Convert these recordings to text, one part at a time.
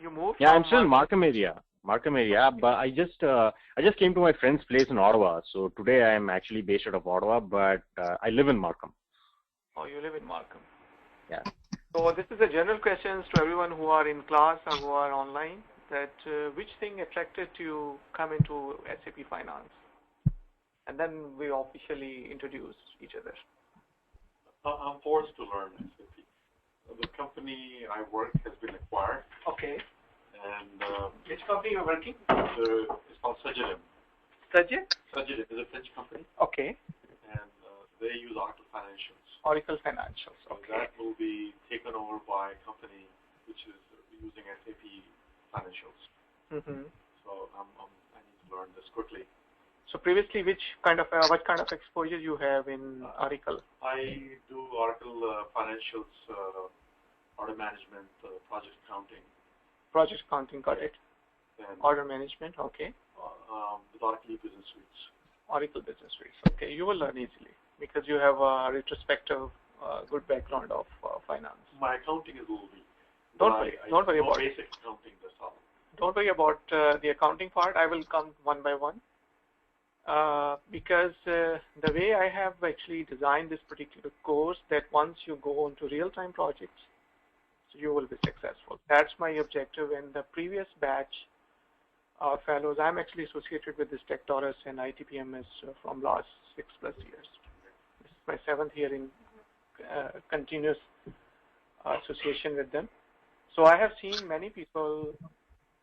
You moved? Yeah, I'm still in Markham area. But I just came to my friend's place in Ottawa. So today I am actually based out of Ottawa, but I live in Markham. Oh, you live in Markham. Yeah. So this is a general question to everyone who are in class or who are online. That which thing attracted you come into SAP Finance? And then we officially introduce each other. I'm forced to learn SAP. The company I work has been acquired. Okay. And which company you're working? It's called Selenium. Selenium? Selenium is a French company. Okay. And they use Oracle Financials. Oracle Financials. So okay. that will be taken over by a company which is using SAP Financials. So I need to learn this quickly. So previously, what kind of exposure you have in Oracle? I do Oracle Financials, order management, project accounting. Project accounting, got it. And order management, okay. With Oracle Business Suites. Oracle Business Suites, okay. You will learn easily because you have a retrospective, good background of finance. My accounting is a little weak. Don't worry about basic accounting, that's all. Don't worry about the accounting part. I will come one by one. Because the way I have actually designed this particular course, that once you go into real-time projects, so you will be successful. That's my objective. In the previous batch fellows, I'm actually associated with this TekTaurus and ITPMS from last 6+ years. This is my 7th year in continuous association with them. So I have seen many people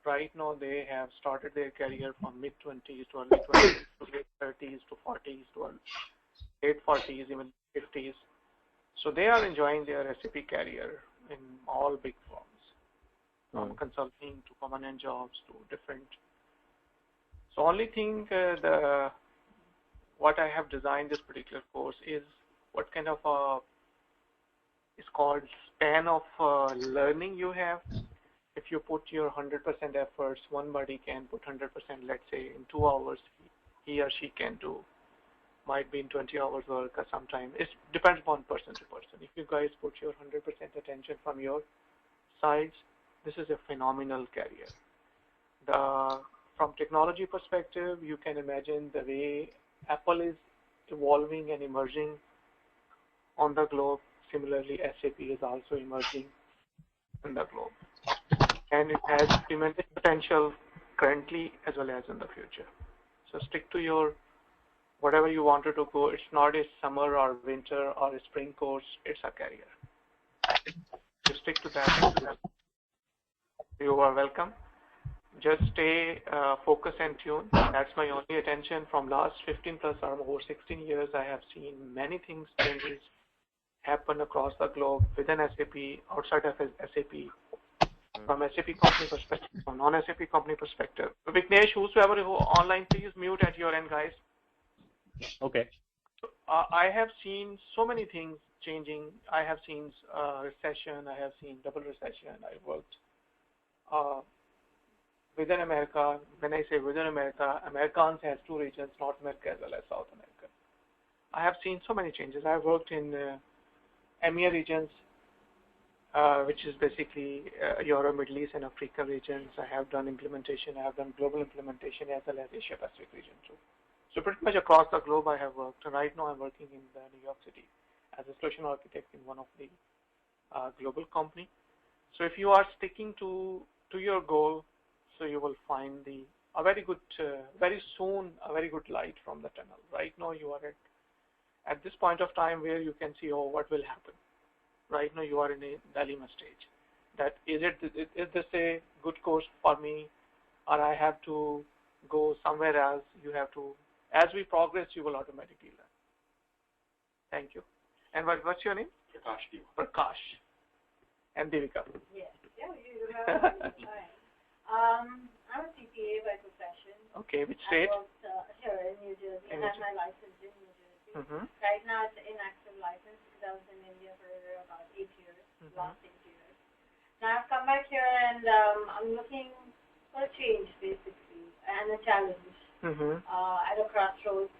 right now, they have started their career from mid-20s to early 20s to late 30s to 40s to late 40s, even 50s. So they are enjoying their SAP career in all big firms, from consulting to permanent jobs to different. So only thing, what I have designed this particular course is what kind of is called span of learning you have. If you put your 100% efforts, one buddy can put 100%, let's say in 2 hours, he or she can do, might be in 20 hours work or sometime. It depends upon person to person. If you guys put your 100% attention from your sides, this is a phenomenal career. From technology perspective, you can imagine the way Apple is evolving and emerging on the globe. Similarly, SAP is also emerging in the globe. And it has tremendous potential currently as well as in the future. So stick to your whatever you wanted to go. It's not a summer or winter or a spring course. It's a career. You stick to that. You are welcome. Just stay focused and tuned. That's my only attention. From last 15+ or over 16 years, I have seen many things, changes happen across the globe within SAP, outside of SAP. From SAP company perspective, from non-SAP company perspective. Vignesh, whosoever who online, please mute at your end, guys. Okay. I have seen so many things changing. I have seen recession. I have seen double recession. I worked within America. When I say within America, Americans has 2 regions, North America as well as South America. I have seen so many changes. I have worked in EMEA regions, which is basically Europe, Middle East, and Africa regions. I have done implementation. I have done global implementation as well as Asia Pacific region too. So pretty much across the globe I have worked. Right now I'm working in New York City as a solution architect in one of the global company. So if you are sticking to your goal, so you will find a very good, very soon, a very good light from the tunnel. Right now you are at this point of time where you can see, oh, what will happen. Right now you are in a dilemma stage. That is this a good course for me, or I have to go somewhere else? You have to, as we progress, you will automatically learn. Thank you. And what's your name? Prakash. Prakash. And Devika. Yes. Yeah, you have I'm a CPA by profession. Okay, which state? I worked here in New Jersey. I have my license in New Jersey. Right now it's an inactive license because I was in India for about 8 years, last 8 years. Now I've come back here and I'm looking for a change basically and a challenge. At a crossroads,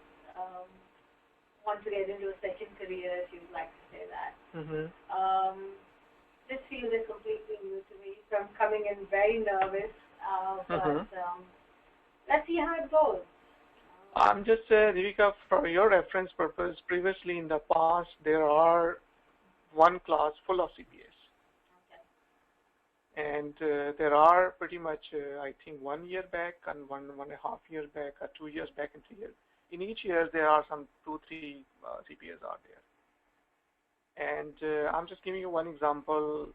want to get into a second career if you'd like to say that. this field is completely new to me, so I'm coming in very nervous, but let's see how it goes. I'm just, Devika, for your reference purpose, previously in the past, there are one class full of CPAs. Okay. And there are pretty much, I think, 1 year back and 1.5 years back, or 2 years back and 3 years. In each year, there are some 2-3 CPAs are there. And I'm just giving you one example.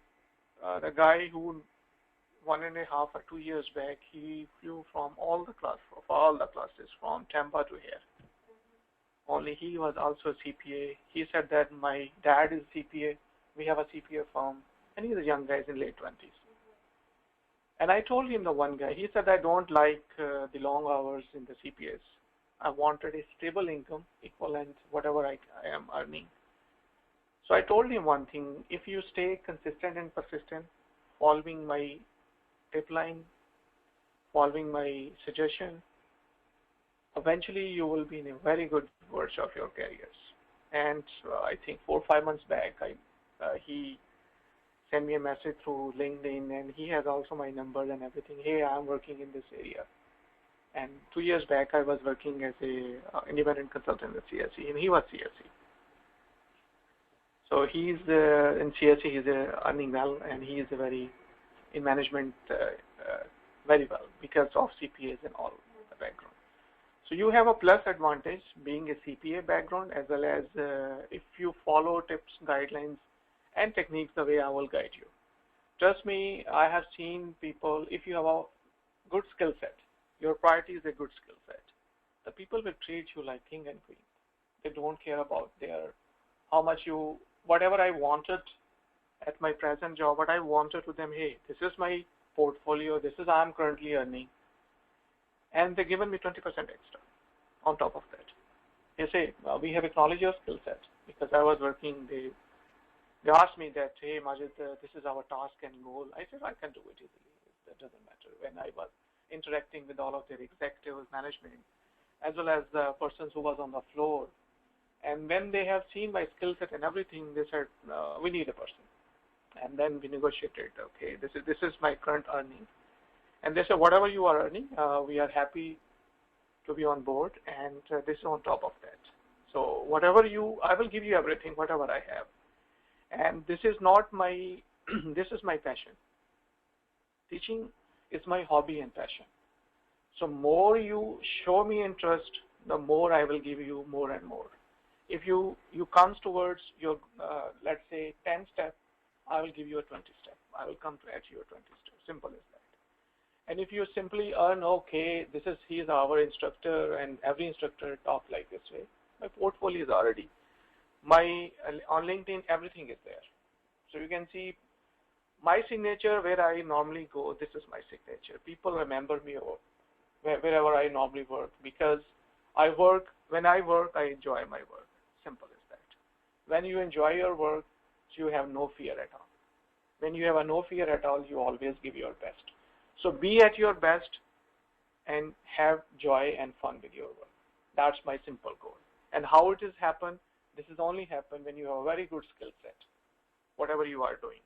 The guy who 1.5 or 2 years back, he flew from all the classes from Tampa to here. Only he was also a CPA. He said that my dad is CPA. We have a CPA firm, and he's a young guy in late 20s. And I told him the one guy. He said I don't like the long hours in the CPAs. I wanted a stable income equivalent whatever I am earning. So I told him one thing: if you stay consistent and persistent, following my tip line, following my suggestion, eventually you will be in a very good verge of your careers. And I think 4 or 5 months back, he sent me a message through LinkedIn, and he has also my number and everything. Hey, I'm working in this area. And 2 years back, I was working as a independent consultant at CSE, and he was CSE. So he's in CSE, he's earning well, and he is in management very well because of CPAs and all the background. So you have a plus advantage being a CPA background, as well as if you follow tips, guidelines, and techniques the way I will guide you. Trust me, I have seen people, if you have a good skill set, your priority is a good skill set, the people will treat you like king and queen. They don't care about whatever I wanted at my present job, what I wanted to them, hey, this is my portfolio, this is I'm currently earning, and they've given me 20% extra on top of that. They say, we have acknowledged your skill set, because I was working, they asked me that, hey, Majid, this is our task and goal. I said, I can do it easily. That doesn't matter. When I was interacting with all of their executives, management, as well as the persons who was on the floor, and when they have seen my skill set and everything, they said, we need a person. And then we negotiated, okay, this is my current earning. And they said, whatever you are earning, we are happy to be on board, and this is on top of that. So whatever I will give you everything, whatever I have. And this is not my, this is my passion. Teaching is my hobby and passion. So more you show me interest, the more I will give you more and more. If you comes towards your, let's say, 10 step, I will give you a 20 step. I will come at you a 20 step. Simple as that. And if you simply earn, okay, he is our instructor, and every instructor talk like this way, my portfolio is already. On LinkedIn, everything is there. So you can see my signature where I normally go, this is my signature. People remember me wherever I normally work, because when I work, I enjoy my work. Simple as that. When you enjoy your work, you have no fear at all. When you have no fear at all, you always give your best. So be at your best and have joy and fun with your work. That's my simple goal. And how it is happen? This is only happen when you have a very good skill set, whatever you are doing.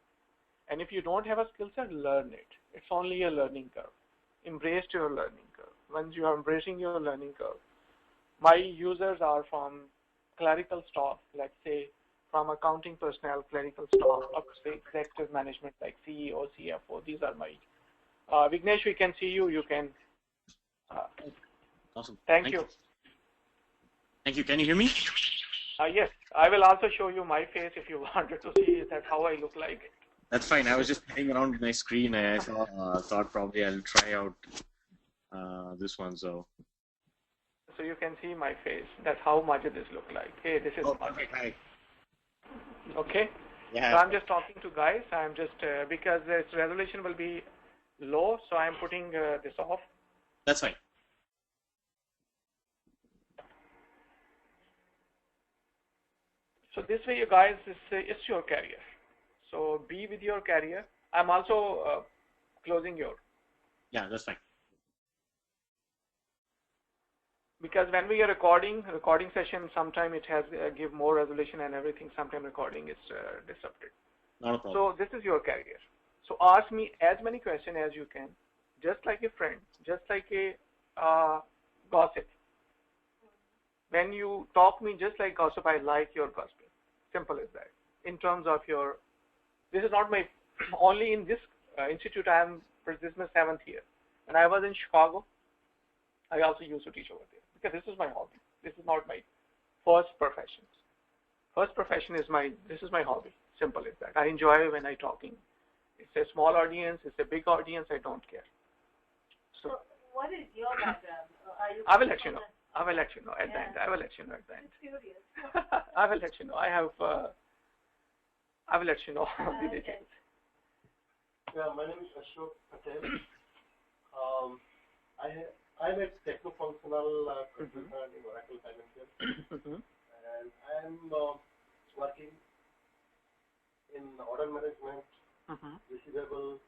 And if you don't have a skill set, learn it. It's only a learning curve. Embrace your learning curve. Once you are embracing your learning curve, my users are from clerical staff, let's say from accounting personnel, clerical staff, up to executive management like CEO, CFO. These are my. Vignesh, we can see you. You can. Awesome. Thank you. Thank you. Can you hear me? Yes. I will also show you my face if you wanted to see that how I look like. That's fine. I was just playing around with my screen, and I thought probably I'll try out this one. So you can see my face. That's how much this look like. Hey, this is perfect. Hi. Okay. Yeah. So I'm just talking to guys. I'm just because its resolution will be low, so I'm putting this off. That's fine. So this way, you guys, it's your career. So be with your career. I'm also closing your. Yeah, that's fine. Because when we are recording session, sometimes it has give more resolution and everything. Sometimes recording is disrupted. Not a problem. So this is your career. So ask me as many questions as you can, just like a friend, just like a gossip. When you talk me just like gossip, I like your gossiping. Simple as that. In terms of your, this is not my, only in this institute this is my 7th year. When I was in Chicago, I also used to teach over there because this is my hobby. This is not my first profession. First profession is this is my hobby. Simple as that. I enjoy when I talking. It's a small audience, it's a big audience, I don't care. So what is your background? I will let you know. I will let you know at the end. I will let you know at the end. Curious. I will let you know. I will let you know the details. Yeah, my name is Ashok Patel. I'm a techno-functional consultant in Oracle Financial, and I'm working in order management, receivable,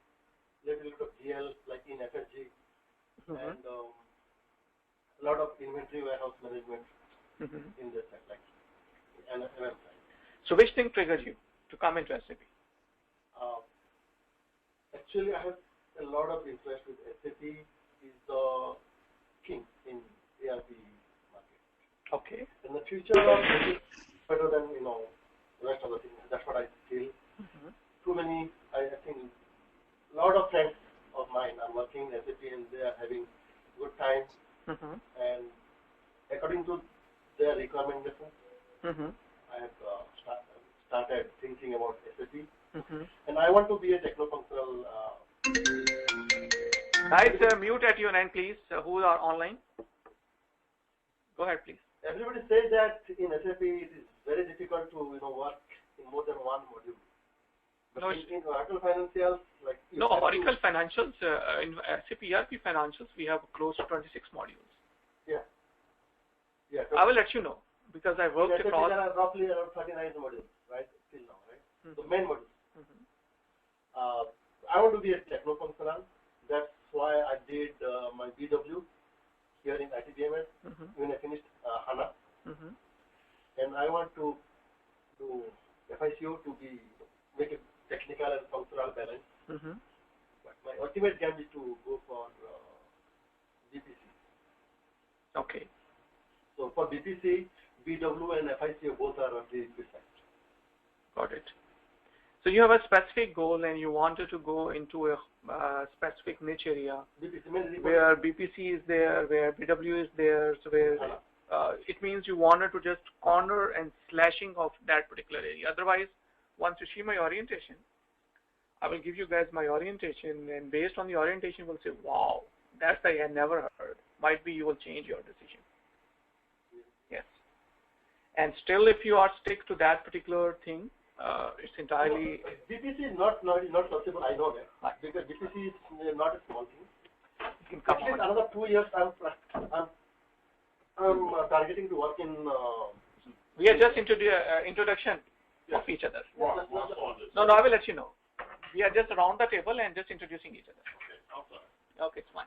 little bit of GL, like in FSG, and a lot of inventory warehouse management in this side, like MM side. So which thing triggered you to come into SAP? Actually, I have a lot of interest with SAP. Is the king in ERP market. Okay. In the future, it is better than the rest of the things. That's what I feel. Too many, I think, a lot of friends of mine are working in SAP and they are having good time. And according to their recommendation, I have started thinking about SAP. And I want to be a techno-functional. Guys, mute at your end, please. Who are online? Go ahead, please. Everybody says that in SAP it is very difficult to work in more than one module. But No, in Oracle Financials, like no, Oracle Financials, in SAP ERP Financials, we have close to 26 modules. Yeah. I will let you know because I worked SAP across. there are roughly around 39 modules, right? Till now, right? The main modules. I want to be a techno-functional. That's why I did my BW here in ITBMS when I finished HANA. And I want to do FICO to make a technical and functional balance. But my ultimate game is to go for BPC. Okay. So for BPC, BW and FICO both are roughly beside. Got it. So you have a specific goal and you wanted to go into a specific niche area where BPC is there, where BW is there, so where it means you wanted to just corner and slashing of that particular area. Otherwise, once you see my orientation, I will give you guys my orientation, and based on the orientation, we'll say, wow, that's I had never heard. Might be you will change your decision. Yes. And still, if you are stick to that particular thing, it's entirely. BPC is not possible. I know that because BPC is not a small thing. You can come At least on. another 2 years, I'm targeting to work in. We are just into the introduction of each other. No, I will let you know. We are just around the table and just introducing each other. Okay, it's fine.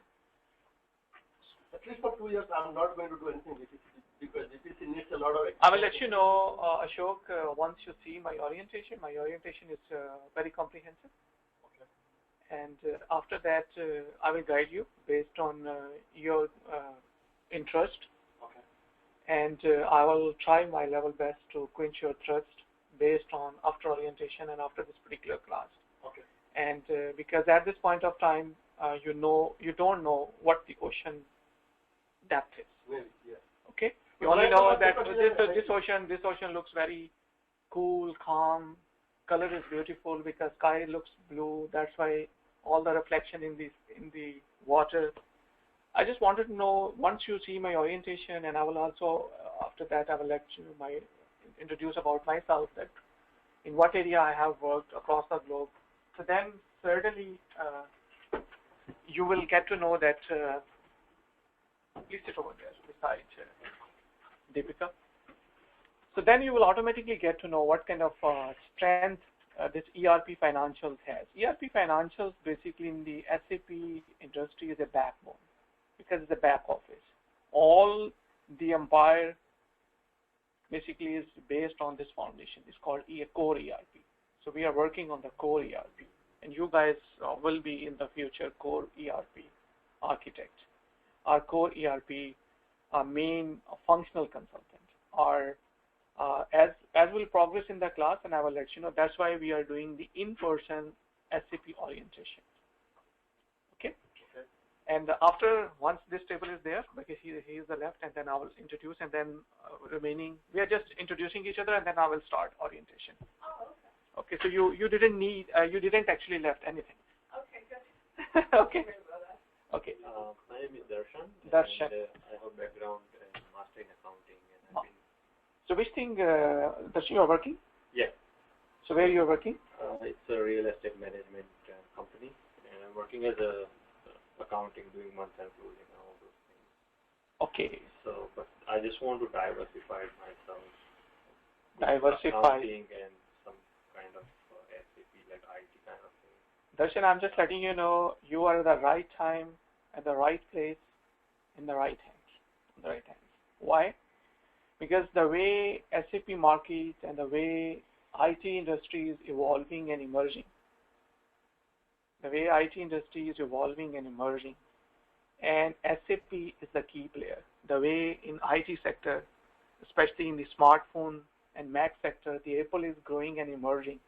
At least for 2 years, I'm not going to do anything BPC because BPC needs a lot of. I will let you know, Ashok, once you see my orientation. My orientation is very comprehensive. Okay. And after that, I will guide you based on your interest. Okay. And I will try my level best to quench your thirst based on after orientation and after this particular class. Okay. And because at this point of time, you don't know what the ocean depth is. Maybe, yeah. Okay. You only know that this ocean looks very cool, calm. Color is beautiful because sky looks blue. That's why all the reflection in the water. I just wanted to know once you see my orientation, and I will also after that I will let you introduce about myself, that in what area I have worked across the globe. So then certainly you will get to know that. Please sit over there beside Deepika. So then you will automatically get to know what kind of strength this ERP Financials has. ERP Financials basically in the SAP industry is a backbone because it's a back office. All the empire basically is based on this foundation. It's called core ERP. So we are working on the core ERP, and you guys will be in the future core ERP architect. Our core ERP, our main functional consultant, or as we'll progress in the class, and I will let you know. That's why we are doing the in-person SAP orientation. Okay. And once this table is there, because he is the left, and then I will introduce, and then remaining, we are just introducing each other, and then I will start orientation. Oh, Okay, okay. so you didn't actually left anything. Okay, good. Okay. Okay. My name is Darshan. Darshan. And, I have background in master in accounting, and I've been. So which thing, Darshan, you are working? Yeah. So where you are working? It's a real estate management company, and I'm working as a accounting, doing month-end closing and all those things. Okay. So, but I just want to diversify myself. Diversify. Accounting and some kind of SAP, like IT kind of thing. Darshan, I'm just letting you know you are at the right time, at the right place, in the right hands. Why? Because the way SAP market and the way IT industry is evolving and emerging, and SAP is the key player. The way in IT sector, especially in the smartphone and Mac sector, the Apple is growing and emerging.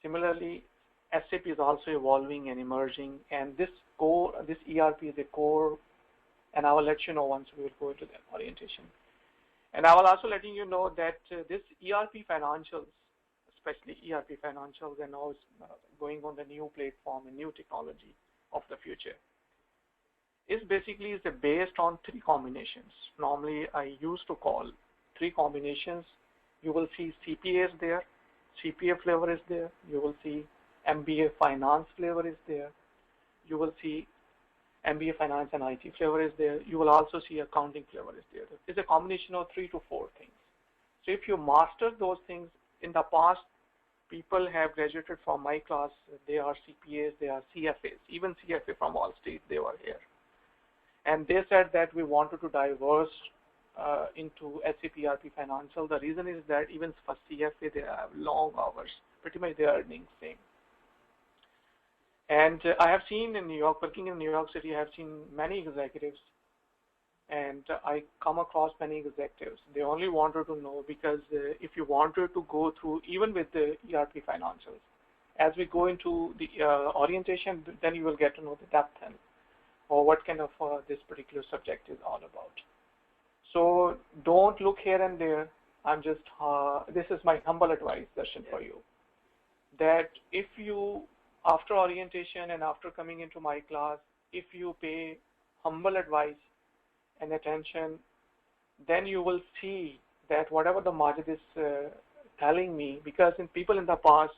Similarly, SAP is also evolving and emerging, and this ERP is a core, and I will let you know once we will go into the orientation. And I will also letting you know that this ERP financials, especially ERP financials, and now going on the new platform and new technology of the future, is basically based on three combinations. Normally, I used to call three combinations. You will see CPA is there, CPA flavor is there. You will see MBA finance flavor is there. You will see MBA finance and IT flavor is there. You will also see accounting flavor is there. It's a combination of 3 to 4 things. So if you master those things, in the past, people have graduated from my class. They are CPAs, they are CFAs, even CFA from all states, they were here. And they said that we wanted to diverse into SAP ERP Financial. The reason is that even for CFA, they have long hours. Pretty much they are earning same. And I have seen in New York, working in New York City, I have seen many executives, and I come across many executives. They only wanted to know, because if you wanted to go through, even with the ERP Financials, as we go into the orientation, then you will get to know the depth and or what kind of this particular subject is all about. So don't look here and there. I'm just, this is my humble advice, Darshan, for you, that if you, after orientation and after coming into my class, if you pay humble advice and attention, then you will see that whatever the Majid is telling me, because in people in the past,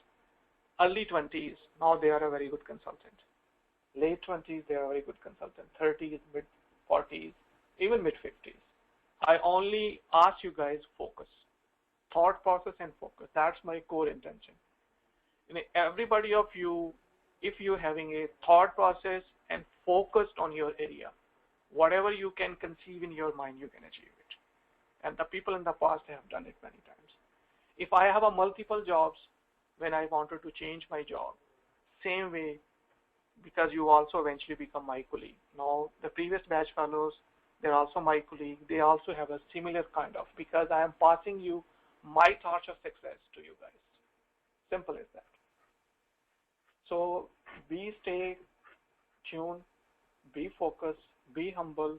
early 20s, now they are a very good consultant. Late 20s, they are a very good consultant. 30s, mid 40s, even mid 50s. I only ask you guys focus, thought process and focus. That's my core intention. Everybody of you, if you're having a thought process and focused on your area, whatever you can conceive in your mind, you can achieve it. And the people in the past have done it many times. If I have a multiple jobs, when I wanted to change my job, same way, because you also eventually become my colleague. Now, the previous batch fellows, they're also my colleague. They also have a similar kind of, because I am passing you my torch of success to you guys. Simple as that. So be stay tuned, be focused, be humble.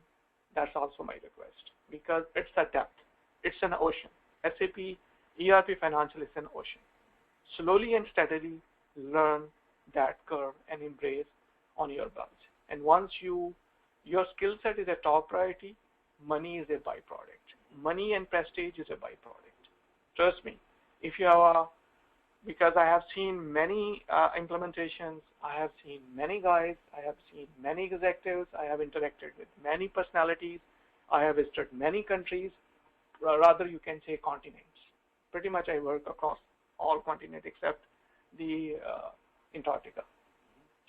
That's also my request, because it's a depth. It's an ocean. SAP ERP Financial is an ocean. Slowly and steadily learn that curve and embrace on your belt. And once your skill set is a top priority, money is a byproduct. Money and prestige is a byproduct. Trust me, if you have because I have seen many implementations, I have seen many guys, I have seen many executives, I have interacted with many personalities, I have visited many countries, rather you can say continents. Pretty much I work across all continents except the Antarctica.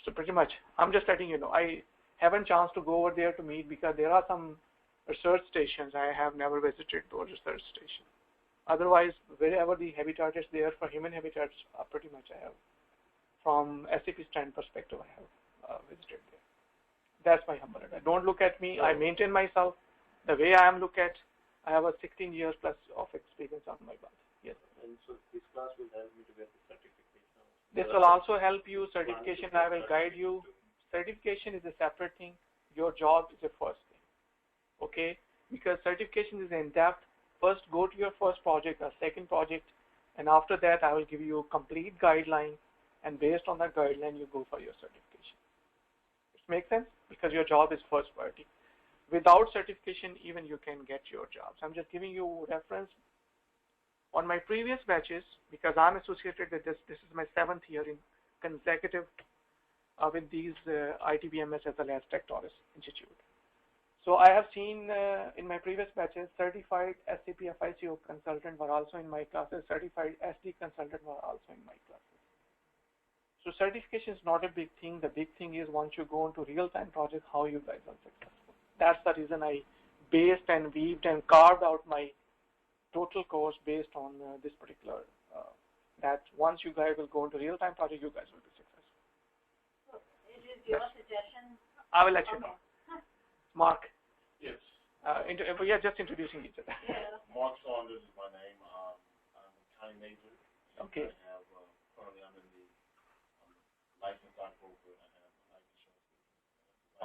So pretty much, I'm just letting you know, I haven't chance to go over there to meet, because there are some research stations. I have never visited those research stations. Otherwise, wherever the habitat is there for human habitats, pretty much I have, from SAP stand perspective, I have visited there. That's my humble advice. Don't look at me. I maintain myself the way I am looked at. I have a 16 years plus of experience on my belt. Yes. And so this class will help me to get the certification. This will also help you. Certification, I will guide you. Certification is a separate thing. Your job is the first thing. Okay? Because certification is in depth. First, go to your first project or second project, and after that, I will give you a complete guideline, and based on that guideline, you go for your certification. It makes sense? Because your job is first priority. Without certification, even you can get your jobs. I'm just giving you reference. On my previous batches, because I'm associated with this is my 7th year in consecutive with these ITBMS as well as TekTaurus Institute. So I have seen in my previous batches, certified SAP FICO consultant were also in my classes, certified SD consultant were also in my classes. So certification is not a big thing. The big thing is once you go into real-time project, how you guys are successful. That's the reason I based and weaved and carved out my total course based on this particular, that once you guys will go into real-time project, you guys will be successful. So it is your suggestion? I will let you know. Mark. Yes. We are just introducing each other. Yeah. Mark Saunders is my name. I'm a county major. Okay. I have, currently I'm in the license stockbroker, and I have life insurance.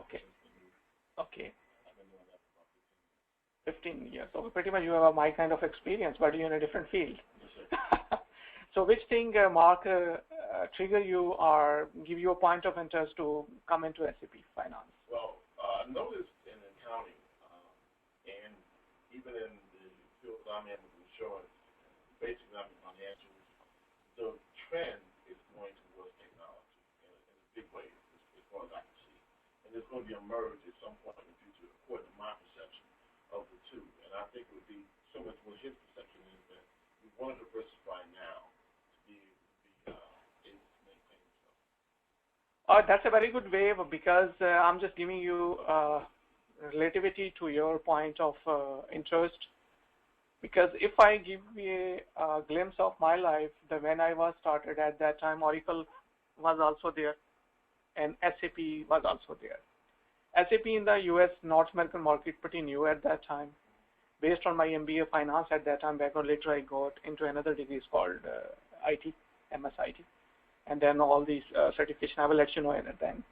Okay. Okay. I've been doing that for about 15 years. So pretty much you have my kind of experience, but you're in a different field. Yes, sir. So which thing, Mark, trigger you or give you a point of interest to come into SAP Finance? Well, I noticed in accounting, and even in the field I'm in with insurance, basically I'm in financials, the trend is going towards technology in a big way, as far as I can see. And it's going to be a merge at some point in the future, according to my perception of the two. And I think it would be similar to what his perception is, that we want to diversify now to be able to maintain stuff. That's a very good way because I'm just giving you relativity to your point of interest. Because if I give you a glimpse of my life, when I was started at that time, Oracle was also there and SAP was also there. SAP in the US North American market pretty new at that time. Based on my MBA finance at that time, back on later I got into another degree called IT, MS IT. And then all these certification, I will let you know at then.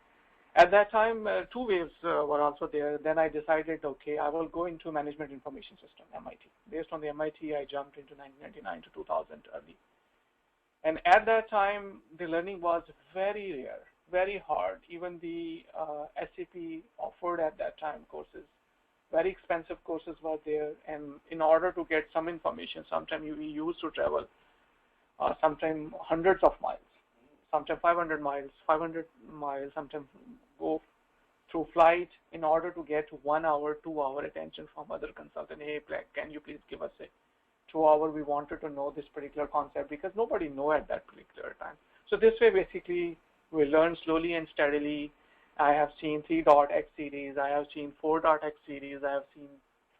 At that time, 2 waves were also there. Then I decided, okay, I will go into Management Information System, MIT. Based on the MIT, I jumped into 1999 to 2000 early. And at that time, the learning was very rare, very hard. Even the SAP offered at that time courses. Very expensive courses were there. And in order to get some information, sometimes we used to travel sometimes hundreds of miles. Sometimes 500 miles, sometimes go through flight in order to get 1 hour, 2 hour attention from other consultant. Hey, can you please give us a 2 hour? We wanted to know this particular concept because nobody knew at that particular time. So this way, basically, we learn slowly and steadily. I have seen 3.x series. I have seen 4.x series. I have seen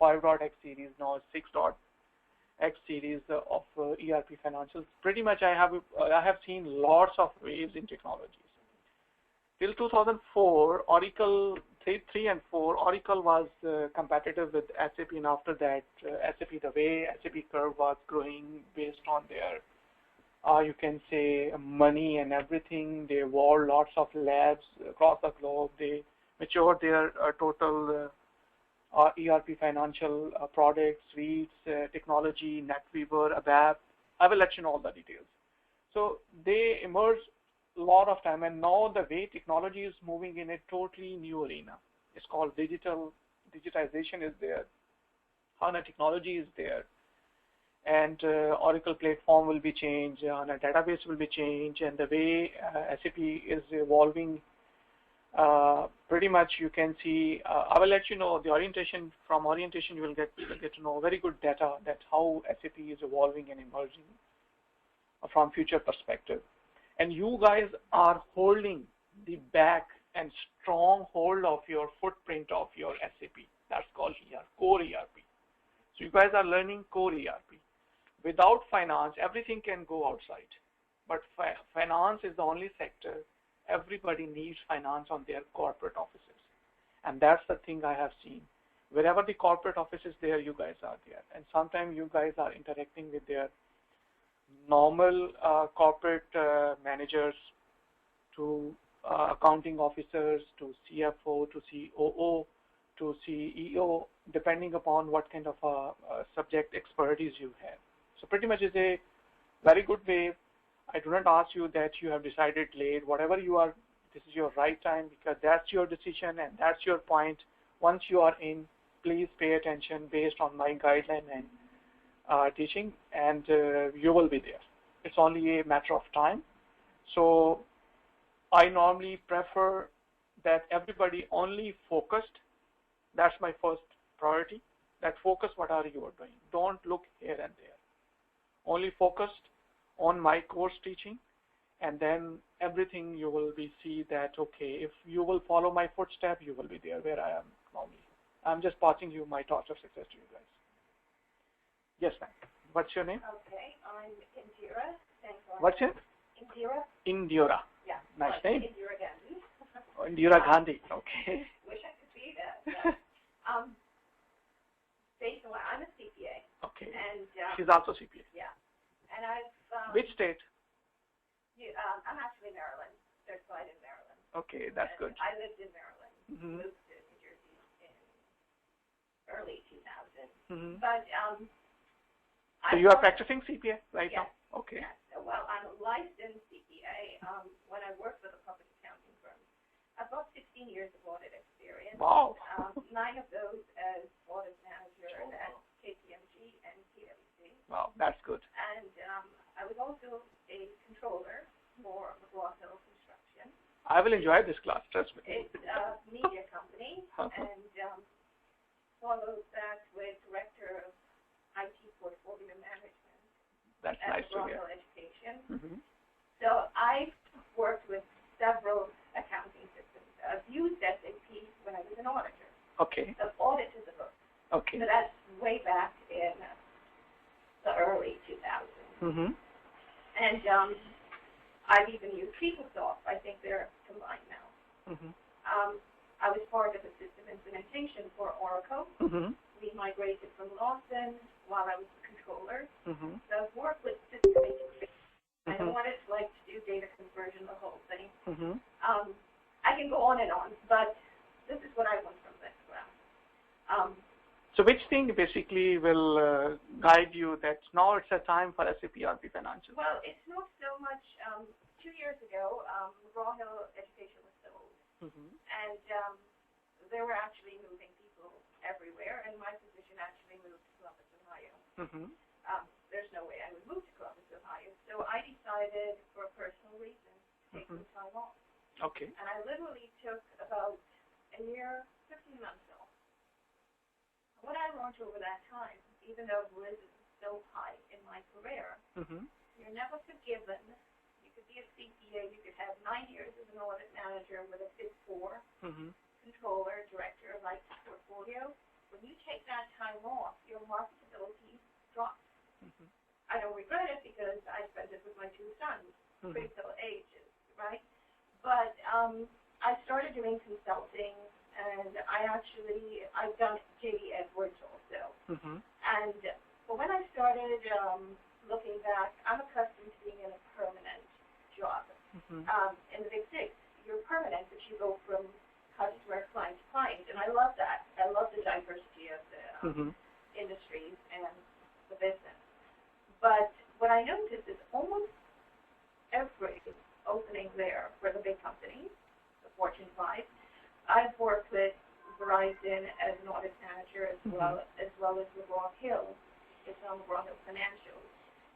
5.x series. Now 6.x series of ERP financials. Pretty much I have seen lots of waves in technologies. Till 2004, Oracle 3 and 4, Oracle was competitive with SAP, and after that, SAP, the way SAP curve was growing based on their, you can say, money and everything. They wore lots of labs across the globe. They matured their total ERP financial products, suites, technology, NetWeaver, ABAP. I will let you know all the details. So they emerged a lot of time, and now the way technology is moving in a totally new arena. It's called digitization is there. HANA technology is there. And Oracle platform will be changed, HANA database will be changed, and the way SAP is evolving, pretty much you can see, I will let you know the orientation. From orientation you will get to know very good data that how SAP is evolving and emerging from future perspective. And you guys are holding the back and strong hold of your footprint of your SAP. That's called core ERP. So you guys are learning core ERP. Without finance, everything can go outside. But finance is the only sector everybody needs finance on their corporate offices. And that's the thing I have seen. Wherever the corporate office is there, you guys are there. And sometimes you guys are interacting with their normal corporate managers to accounting officers, to CFO, to COO, to CEO, depending upon what kind of subject expertise you have. So pretty much is a very good way. I do not ask you that you have decided late. Whatever you are, this is your right time because that's your decision and that's your point. Once you are in, please pay attention based on my guideline and teaching, and you will be there. It's only a matter of time. So I normally prefer that everybody only focused. That's my first priority. That focus what are you doing. Don't look here and there. Only focused on my course teaching, and then everything you will be see that, okay, if you will follow my footstep, you will be there where I am normally. I'm just passing you my torch of success to you guys. Yes, ma'am. What's your name? Okay, I'm Indira. What's your name? Indira. Indira. Yeah. Nice name. Indira Gandhi. Oh, Indira Gandhi. Okay. Wish I could be that. Yeah. Basically, I'm a CPA. Okay. And she's also CPA. Yeah. And I've. Which state? I'm actually Maryland. Certified in Maryland. Okay, that's good. I lived in Maryland. Mm-hmm. Moved to New Jersey in early 2000. Mm-hmm. But so you are practicing CPA right yes, now? Okay. Yes. Well, I'm a licensed CPA. When I worked with a public accounting firm, I've got 16 years of audit experience. Wow. 9 of those as audit manager at KPMG and PwC. Wow, that's good. And I was also a controller for McGraw-Hill Construction. I will enjoy this class, trust me. It's a media company, and followed that with Director of IT Portfolio Management That's at nice to hear. McGraw-Hill Education. Mm-hmm. So I've worked with several accounting systems. I've used SAP when I was an auditor. Okay. The audit is a book. Okay. So that's way back in the early 2000s. Mm-hmm. And I've even used PeopleSoft. I think they're combined now. Mm-hmm. I was part of a system implementation for Oracle. Mm-hmm. We migrated from Lawson while I was the controller. Mm-hmm. So I've worked with system integration. I know Mm-hmm. what it's like to do data conversion, the whole thing. Mm-hmm. I can go on and on, but this is what I want from this class. So which thing basically will guide you that now it's a time for SAP ERP Financials? Well, it's not so much. 2 years ago, McGraw-Hill Education was sold. Mm-hmm. And they were actually moving people everywhere, and my position actually moved to Columbus, Ohio. Mm-hmm. There's no way I would move to Columbus, Ohio. So I decided, for personal reasons, to take some time off. Okay. And I literally took about a year, 15 months off. What I learned over that time, even though it was so high in my career, Mm-hmm. you're never forgiven. You could be a CPA, you could have 9 years as an audit manager with a Big 4, Mm-hmm. controller, director of IT portfolio. When you take that time off, your marketability drops. Mm-hmm. I don't regret it because I spent it with my 2 sons, Mm-hmm. critical ages, right? But I started doing consulting, and I've done J.D. Edwards also. Mm-hmm. But when I started looking back, I'm accustomed to being in a permanent job. Mm-hmm. In the Big 6, you're permanent, but you go from customer, client to client, and I love that. I love the diversity of the industries and the business. But what I noticed is almost every opening there for the big companies, the Fortune 5, I've worked with Verizon as an audit manager as well as McGraw-Hill. It's on McGraw-Hill Financials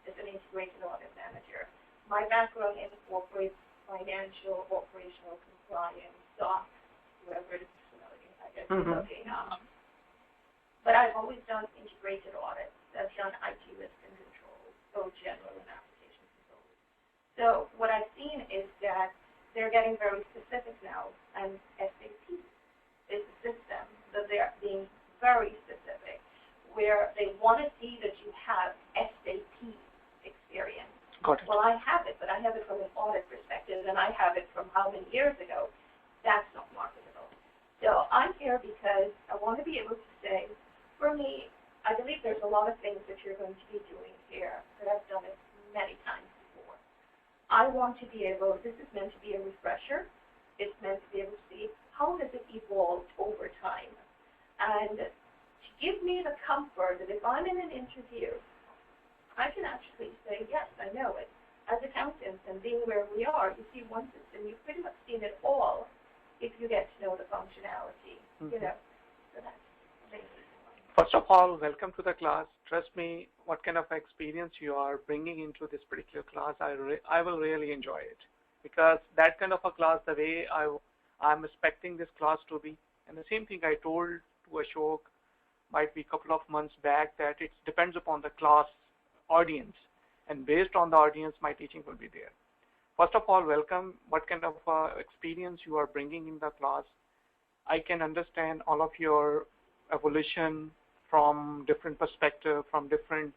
as an integrated audit manager. My background incorporates financial, operational compliance, SOX, whoever is familiar, I guess, looking up. But I've always done integrated audits. I've done IT risk and control, both general and application control. So what I've seen is that they're getting very specific now, and SAP is a system that they're being very specific. where they want to see that you have SAP experience. Got it. Well, I have it, but I have it from an audit perspective, and I have it from how many years ago. That's not marketable. So I'm here because I want to be able to say, for me, I believe there's a lot of things that you're going to be doing here that I've done it many times before. I want to be able, this is meant to be a refresher. It's meant to be able to see how does it evolve over time. And to give me the comfort that if I'm in an interview, I can actually say, yes, I know it. As accountants and being where we are, you see one system, you've pretty much seen it all if you get to know the functionality, you know. So that's basically. First of all, welcome to the class. Trust me, what kind of experience you are bringing into this particular class, I will really enjoy it. Because that kind of a class, the way I'm expecting this class to be, and the same thing I told to Ashok, might be a couple of months back, that it depends upon the class audience, and based on the audience, my teaching will be there. First of all, welcome. What kind of experience you are bringing in the class? I can understand all of your evolution from different perspectives, from different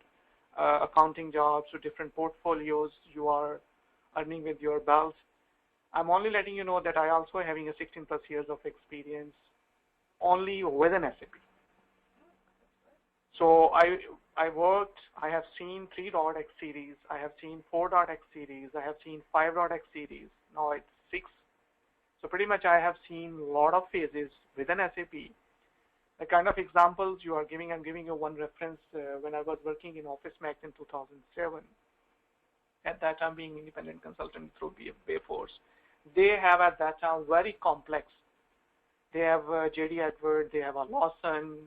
accounting jobs to different portfolios you are earning with your belts. I'm only letting you know that I also having a 16 plus years of experience only within SAP. So I worked, I have seen 3.x series, I have seen 4.x series, I have seen 5.x series, now it's 6. So pretty much I have seen a lot of phases within SAP. The kind of examples you are giving, I'm giving you one reference when I was working in Office Max in 2007. At that time being independent consultant through Bayforce. They have at that time very complex. They have JD Edwards, they have a Lawson,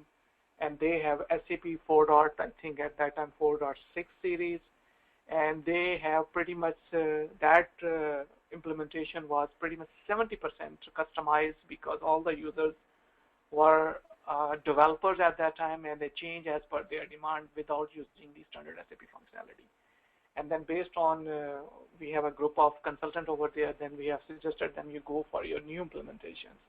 and they have SAP 4. I think at that time 4.6 series, and they have pretty much that implementation was pretty much 70% customized because all the users were developers at that time, and they change as per their demand without using the standard SAP functionality. And then based on, we have a group of consultants over there, then we have suggested them you go for your new implementations.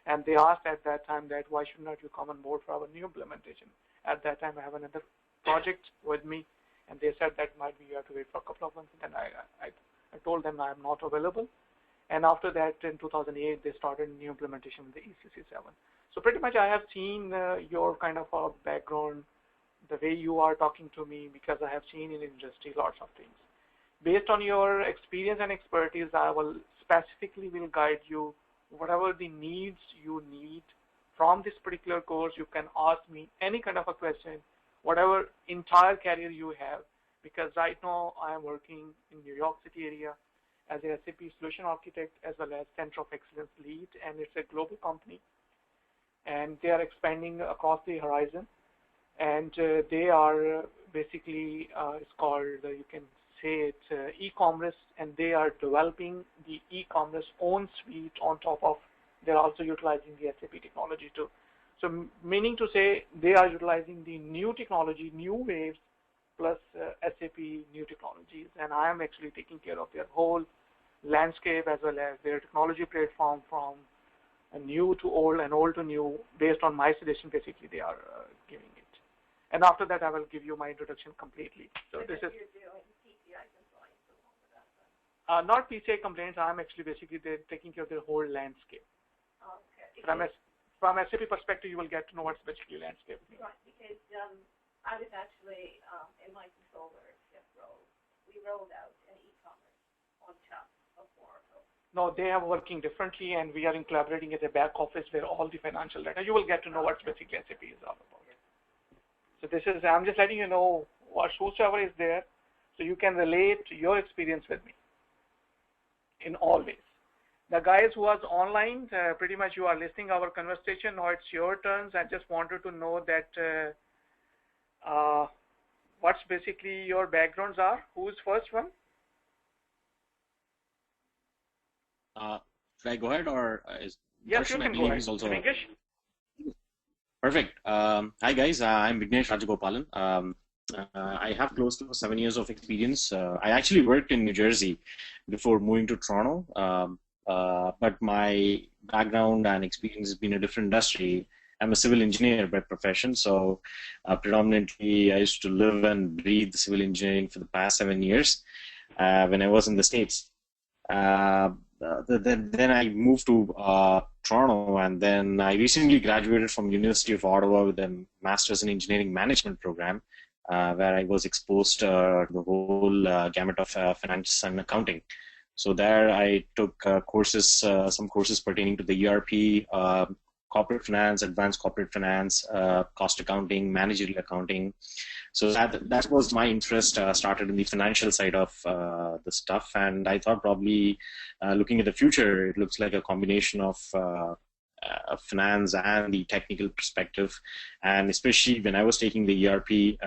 And they asked at that time that why should not you come on board for our new implementation? At that time, I have another project with me, and they said that might be you have to wait for a couple of months. And then I told them I'm not available. And after that, in 2008, they started a new implementation with the ECC 7. So pretty much I have seen your kind of a background, the way you are talking to me, because I have seen in industry lots of things. Based on your experience and expertise, I will specifically will guide you whatever the needs you need from this particular course. You can ask me any kind of a question, whatever entire career you have, because right now I am working in New York City area as a SAP solution architect as well as Center of Excellence lead, and it's a global company, and they are expanding across the horizon, and they are basically it's called you can say it's e-commerce, and they are developing the e-commerce own suite on top of, they're also utilizing the SAP technology too. So meaning to say they are utilizing the new technology, new waves, plus SAP new technologies, and I am actually taking care of their whole landscape as well as their technology platform from new to old and old to new based on my suggestion. Basically they are giving it, and after that I will give you my introduction completely. So this is not PCI complaints. I'm actually basically taking care of their whole landscape. Okay. From SAP perspective, you will get to know what's basically landscape. Right, because I was actually in my controllership role. We rolled out an e-commerce on top of Oracle. No, they are working differently, and we are in collaborating at the back office where all the financial data. You will get to know what basically SAP is all about. So this is, I'm just letting you know what whosoever is there, so you can relate your experience with me in all ways. The guys who was online, pretty much you are listening our conversation. Now it's your turns. I just wanted to know that what's basically your backgrounds are. Who's first one? Should I go ahead, or is yes, you can go ahead. Also... English? Perfect. Hi guys, I'm Vignesh Rajagopalan. I have close to 7 years of experience. I actually worked in New Jersey before moving to Toronto, but my background and experience has been in a different industry. I'm a civil engineer by profession, so predominantly I used to live and breathe civil engineering for the past 7 years when I was in the States. Then I moved to Toronto, and then I recently graduated from University of Ottawa with a Master's in Engineering Management program, where I was exposed to the whole gamut of finance and accounting. So there I took courses, some courses pertaining to the ERP, corporate finance, advanced corporate finance, cost accounting, managerial accounting. So that was my interest, started in the financial side of the stuff. And I thought probably looking at the future, it looks like a combination of finance and the technical perspective. And especially when I was taking the ERP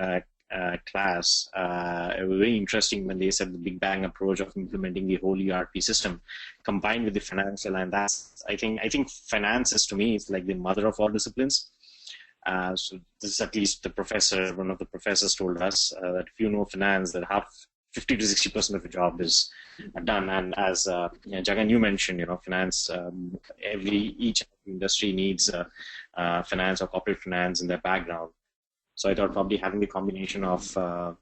class, it was very interesting when they said the Big Bang approach of implementing the whole ERP system combined with the financial. And that's, I think finance is, to me, it's like the mother of all disciplines. So this is at least one of the professors told us that if you know finance, that 50 to 60% of the job is done. And as Jagan, you mentioned, finance, each industry needs finance or corporate finance in their background. So I thought probably having the combination of the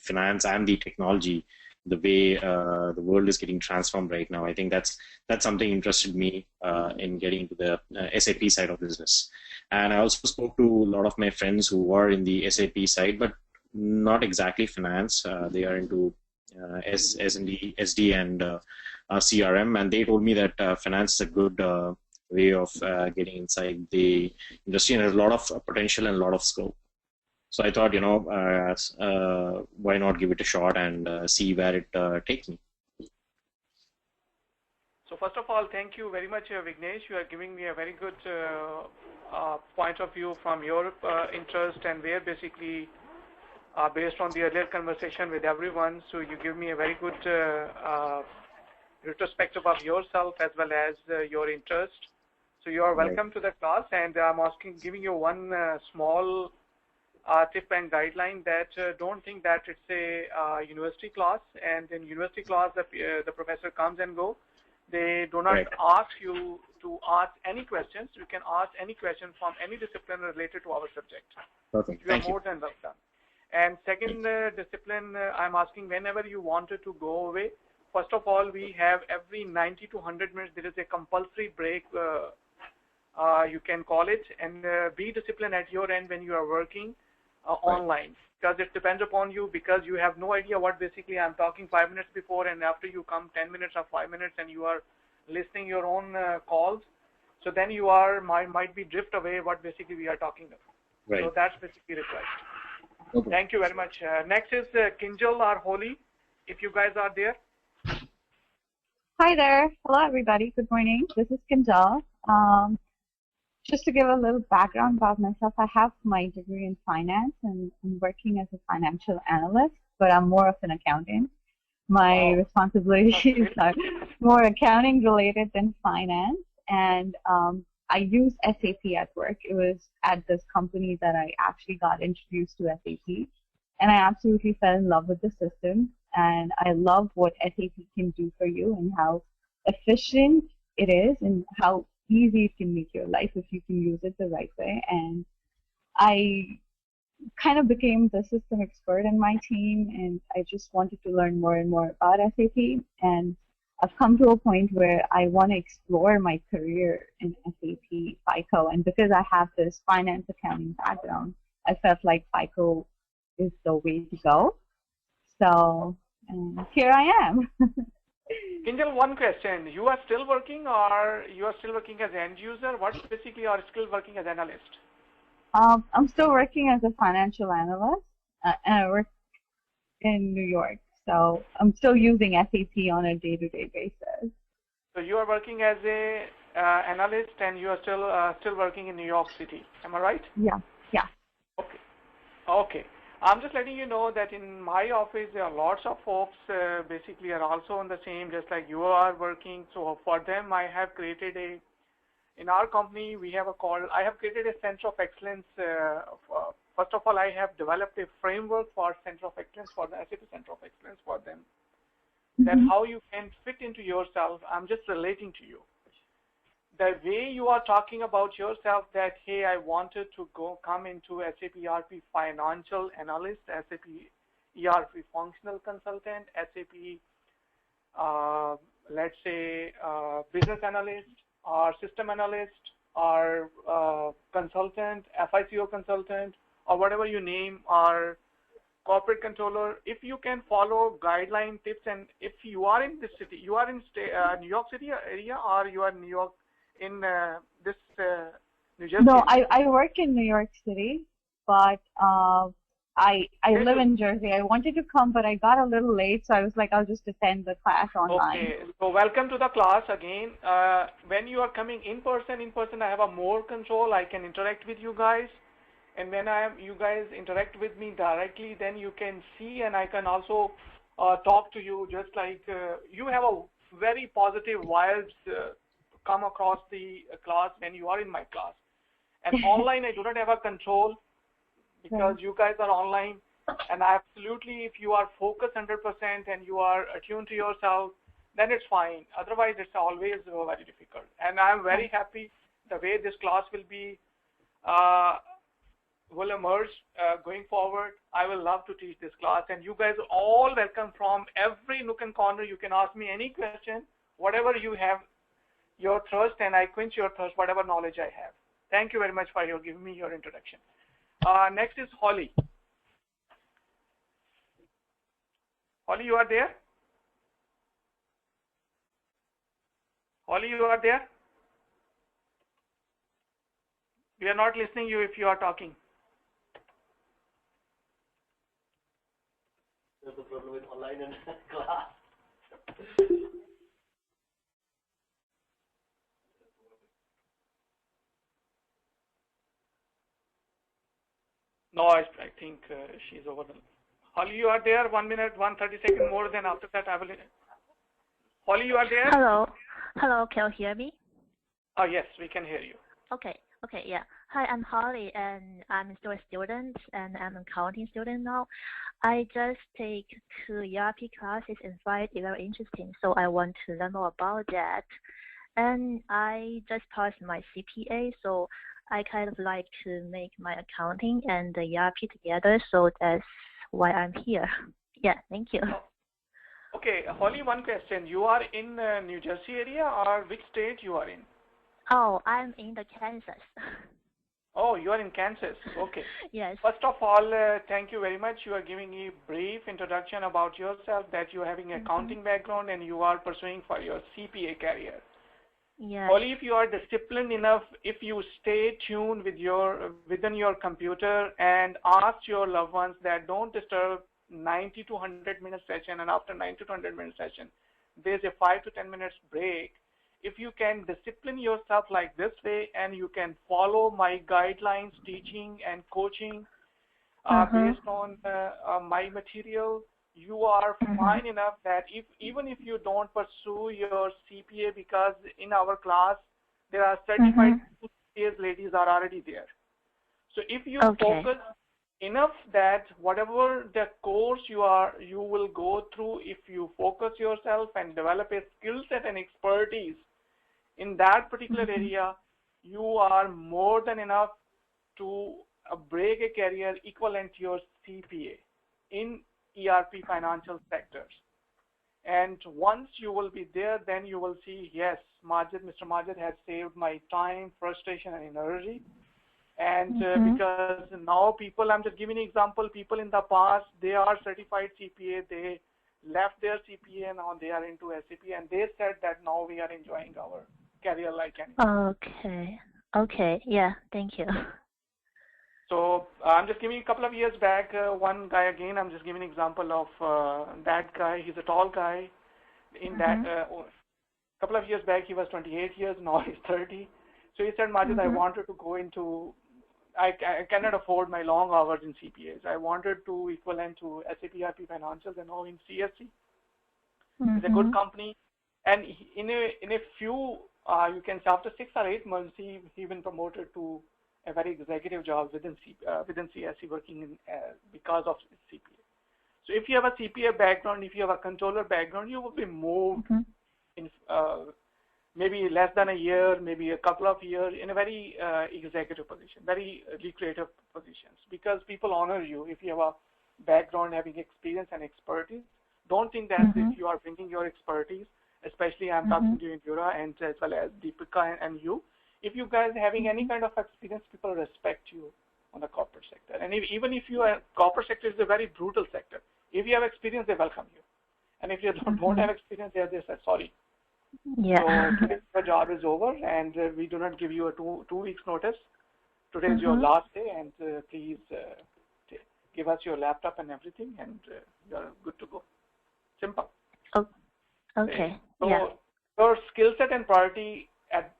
finance and the technology, the way the world is getting transformed right now, I think that's something interested me in getting into the SAP side of business. And I also spoke to a lot of my friends who are in the SAP side, but not exactly finance. They are into S&D, SD, and CRM, and they told me that finance is a good way of getting inside the industry, and there's a lot of potential and a lot of scope. So I thought, why not give it a shot and see where it takes me. So first of all, thank you very much, Vignesh. You are giving me a very good point of view from your interest, and where basically based on the earlier conversation with everyone, so you give me a very good retrospective of yourself as well as your interest. So you are welcome to the class, and I'm giving you one small tip and guideline that don't think that it's a university class, and in university class the professor comes and go. They do not ask you to ask any questions. You can ask any question from any discipline related to our subject. Perfect. You are more than welcome. And second discipline, I'm asking whenever you wanted to go away. First of all, we have every 90 to 100 minutes, there is a compulsory break, you can call it, and be disciplined at your end when you are working online, because it depends upon you, because you have no idea what basically I'm talking 5 minutes before, and after you come 10 minutes or 5 minutes and you are listening your own calls, so then you are might be drift away what basically we are talking about. Right. So that's basically required. Okay. Thank you very much. Next is Kinjal or Holly, if you guys are there. Hi there. Hello, everybody. Good morning. This is Kinjal. Just to give a little background about myself, I have my degree in finance, and I'm working as a financial analyst, but I'm more of an accountant. My responsibilities are more accounting related than finance, and I use SAP at work. It was at this company that I actually got introduced to SAP, and I absolutely fell in love with the system, and I love what SAP can do for you and how efficient it is and how easy it can make your life if you can use it the right way. And I kind of became the system expert in my team, and I just wanted to learn more and more about SAP, and I've come to a point where I want to explore my career in SAP FICO, and because I have this finance accounting background, I felt like FICO is the way to go. So here I am. Kinjal, one question. You are still working, or you are still working as end user? What basically are still working as analyst? I'm still working as a financial analyst, and I work in New York. So I'm still using SAP on a day-to-day basis. So you are working as a analyst, and you are still working in New York City. Am I right? Yeah. Yeah. Okay. Okay. I'm just letting you know that in my office there are lots of folks basically are also on the same, just like you are working. So for them, I have created in our company we have I have created a center of excellence. First of all, I have developed a framework for center of excellence, for the SAP center of excellence for them. That how you can fit into yourself. I'm just relating to you. the way you are talking about yourself that, hey, I wanted to come into SAP ERP financial analyst, SAP ERP functional consultant, SAP, let's say, business analyst or system analyst or consultant, FICO consultant, or whatever you name, or corporate controller, if you can follow guideline tips, and if you are in this city, you are in New York City area, or you are in New York in this New Jersey? No, I work in New York City, but I live in Jersey. I wanted to come, but I got a little late, so I was like, I'll just attend the class online. Okay, so welcome to the class again. When you are coming in person, I have a more control. I can interact with you guys. And when you guys interact with me directly, then you can see, and I can also talk to you, just like you have a very positive vibes come across the class when you are in my class. And online, I do not have a control because you guys are online. And absolutely, if you are focused 100% and you are attuned to yourself, then it's fine. Otherwise, it's always very difficult. And I'm very happy the way this class will be. Will emerge going forward. I will love to teach this class, and you guys are all welcome from every nook and corner. You can ask me any question, whatever you have, your thirst, and I quench your thirst, whatever knowledge I have. Thank you very much for giving me your introduction. Next is Holly. Holly, you are there? Holly, you are there? We are not listening to you if you are talking. There's a problem with online and class. No, I think she's over. Holly, you are there? 1 minute, 130 seconds more. Then after that, I will. Holly, you are there? Hello. Can you hear me? Oh yes, we can hear you. Okay, yeah. Hi, I'm Holly, and I'm still a student, and I'm an accounting student now. I just take 2 ERP classes and find it very interesting, so I want to learn more about that. And I just passed my CPA, so I kind of like to make my accounting and the ERP together, so that's why I'm here. Yeah, thank you. Okay, Holly, one question. You are in New Jersey area, or which state you are in? Oh, I'm in the Kansas. Oh, you are in Kansas. Okay. Yes. First of all, thank you very much. You are giving a brief introduction about yourself, that you are having an accounting background and you are pursuing for your CPA career. Yes. Only if you are disciplined enough, if you stay tuned with within your computer and ask your loved ones that don't disturb 90 to 100 minute session, and after 90 to 100 minute session, there's a 5 to 10 minutes break. If you can discipline yourself like this way, and you can follow my guidelines, teaching and coaching based on my material, you are fine enough that even if you don't pursue your CPA, because in our class there are certified CPA ladies are already there. So if you focus enough that whatever the course you will go through, if you focus yourself and develop a skill set and expertise in that particular area, you are more than enough to break a career equivalent to your CPA in ERP financial sectors. And once you will be there, then you will see, yes, Mr. Majid has saved my time, frustration, and energy. And because now people, I'm just giving an example, people in the past, they are certified CPA, they left their CPA, now they are into SAP, and they said that now we are enjoying our career like anything. Okay, yeah, thank you. So I'm just giving a couple of years back, one guy again, I'm just giving an example of that guy. He's a tall guy. In that couple of years back, he was 28 years, now he's 30. So he said, Majid, I wanted to go into, I cannot afford my long hours in CPAs. I wanted to equivalent to SAP ERP Financials and now in CSC. It's a good company. And in a few, you can say after 6 or 8 months, he been promoted to a very executive job within CSC, working in because of CPA. So if you have a CPA background, if you have a controller background, you will be moved in maybe less than a year, maybe a couple of years in a very executive position, very lucrative positions, because people honor you if you have a background having experience and expertise. Don't think that if you are bringing your expertise, especially I'm talking to you in Jura and as well as Deepika and you, if you guys having any kind of experience, people respect you on the corporate sector. And even if you are, corporate sector is a very brutal sector. If you have experience, they welcome you. And if you don't have experience, they say, sorry. Yeah. So today the job is over, and we do not give you a two weeks notice. Today is your last day, and please give us your laptop and everything, and you're good to go. Simple. Oh, okay. So yeah. your skill set and priority at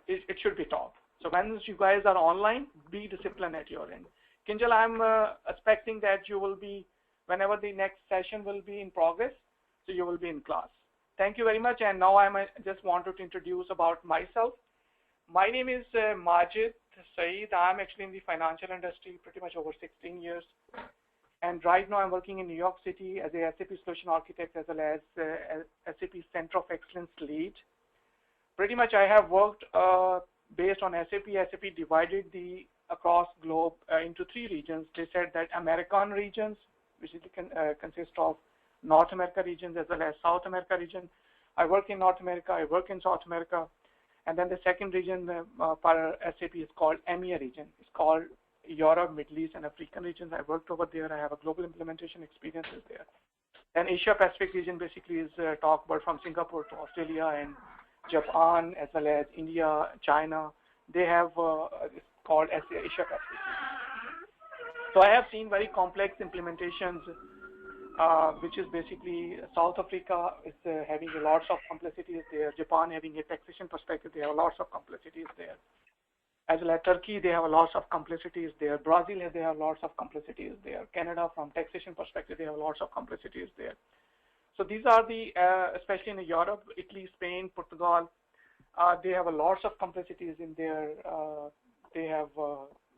it should be top. So when you guys are online, be disciplined at your end. Kinjal, I'm expecting that you will be, whenever the next session will be in progress, so you will be in class. Thank you very much. And now I just wanted to introduce about myself. My name is Majid Saeed. I'm actually in the financial industry pretty much over 16 years. And right now I'm working in New York City as a SAP Solution Architect as well as SAP Center of Excellence Lead. Pretty much I have worked based on SAP. SAP divided the across globe into 3 regions. They said that American regions, which consist of North America regions as well as South America region. I work in North America, I work in South America. And then the second region for SAP is called EMEA region. It's called Europe, Middle East, and African regions. I worked over there. I have a global implementation experiences there. And Asia Pacific region basically is talk about from Singapore to Australia and Japan as well as India, China. They have it's called Asia Pacific. So I have seen very complex implementations, which is basically South Africa is having lots of complexities there. Japan having a taxation perspective, they have lots of complexities there. As well as Turkey, they have lots of complexities there. Brazil, they have lots of complexities there. Canada, from taxation perspective, they have lots of complexities there. So these are the, especially in Europe, Italy, Spain, Portugal, they have lots of complexities in there. They have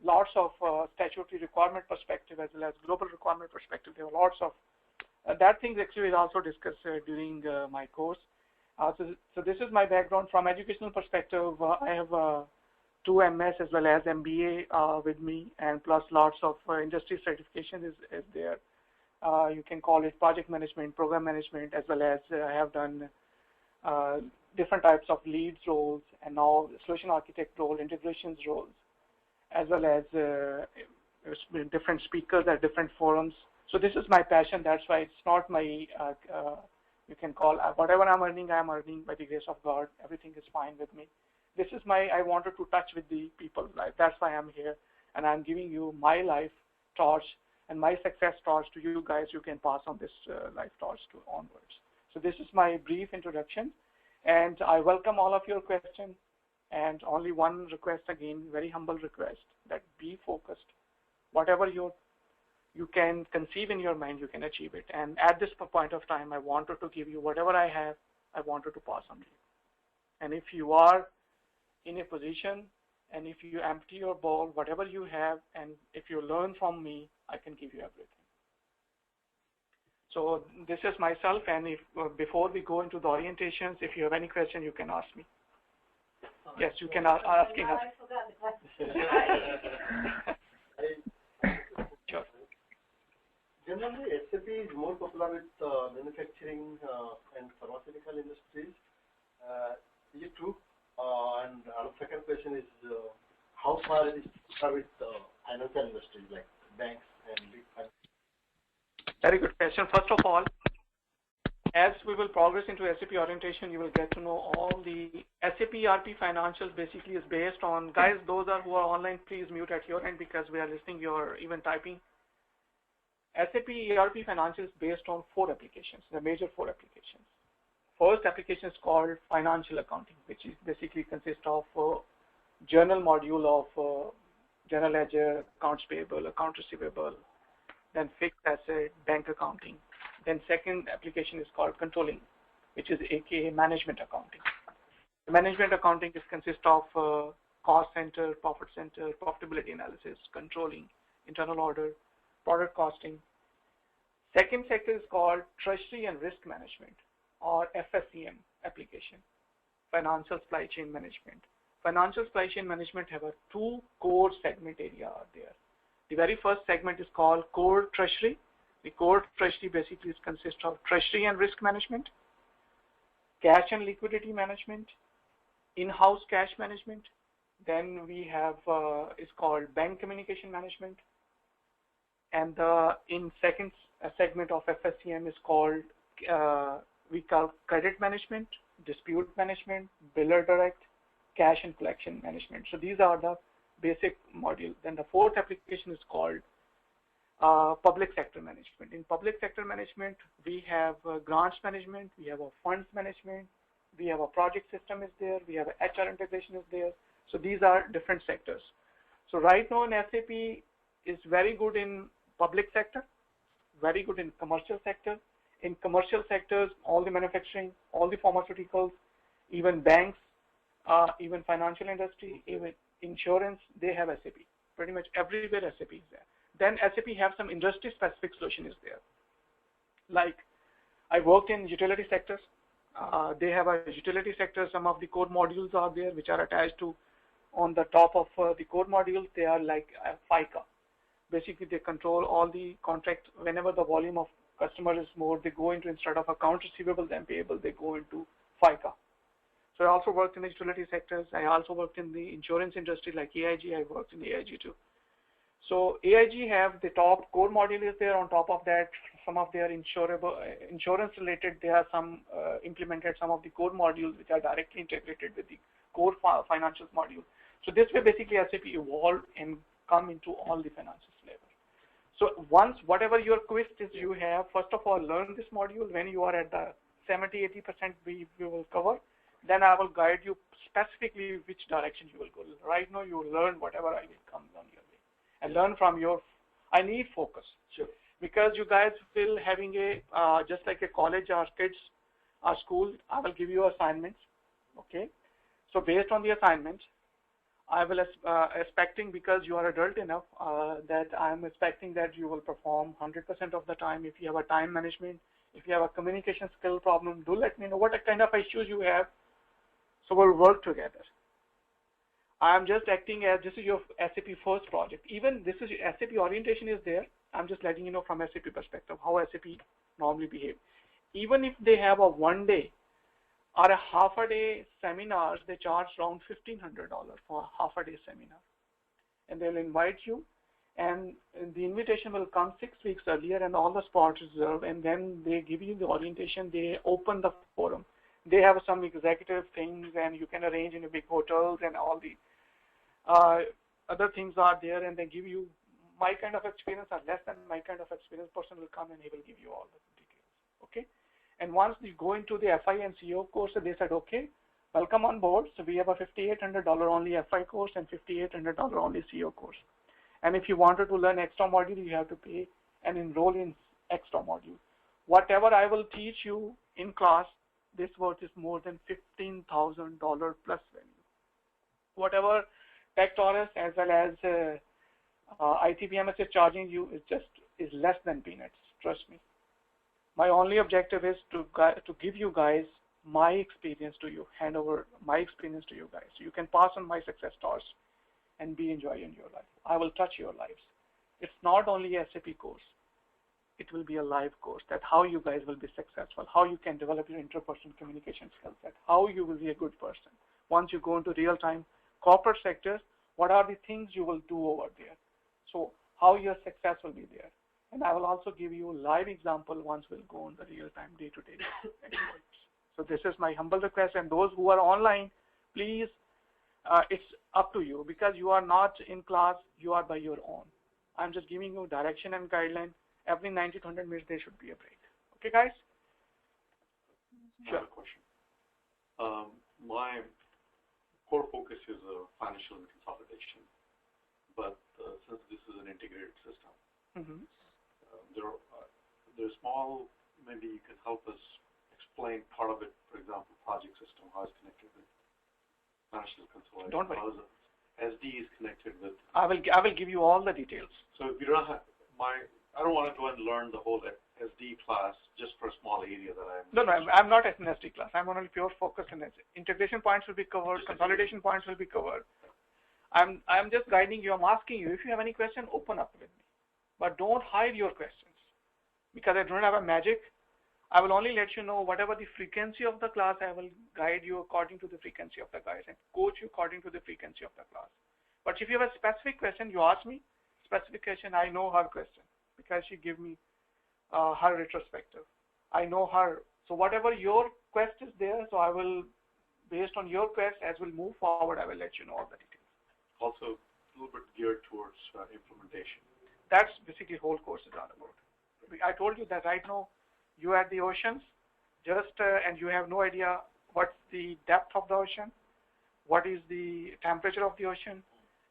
lots of statutory requirement perspective as well as global requirement perspective. There are lots of that things actually is also discussed during my course. So this is my background from educational perspective. I have 2 MS as well as MBA with me, and plus lots of industry certification is there. You can call it project management, program management, as well as I have done different types of leads roles and now solution architect role, integrations roles, as well as different speakers at different forums. So this is my passion. That's why it's not my, you can call, whatever I'm earning by the grace of God. Everything is fine with me. This is I wanted to touch with the people's life. That's why I'm here. And I'm giving you my life torch and my success torch to you guys. You can pass on this life torch to onwards. So this is my brief introduction. And I welcome all of your questions. And only one request again, very humble request, that be focused. Whatever you can conceive in your mind, you can achieve it. And at this point of time, I wanted to give you whatever I have, I wanted to pass on to you. And if you are in a position, and if you empty your bowl, whatever you have, and if you learn from me, I can give you everything. So this is myself, and if before we go into the orientations, if you have any question, you can ask me. Yes, you can ask asking us. Sure. Generally, SAP is more popular with manufacturing and pharmaceutical industries. Is it true? And our second question is, how far it is with financial industries like banks and big banks? Very good question. First of all, as we will progress into SAP orientation, you will get to know all the SAP ERP financials basically is based on, guys, those who are online, please mute at your end because we are listening your even typing. SAP ERP financials is based on 4 applications, the major 4 applications. First application is called financial accounting, which is basically consists of journal module of general ledger, accounts payable, accounts receivable, then fixed asset, bank accounting. Then second application is called controlling, which is aka management accounting. The management accounting consists of cost center, profit center, profitability analysis, controlling, internal order, product costing. Second sector is called treasury and risk management, or FSCM application. financial supply chain management. Financial supply chain management have a two core segment area are there. The very first segment is called core treasury. The core treasury basically consists of treasury and risk management, cash and liquidity management, in-house cash management. Then we have is called bank communication management, and the in second segment of FSCM is called we call credit management, dispute management, biller direct, cash and collection management. So these are the basic module. Then the fourth application is called public sector management. In public sector management, we have grants management, we have a funds management, we have a project system is there, we have a HR integration is there. So these are different sectors. So right now in SAP is very good in public sector, very good in commercial sector. In commercial sectors, all the manufacturing, all the pharmaceuticals, even banks, even financial industry, even insurance, they have SAP. Pretty much everywhere SAP is there. Then SAP have some industry-specific solution is there. Like I worked in utility sectors. They have a utility sector. Some of the core modules are there which are attached to on the top of the core modules. They are like FICO. Basically, they control all the contract. Whenever the volume of customer is more, they go into, instead of account receivable and payable, they go into FICO. So I also worked in the utility sectors. I also worked in the insurance industry like AIG. I worked in AIG too. So AIG have the top core module is there. On top of that, some of their insurance related, they have some implemented some of the core modules which are directly integrated with the core financials module. So this way basically SAP evolved and come into all the financial flavor. So once whatever your quest is you have, first of all learn this module. When you are at the 70-80% we will cover, then I will guide you specifically which direction you will go. Right now you will learn whatever I will come on your way and learn from your, I need focus. Sure. Because you guys will having a, just like a college or kids or school, I will give you assignments, okay? So based on the assignments, I will expecting, because you are adult enough, that I am expecting that you will perform 100% of the time. If you have a time management, if you have a communication skill problem, do let me know what kind of issues you have, so we'll work together. I am just acting as, this is your SAP first project. Even this is SAP orientation is there. I'm just letting you know from SAP perspective how SAP normally behave. Even if they have a 1 day or a half a day seminars, they charge around $1,500 for a half a day seminar. And they'll invite you, and the invitation will come 6 weeks earlier and all the spots reserved, and then they give you the orientation, they open the forum. They have some executive things and you can arrange in a big hotels and all the other things are there, and they give you my kind of experience or less than my kind of experience person will come and he will give you all the details. Okay. And once you go into the FI and CO course, they said, okay, welcome on board. So we have a $5,800 only FI course and $5,800 only CO course. And if you wanted to learn extra module, you have to pay and enroll in extra module. Whatever I will teach you in class, this worth is more than $15,000 plus value. Whatever TekTaurus as well as ITBMS is charging you is less than peanuts. Trust me. My only objective is to give you guys my experience to you, hand over my experience to you guys. So you can pass on my SuccessFactors and be enjoying your life. I will touch your lives. It's not only a SAP course. It will be a live course that how you guys will be successful, how you can develop your interpersonal communication skill set, how you will be a good person. Once you go into real-time corporate sectors, what are the things you will do over there? So how your success will be there. And I will also give you a live example once we'll go on the real-time day-to-day exploits. So this is my humble request, and those who are online, please, it's up to you, because you are not in class, you are by your own. I'm just giving you direction and guideline. Every 90 to 100 minutes there should be a break. Okay, guys? Sure. Question. My core focus is financial and consolidation, but since this is an integrated system, there's small, maybe you could help us explain part of it, for example, project system, how it's connected with financial consolidation. Don't worry. How is SD is connected with. I will give you all the details. So if you don't have I don't want to go and learn the whole SD SD class just for a small area that I'm. No, I'm not an SD class. I'm only pure focus in SD. Integration points will be covered. Consolidation points will be covered. I'm just guiding you. I'm asking you if you have any question, open up with me, but don't hide your questions because I don't have a magic. I will only let you know whatever the frequency of the class. I will guide you according to the frequency of the class and coach you according to the frequency of the class. But if you have a specific question, you ask me. Specific question, I know her question because she gave me her retrospective. I know her. So whatever your quest is there, so I will, based on your quest, as we'll move forward, I will let you know all the details. Also, a little bit geared towards implementation. That's basically whole course is all about. I told you that right now you are at the oceans, and you have no idea what's the depth of the ocean, what is the temperature of the ocean,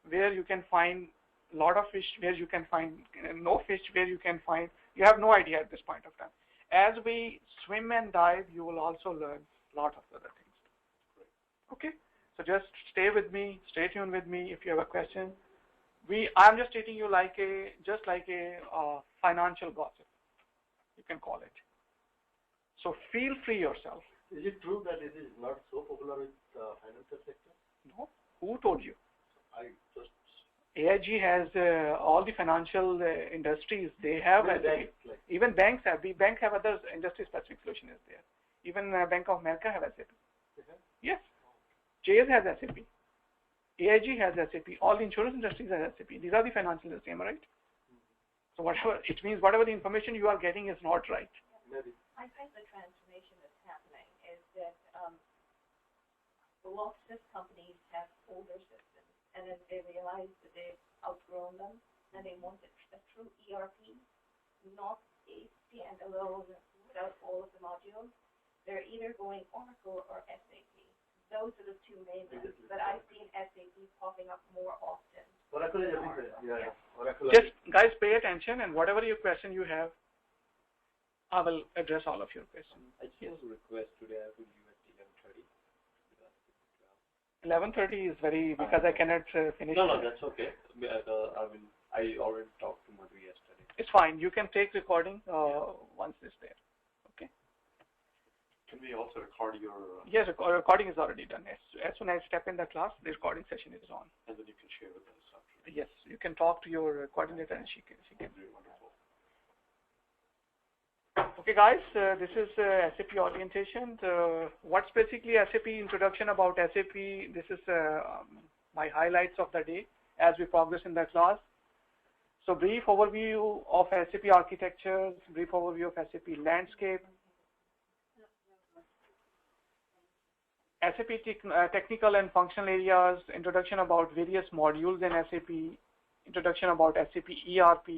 where you can find a lot of fish, where you can find no fish, where you can find, you have no idea at this point of time. As we swim and dive, you will also learn a lot of other things. Okay, so just stay with me, stay tuned with me if you have a question. I'm just treating you like a financial gossip, you can call it. So feel free yourself. Is it true that it is not so popular with the financial sector? No. Who told you? I just. AIG has all the financial industries. They have even banks have. Banks have other industry-specific solutions there. Even Bank of America have SAP. Yes. Chase has SAP. AIG has SAP. All the insurance industries have SAP. These are the financial industry, am I right? So whatever it means, whatever the information you are getting is not right. Maybe. I think the transformation that's happening is that a lot of companies have older systems, and then they realize that they've outgrown them, and they want a true ERP, not a standalone without all of the modules. They're either going Oracle or SAP. Those are the two main ones, but I've seen SAP popping up more often. Oracle is everywhere. Yeah. Oracle. Just guys, pay attention, and whatever your question you have, I will address all of your questions. I just have a request today. I will leave at 11:30 is very, because I cannot finish. No, that's okay. I already talked to Madhu yesterday. It's fine. You can take recording once it's there. Okay. Can we also record your? Yes, recording is already done. As soon as I step in the class, the recording session is on. And then you can share with us after. Yes, you can talk to your coordinator, and she can. Very wonderful. Okay, guys, this is SAP orientation. What's basically SAP introduction about SAP? This is my highlights of the day as we progress in the class. So brief overview of SAP architectures, brief overview of SAP landscape, SAP technical and functional areas, introduction about various modules in SAP, introduction about SAP ERP,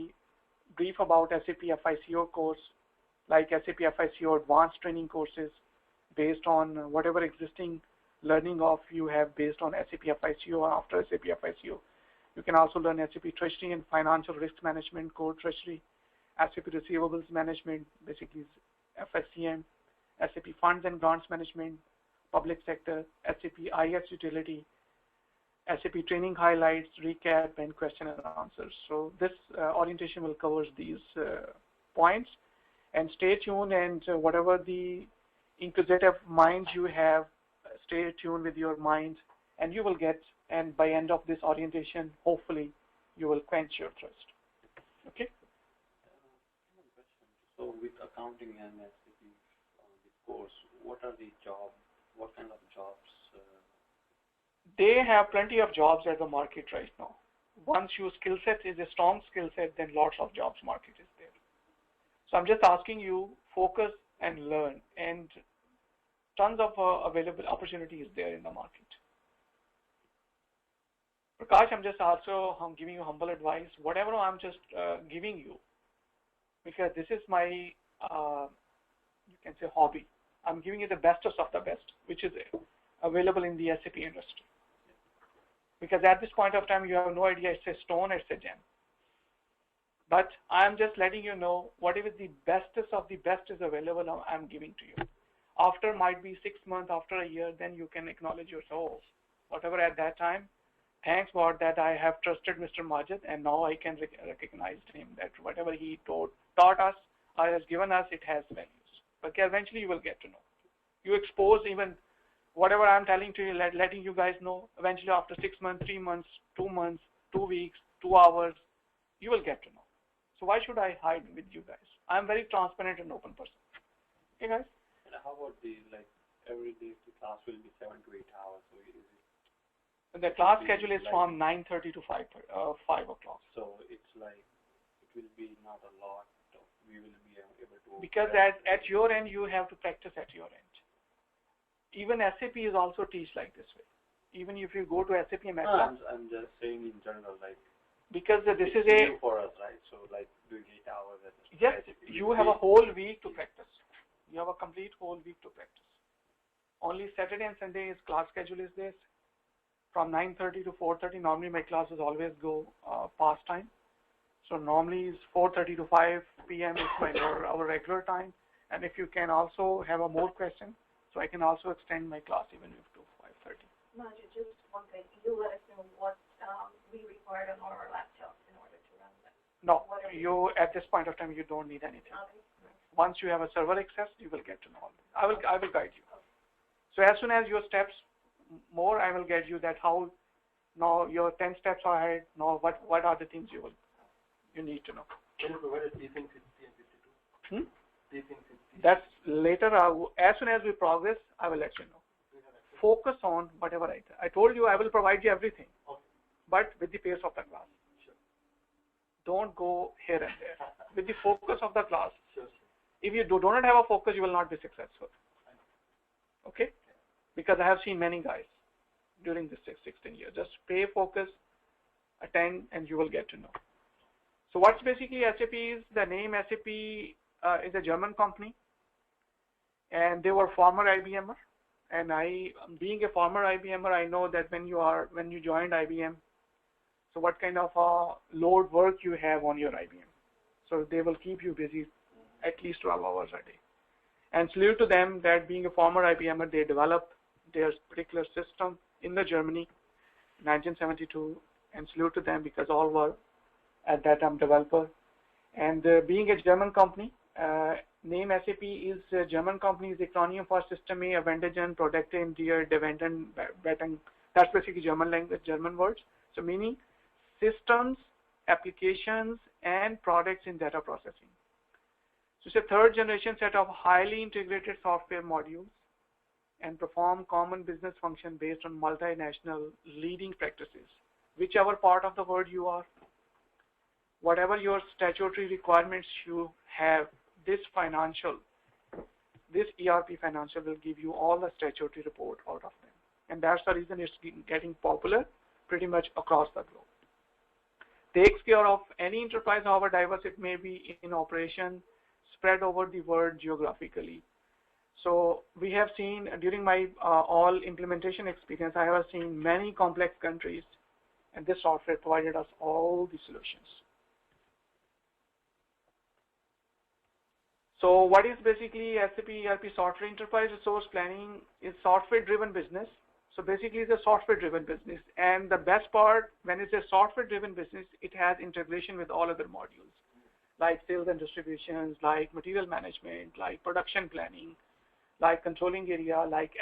brief about SAP FICO course, like SAP FICO advanced training courses based on whatever existing learning of you have based on SAP FICO or after SAP FICO. You can also learn SAP Treasury and Financial Risk Management, Core Treasury, SAP Receivables Management, basically FSCM, SAP Funds and Grants Management, Public Sector, SAP IS Utility, SAP Training Highlights, Recap, and Question and Answers. So this orientation will cover these points. And stay tuned, and whatever the inquisitive mind you have, stay tuned with your mind, and you will get, and by end of this orientation, hopefully, you will quench your thirst. Okay? So with accounting and SAP this course, what are the jobs, what kind of jobs? They have plenty of jobs at the market right now. Once your skill set is a strong skill set, then lots of jobs market is there. So I'm just asking you, focus and learn, and tons of available opportunities there in the market. Prakash, I'm just also giving you humble advice. Whatever I'm just giving you, because this is my, you can say, hobby. I'm giving you the bestest of the best, which is available in the SAP industry. Because at this point of time, you have no idea it's a stone, it's a gem. But I'm just letting you know whatever the bestest of the best is available, I'm giving to you. After might be 6 months, after a year, then you can acknowledge yourself. Whatever at that time, thanks God that I have trusted Mr. Majid, and now I can recognize him that whatever he taught us, or has given us, it has values. But eventually you will get to know. You expose even whatever I'm telling to you, letting you guys know, eventually after 6 months, 3 months, 2 months, 2 weeks, 2 hours, you will get to know. So why should I hide with you guys? I'm very transparent and open person. Okay, guys? And how about the, like, every day the class will be 7 to 8 hours, so is it? The class schedule is like from 9:30 to 5 o'clock. So it's like, it will be not a lot, we will be able to... Because at your end, you have to practice at your end. Even SAP is also teach like this way. Even if you go to SAP and I'm just saying in general, like, because this is new for us, right? So like doing 8 hours at the yes, you have a whole week to practice. You have a complete whole week to practice. Only Saturday and Sunday is class schedule is this. From 9:30 to 4:30. Normally my classes always go past time. So normally is 4:30 to 5 p.m. is our regular time. And if you can also have a more question, so I can also extend my class even to 5:30. Majid, just one thing. You let us know what we require on our laptops in order to run that. No, you at this point of time you don't need anything. Okay. Once you have a server access, you will get to know. I will guide you. So as soon as your steps more, I will get you that how now your 10 steps ahead. Now what are the things you need to know. Can you provide a briefing 50 and 52? Briefing 50. That's later. As soon as we progress, I will let you know. Focus on whatever I told you. I will provide you everything, but with the pace of the class. Sure. Don't go here and there. With the focus of the class. Sure. If you do not have a focus, you will not be successful. Okay? Because I have seen many guys during this 16 years. Just pay focus, attend, and you will get to know. So what's basically SAP is, the name SAP is a German company, and they were former IBMer. And being a former IBMer, I know that when you joined IBM, so what kind of load work you have on your IBM. So they will keep you busy at least 12 hours a day. And salute to them that being a former IBMer, they developed their particular system in the Germany, 1972, and salute to them because all were at that time developer. And being a German company, name SAP is a German company, is acronym for System A, Avendagen, Produkte, Dear, Devenden, Betten. That's basically German language, German words. So meaning systems, applications, and products in data processing. So it's a third generation set of highly integrated software modules and perform common business function based on multinational leading practices. Whichever part of the world you are, whatever your statutory requirements you have, this ERP financial will give you all the statutory report out of them. And that's the reason it's getting popular pretty much across the globe. Takes care of any enterprise, however diverse it may be in operation, spread over the world geographically. So we have seen during my all implementation experience, I have seen many complex countries, and this software provided us all the solutions. So what is basically SAP ERP Software Enterprise Resource Planning is software-driven business. So basically it's a software-driven business. And the best part, when it's a software-driven business, it has integration with all other modules, like sales and distributions, like material management, like production planning, like controlling area, like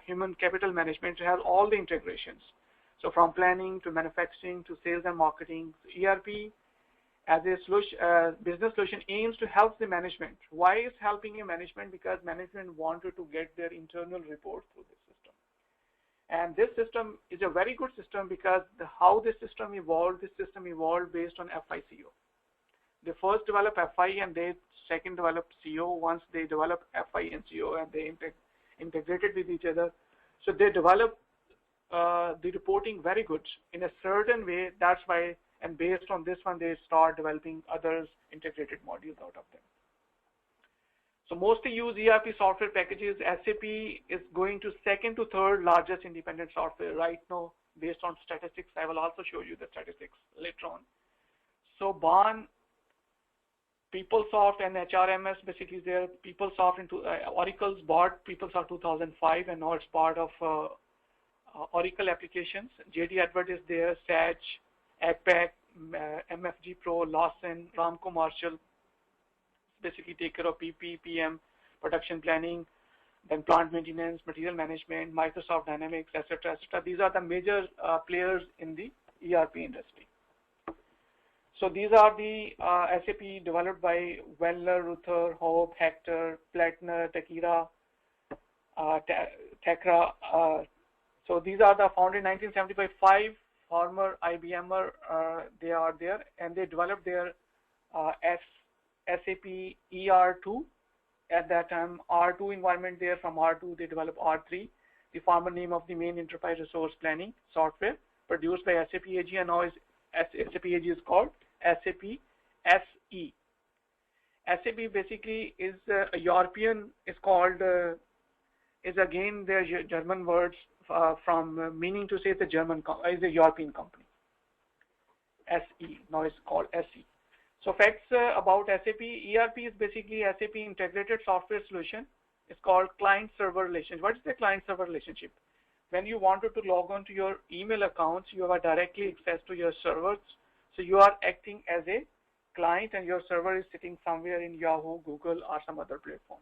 human capital management. It has all the integrations. So from planning to manufacturing to sales and marketing, ERP as a solution, business solution aims to help the management. Why is helping a management? Because management wanted to get their internal report through this system. And this system is a very good system because how this system evolved based on FICO. They first developed FI and they second developed CO. Once they developed FI and CO and they integrated with each other. So they developed the reporting very good in a certain way. That's why, and based on this one, they start developing others integrated modules out of them. So mostly used ERP software packages. SAP is going to second to third largest independent software right now based on statistics. I will also show you the statistics later on. So BAN, PeopleSoft and HRMS basically there. PeopleSoft into Oracle's bought PeopleSoft 2005 and now it's part of Oracle applications. JD Edward is there, Sage, APAC, MFG Pro, Lawson, Ramco Marshall, basically take care of PP, PM, production planning, then plant maintenance, material management, Microsoft Dynamics, etc., etc. These are the major players in the ERP industry. So these are the SAP developed by Wendler, Ruther, Hope, Hector, Plattner, Takira, Tekra. So these are the founded in 1975. 5 former IBMer, they are there, and they developed their SAP ER2 at that time. R2 environment there. From R2 they developed R3, the former name of the main enterprise resource planning software produced by SAP AG, and now SAP AG is called SAP SE. SAP basically is a European, is called, is again the German words from meaning to say it's a German, is a European company. SE, now it's called SE. So facts about SAP. ERP is basically SAP integrated software solution. It's called client-server relationship. What is the client-server relationship? When you wanted to log on to your email accounts, you have directly access to your servers. So you are acting as a client and your server is sitting somewhere in Yahoo, Google, or some other platform.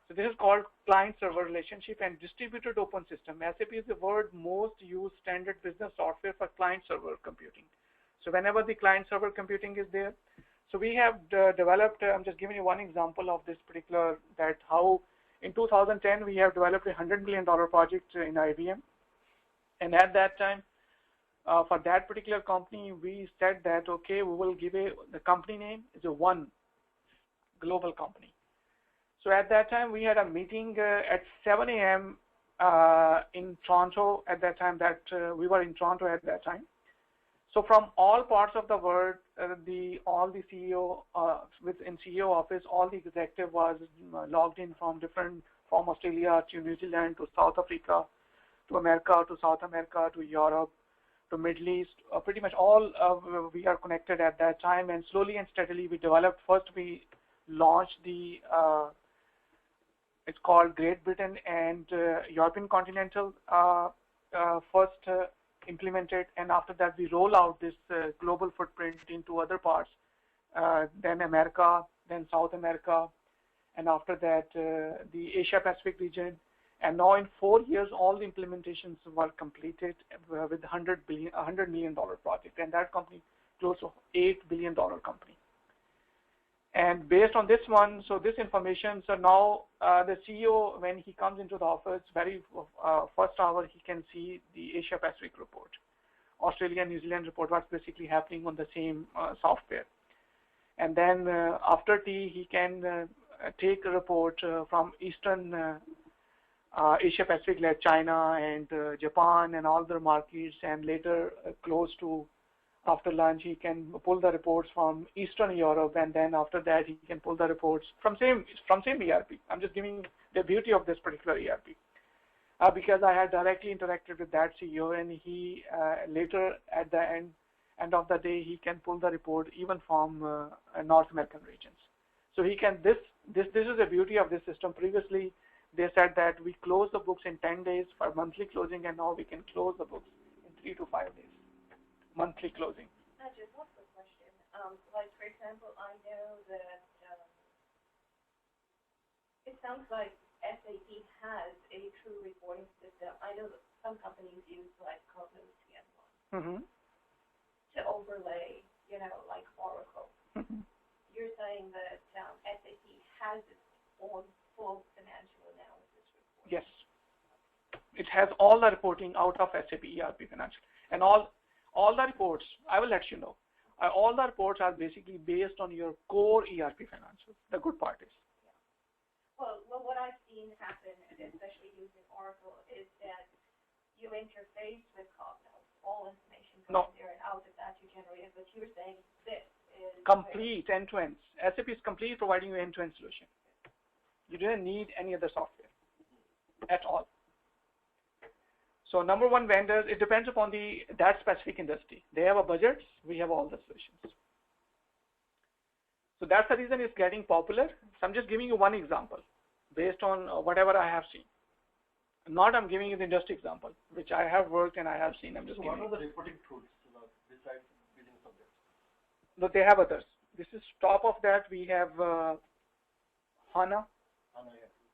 So this is called client-server relationship and distributed open system. SAP is the world's most used standard business software for client-server computing. So whenever the client-server computing is there, so we have developed, I'm just giving you one example of this particular, that how in 2010 we have developed a $100 million project in IBM. And at that time, for that particular company, we said that, okay, we will give the company name is a One global company. So at that time, we had a meeting at 7 a.m. In Toronto at that time, that we were in Toronto at that time. So from all parts of the world, all the CEO within CEO office, all the executive was logged in from Australia to New Zealand to South Africa to America to South America to Europe to Middle East. Pretty much all we are connected at that time, and slowly and steadily we developed. First we launched the it's called Great Britain and European Continental first implemented, and after that we roll out this global footprint into other parts, then America, then South America, and after that the Asia Pacific region. And now in 4 years all the implementations were completed with $100 million project, and that company close to $8 billion company. And based on this one, so this information, so now the CEO, when he comes into the office, very first hour, he can see the Asia Pacific report, Australia, New Zealand report, what's basically happening on the same software. And then after tea, he can take a report from Eastern Asia Pacific, like China and Japan and all the markets, and later close to after lunch, he can pull the reports from Eastern Europe, and then after that, he can pull the reports from same ERP. I'm just giving the beauty of this particular ERP because I had directly interacted with that CEO, and he later at the end of the day, he can pull the report even from North American regions. So he can this is the beauty of this system. Previously, they said that we close the books in 10 days for monthly closing, and now we can close the books in 3 to 5 days. Monthly closing. Just one quick question. Like, for example, I know that it sounds like SAP has a true reporting system. I know that some companies use like Cognos TM1 to overlay, like Oracle. You're saying that SAP has its own full financial analysis report. Yes. It has all the reporting out of SAP ERP Financial, and all the reports, I will let you know, all the reports are basically based on your core ERP Financials. The good part is. Yeah. Well, what I've seen happen, especially using Oracle, is that you interface with Cognos. All information comes there, and out of that you generate it. But you're saying this is complete end-to-end. SAP is complete, providing you end-to-end solution. You don't need any other software at all. So number one vendors, it depends upon that specific industry. They have a budget, we have all the solutions. So that's the reason it's getting popular. So I'm just giving you one example based on whatever I have seen. I'm giving you the industry example, which I have worked and I have seen. I'm just so giving what are the reporting tools besides business subjects? No, they have others. This is top of that. We have HANA.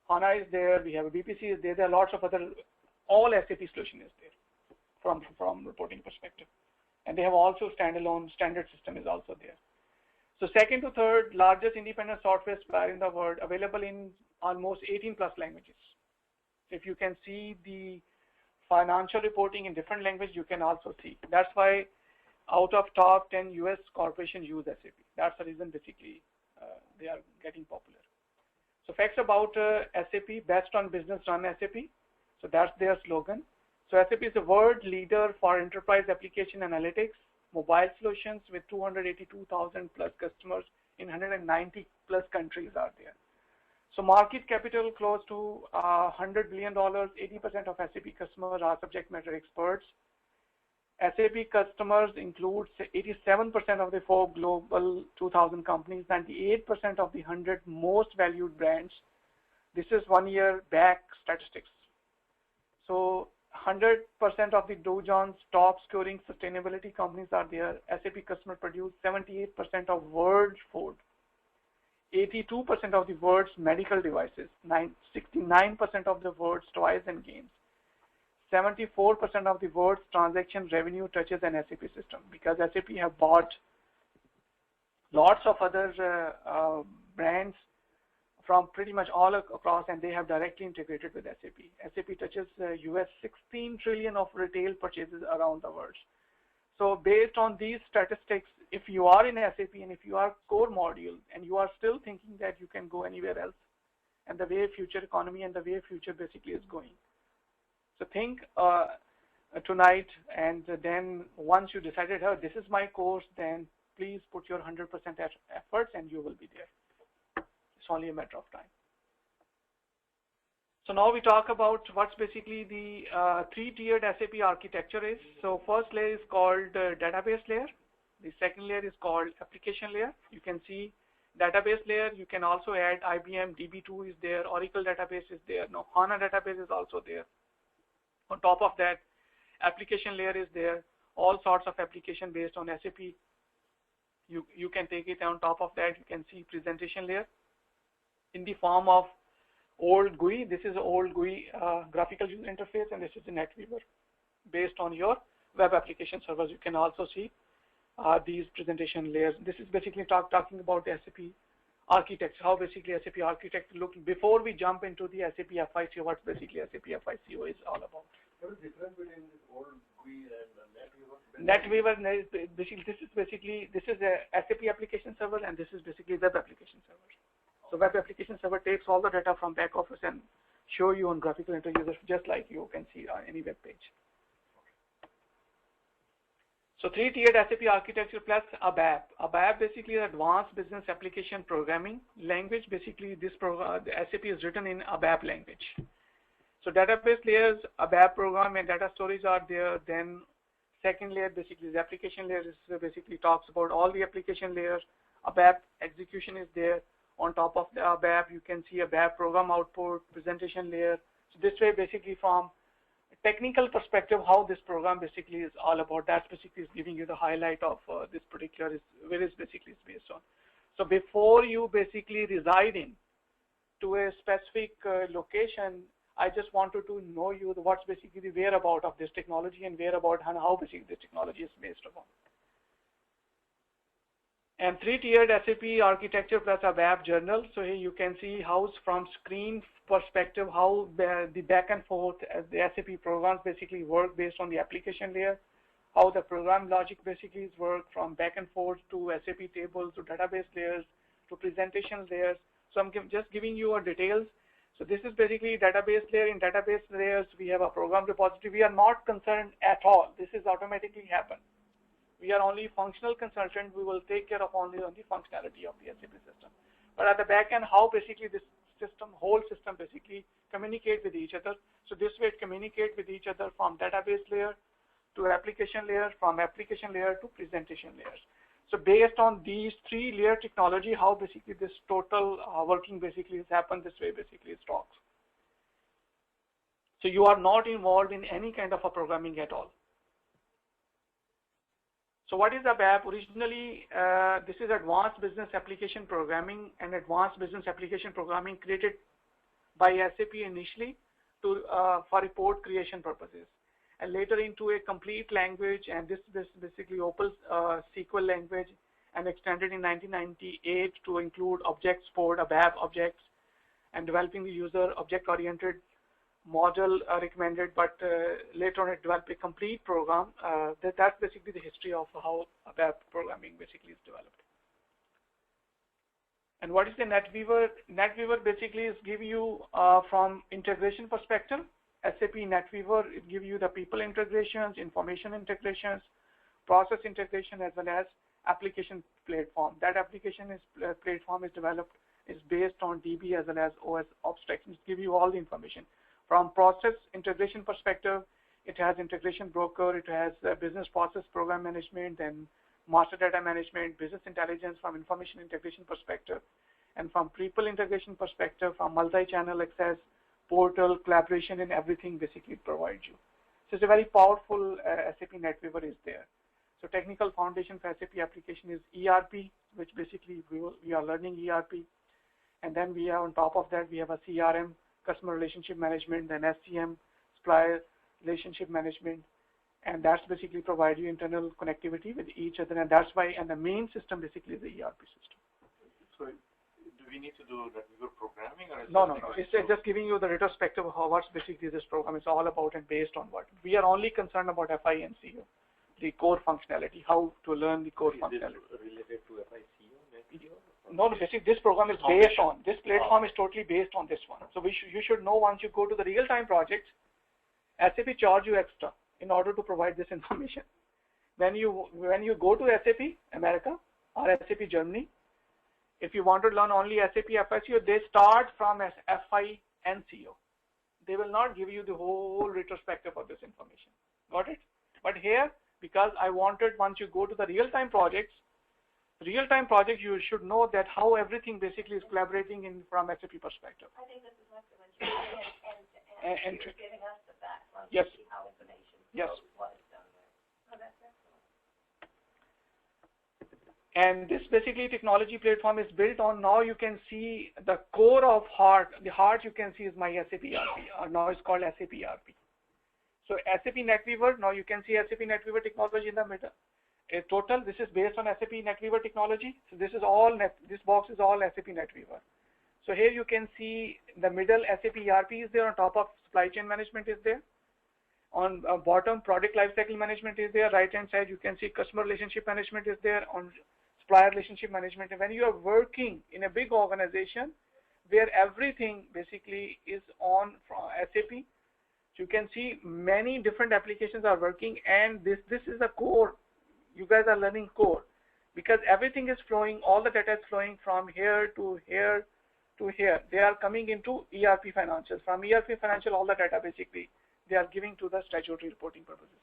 HANA is there. We have a BPC is there. There are lots of other, all SAP solution is there from reporting perspective. And they have also standalone standard system is also there. So second to third largest independent software supplier in the world, available in almost 18 plus languages. If you can see the financial reporting in different languages, you can also see. That's why out of top 10 US corporations use SAP. That's the reason basically they are getting popular. So facts about SAP, best on business run SAP. So that's their slogan. So SAP is the world leader for enterprise application analytics, mobile solutions with 282,000 plus customers in 190 plus countries are there. So market capital close to $100 billion, 80% of SAP customers are subject matter experts. SAP customers includes 87% of the Forbes Global 2000 companies, 98% of the 100 most valued brands. This is 1 year back statistics. So 100% of the Dow Jones top scoring sustainability companies are there. SAP customers produce 78% of world's food, 82% of the world's medical devices, 69% of the world's toys and games. 74% of the world's transaction revenue touches an SAP system, because SAP have bought lots of other brands from pretty much all across, and they have directly integrated with SAP. SAP touches US 16 trillion of retail purchases around the world. So based on these statistics, if you are in SAP and if you are core module and you are still thinking that you can go anywhere else, and the way future economy and the way future basically is going. So think tonight, and then once you decided, oh, this is my course, then please put your 100% efforts and you will be there. It's only a matter of time. So now we talk about what's basically the three-tiered SAP architecture is. So first layer is called database layer. The second layer is called application layer. You can see database layer. You can also add IBM DB2 is there. Oracle database is there. Now HANA database is also there. On top of that, application layer is there. All sorts of application based on SAP. You can take it on top of that. You can see presentation layer in the form of old GUI. This is old GUI graphical user interface, and this is the NetWeaver based on your web application servers. You can also see these presentation layers. This is basically talking about the SAP architecture, how basically SAP architecture looks before we jump into the SAP FICO, what basically SAP FICO is all about. What is the difference between this old GUI and NetWeaver? NetWeaver, this is a SAP application server, and this is basically web application server. So web application server takes all the data from back office and show you on graphical interface, just like you can see on any web page. So three-tiered SAP architecture plus ABAP. ABAP basically is Advanced Business Application Programming language. Basically, this program, the SAP is written in ABAP language. So database layers, ABAP program and data storage are there. Then second layer basically is application layer. This basically talks about all the application layers. ABAP execution is there. On top of the ABAP, you can see ABAP program output, presentation layer. So this way, basically from technical perspective, how this program basically is all about. That basically is giving you the highlight of this particular is where is basically is based on. So before you basically reside in to a specific location, I just wanted to know you what's basically the whereabout of this technology and whereabout and how basically this technology is based upon. And three-tiered SAP architecture plus ABAP journal. So here you can see how from screen perspective, how the back and forth as the SAP programs basically work based on the application layer, how the program logic basically is work from back and forth to SAP tables to database layers to presentation layers. So I'm just giving you a details. So this is basically database layer. In database layers, we have a program repository. We are not concerned at all. This is automatically happen. We are only functional consultant. We will take care of only on the functionality of the SAP system. But at the back end, how basically this system, whole system basically communicate with each other. So this way it communicate with each other from database layer to application layer, from application layer to presentation layers. So based on these three layer technology, how basically this total working basically has happened this way basically it talks. So you are not involved in any kind of a programming at all. So what is ABAP? Originally, this is Advanced Business Application Programming, and Advanced Business Application Programming created by SAP initially to for report creation purposes, and later into a complete language, and this basically opens SQL language, and extended in 1998 to include object support, ABAP objects, and developing the user object-oriented model recommended, but later on it developed a complete program. That's basically the history of how ABAP programming basically is developed. And what is the NetWeaver? NetWeaver basically is give you from integration perspective, SAP NetWeaver, it gives you the people integrations, information integrations, process integration, as well as application platform. That application platform is developed, is based on DB as well as OS abstractions, give you all the information. From process integration perspective, it has integration broker, it has business process program management, and master data management, business intelligence from information integration perspective, and from people integration perspective, from multi-channel access, portal, collaboration, and everything basically it provides you. So it's a very powerful SAP NetWeaver is there. So technical foundation for SAP application is ERP, which basically we are learning ERP, and then we have on top of that we have a CRM, customer relationship management, then SCM, supplier relationship management, and that's basically provide you internal connectivity with each other, and that's why, and the main system basically is the ERP system. So do we need to do NetWeaver programming, or is no, it's just giving you the retrospective of how what's basically this program is all about and based on what. We are only concerned about FI and CO, the core functionality, how to learn the core functionality. Is this related to FI, CO, NetWeaver? No, basically this program is based on, this platform is totally based on this one. So you should know once you go to the real-time projects, SAP charge you extra in order to provide this information. When you go to SAP America or SAP Germany, if you want to learn only SAP FICO, they start from FI and CO. They will not give you the whole retrospective of this information. Got it? But here, because I wanted once you go to the real-time projects, you should know that how everything basically is collaborating in from SAP perspective. I think this is excellent. You're giving us end-to-end. You're giving us the background yes. to see how information yes. flows, what is done there. Oh, that's excellent. And this basically technology platform is built on, now you can see the core of heart. The heart you can see is my SAP ERP, or now it's called SAP ERP. So SAP NetWeaver, now you can see SAP NetWeaver technology in the middle. Total, this is based on SAP NetWeaver technology. So this is all this box is all SAP NetWeaver. So here you can see the middle SAP ERP is there, on top of supply chain management is there. On bottom, product lifecycle management is there. Right hand side you can see customer relationship management is there. On supplier relationship management. And when you are working in a big organization where everything basically is on from SAP, so you can see many different applications are working, and this is the core. You guys are learning core, because everything is flowing, all the data is flowing from here to here to here. They are coming into ERP financials. From ERP financial, all the data basically they are giving to the statutory reporting purposes.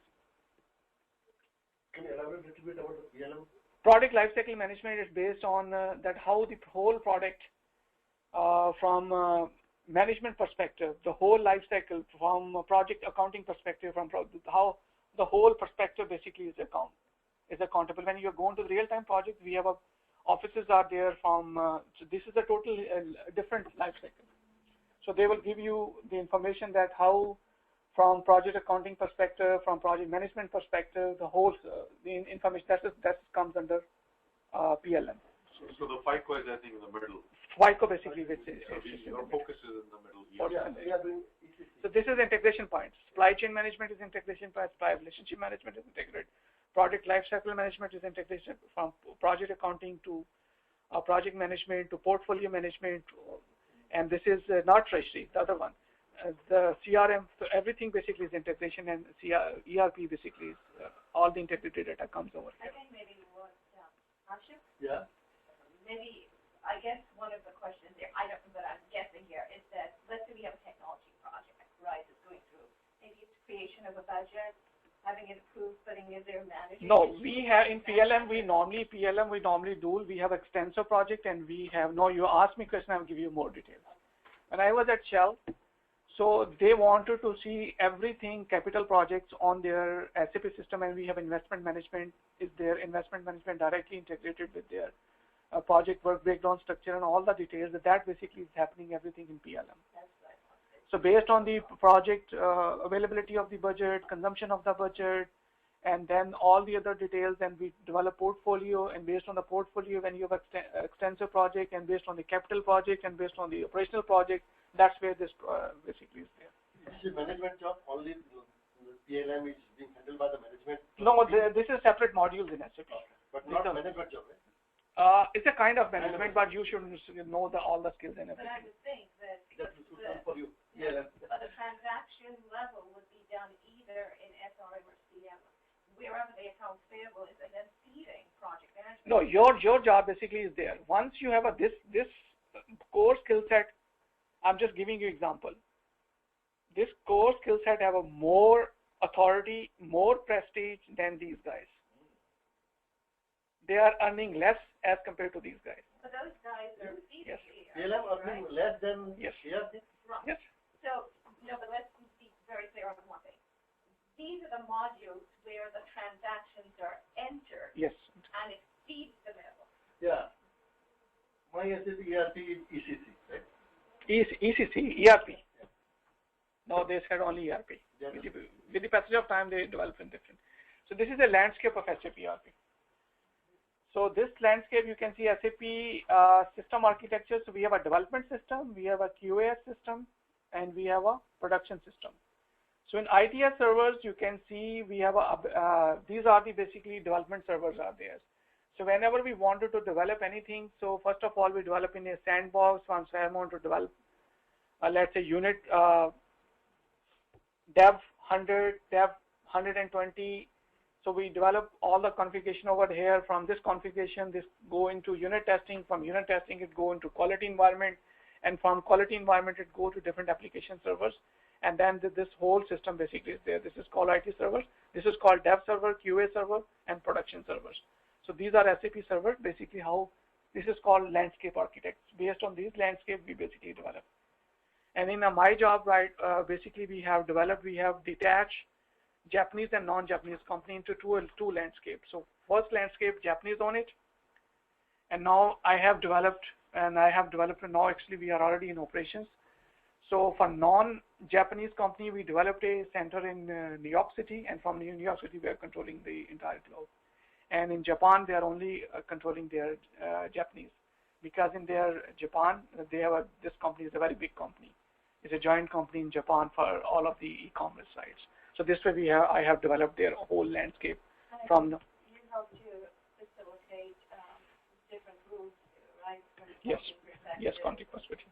Can you elaborate a little bit about the PLM? Product lifecycle management is based on that how the whole product from management perspective, the whole life cycle, from project accounting perspective, from how the whole perspective basically is accountable. When you are going to the real-time project, we have offices are there from, so this is a total different life cycle. So they will give you the information that how from project accounting perspective, from project management perspective, the whole the information that comes under PLM. So the FICO is I think in the middle. FICO basically, which is your focus is in the middle. So this is integration points. Supply chain management is integration points. Supplier relationship management is integrated. Project lifecycle management is integration from project accounting to project management to portfolio management, and this is not Treasury, the other one. The CRM, so everything basically is integration, and ERP basically is all the integrated data comes over here. I think maybe what, Ashif? Yeah. Maybe, I guess one of the questions there, I don't know, but I'm guessing here, is that let's say we have a technology project, right, that's going through, maybe it's creation of a budget, having it approved, putting it there, managing. No, we have in PLM, we normally do, we have extensive project, and we have, no, you ask me question, I'll give you more details. When I was at Shell, So they wanted to see everything capital projects on their SAP system, and we have investment management is their investment management directly integrated with their project work breakdown structure and all the details. That basically is happening everything in PLM. So based on the project availability of the budget, consumption of the budget, and then all the other details, then we develop portfolio, and based on the portfolio, when you have extensive project, and based on the capital project, and based on the operational project, that's where this basically is there. This is a management job, only the PLM is being handled by the management? No, this is separate modules in SAP. Okay. But not a management job, right? It's a kind of management, but you should know all the skills and everything. But I would think that for you. The transaction level would be done either in SRM or CM, wherever the accounts payable is, and then feeding project management. No, your job basically is there. Once you have this core skill set, I'm just giving you example. This core skill set have a more authority, more prestige than these guys. They are earning less as compared to these guys. So those guys are feeding Yes. PLM earning less than Yes. ERP? Right. Yes. So, no, but let's be very clear on one thing. These are the modules where the transactions are entered. Yes. And it feeds the middle. Yeah. My SAP ERP is ECC, right? ECC, ERP. No, they said only ERP. With the passage of time, they develop in different. So this is a landscape of SAP ERP. So this landscape, you can see SAP system architecture. So we have a development system, we have a QAS system, and we have a production system. So in ITS servers, you can see we have these are the basically development servers are there. So whenever we wanted to develop anything, so first of all, we develop in a sandbox. Once I want to develop, let's say unit dev 100, dev 120. So we develop all the configuration over here. From this configuration, this go into unit testing. From unit testing, it go into quality environment, and from quality environment, it go to different application servers. And then this whole system basically is there. This is called IT servers. This is called dev server, QA server, and production servers. So these are SAP servers. Basically, how this is called landscape architects. Based on these landscape, we basically develop. And in my job, right, basically we have detached Japanese and non-Japanese company into two landscapes. So first landscape, Japanese on it, and now I have developed, and now actually we are already in operations. So for non-Japanese company, we developed a center in New York City, and from New York City we are controlling the entire globe. And in Japan, they are only controlling their Japanese, because in their Japan, they have this company is a very big company. It's a joint company in Japan for all of the e-commerce sites. So this way I have developed their whole landscape from the. You help to facilitate different rules, right? Yes, conflict perspective.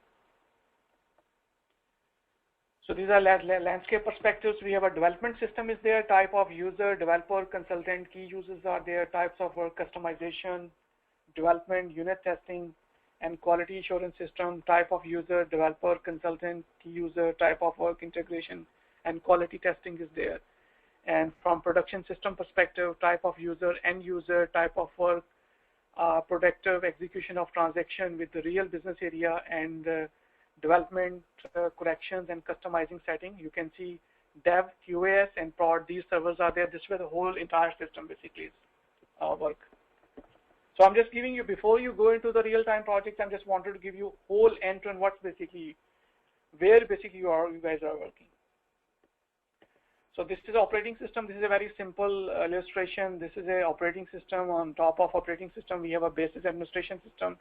So these are landscape perspectives. We have a development system is there, type of user, developer, consultant, key users are there, types of work, customization, development, unit testing, and quality assurance system, type of user, developer, consultant, key user, type of work, integration, and quality testing is there. And from production system perspective, type of user, end user, type of work, productive execution of transaction with the real business area, and development, corrections, and customizing setting. You can see dev, QAS, and prod. These servers are there. This is where the whole entire system basically is work. So I'm just giving you, before you go into the real-time projects, I just wanted to give you whole end-to-end what's basically, where basically you guys are working. So this is operating system. This is a very simple illustration. This is a operating system. On top of operating system, we have a basis administration system.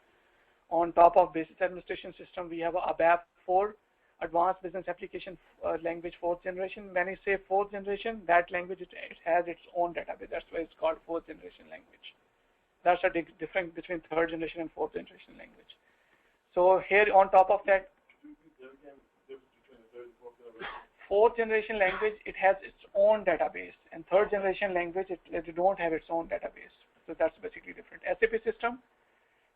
On top of basis administration system, we have a ABAP 4, Advanced Business Application Language 4th generation. When I say 4th generation, that language, it has its own database. That's why it's called 4th generation language. That's a difference between 3rd generation and 4th generation language. So here on top of that, 4th generation language, it has its own database, and 3rd generation language, it don't have its own database. So that's basically different. SAP system,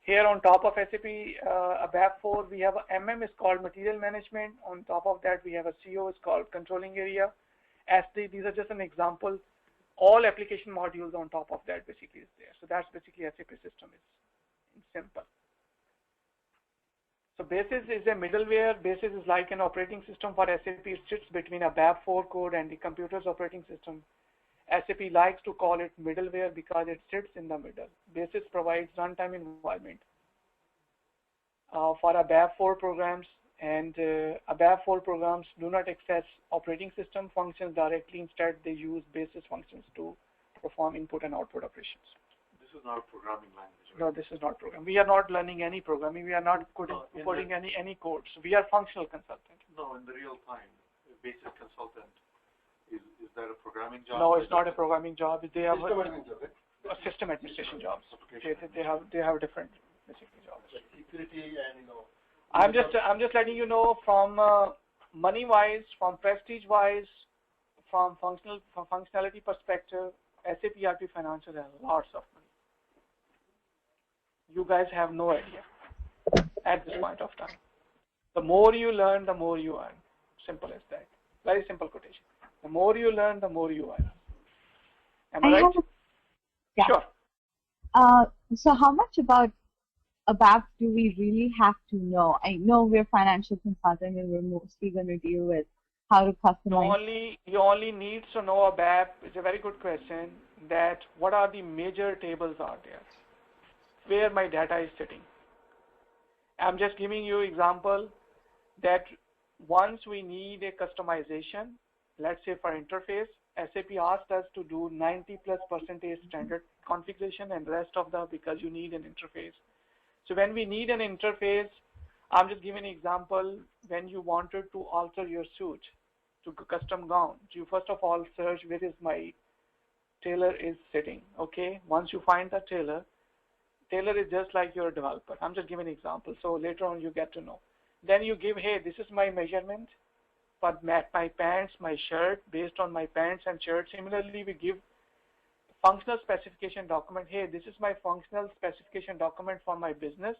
here on top of SAP ABAP 4, we have a MM is called material management. On top of that, we have a CO is called controlling area. SD, these are just an example. All application modules on top of that basically is there. So that's basically SAP system is simple. So Basis is a middleware. Basis is like an operating system for SAP. It sits between a BAP4 code and the computer's operating system. SAP likes to call it middleware because it sits in the middle. Basis provides runtime environment for a BAP4 programs, and a BAP4 programs do not access operating system functions directly. Instead, they use Basis functions to perform input and output operations. This is not a programming language, right? No, this is not programming. We are not learning any programming. We are not coding any codes. We are functional consultant. No, in the real time, Basis consultant, is that a programming job? No, it's not a programming job. They have a system administration jobs. They have different basically jobs. Like security and I'm just letting you know from money wise, from prestige wise, from functionality perspective, SAP ERP Financial has lots of money. You guys have no idea at this point of time. The more you learn, the more you earn. Simple as that. Very simple quotation. The more you learn, the more you earn. Am I right? Yeah. Sure. So how much about ABAP do we really have to know? I know we're financial consulting and we're mostly going to deal with how to customize. You only need to know ABAP. It's a very good question. That what are the major tables out there? Where my data is sitting. I'm just giving you example that once we need a customization, let's say for interface, SAP asked us to do 90+% standard configuration and rest of the because you need an interface. So when we need an interface, I'm just giving an example. When you wanted to alter your suit to custom gown, you first of all search where is my tailor is sitting. Okay, once you find the tailor is just like your developer. I'm just giving an example. So later on you get to know. Then you give, hey, this is my measurement for my pants, my shirt, based on my pants and shirt. Similarly, we give functional specification document. Hey, this is my functional specification document for my business.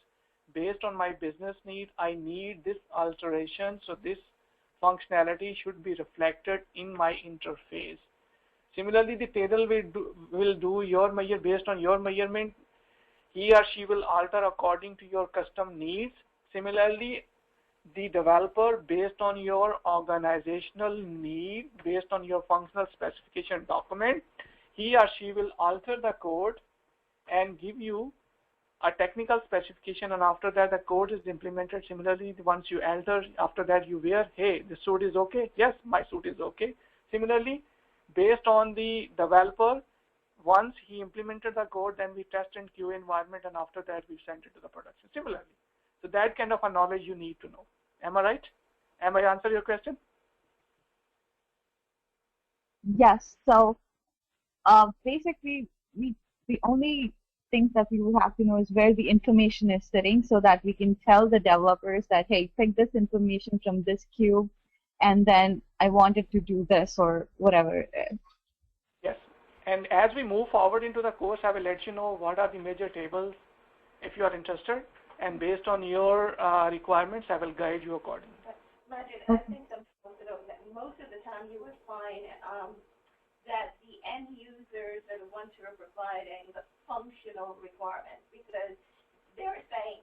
Based on my business need, I need this alteration. So this functionality should be reflected in my interface. Similarly, the tailor will do your measure based on your measurement. He or she will alter according to your custom needs. Similarly, the developer, based on your organizational need, based on your functional specification document, he or she will alter the code and give you a technical specification, and after that the code is implemented. Similarly, once you enter, after that you wear, hey, the suit is okay? Yes, my suit is okay. Similarly, based on the developer, once he implemented the code, then we test in QA environment, and after that we send it to the production. Similarly, so that kind of a knowledge you need to know. Am I right? Am I answer your question? Yes. So basically, the only things that we will have to know is where the information is sitting, so that we can tell the developers that, hey, pick this information from this cube, and then I want it to do this or whatever it is. Yes. And as we move forward into the course, I will let you know what are the major tables if you are interested, and based on your requirements, I will guide you accordingly. Imagine, I think that most of the time you would find that the end users are the ones who are providing the functional requirements, because they're saying,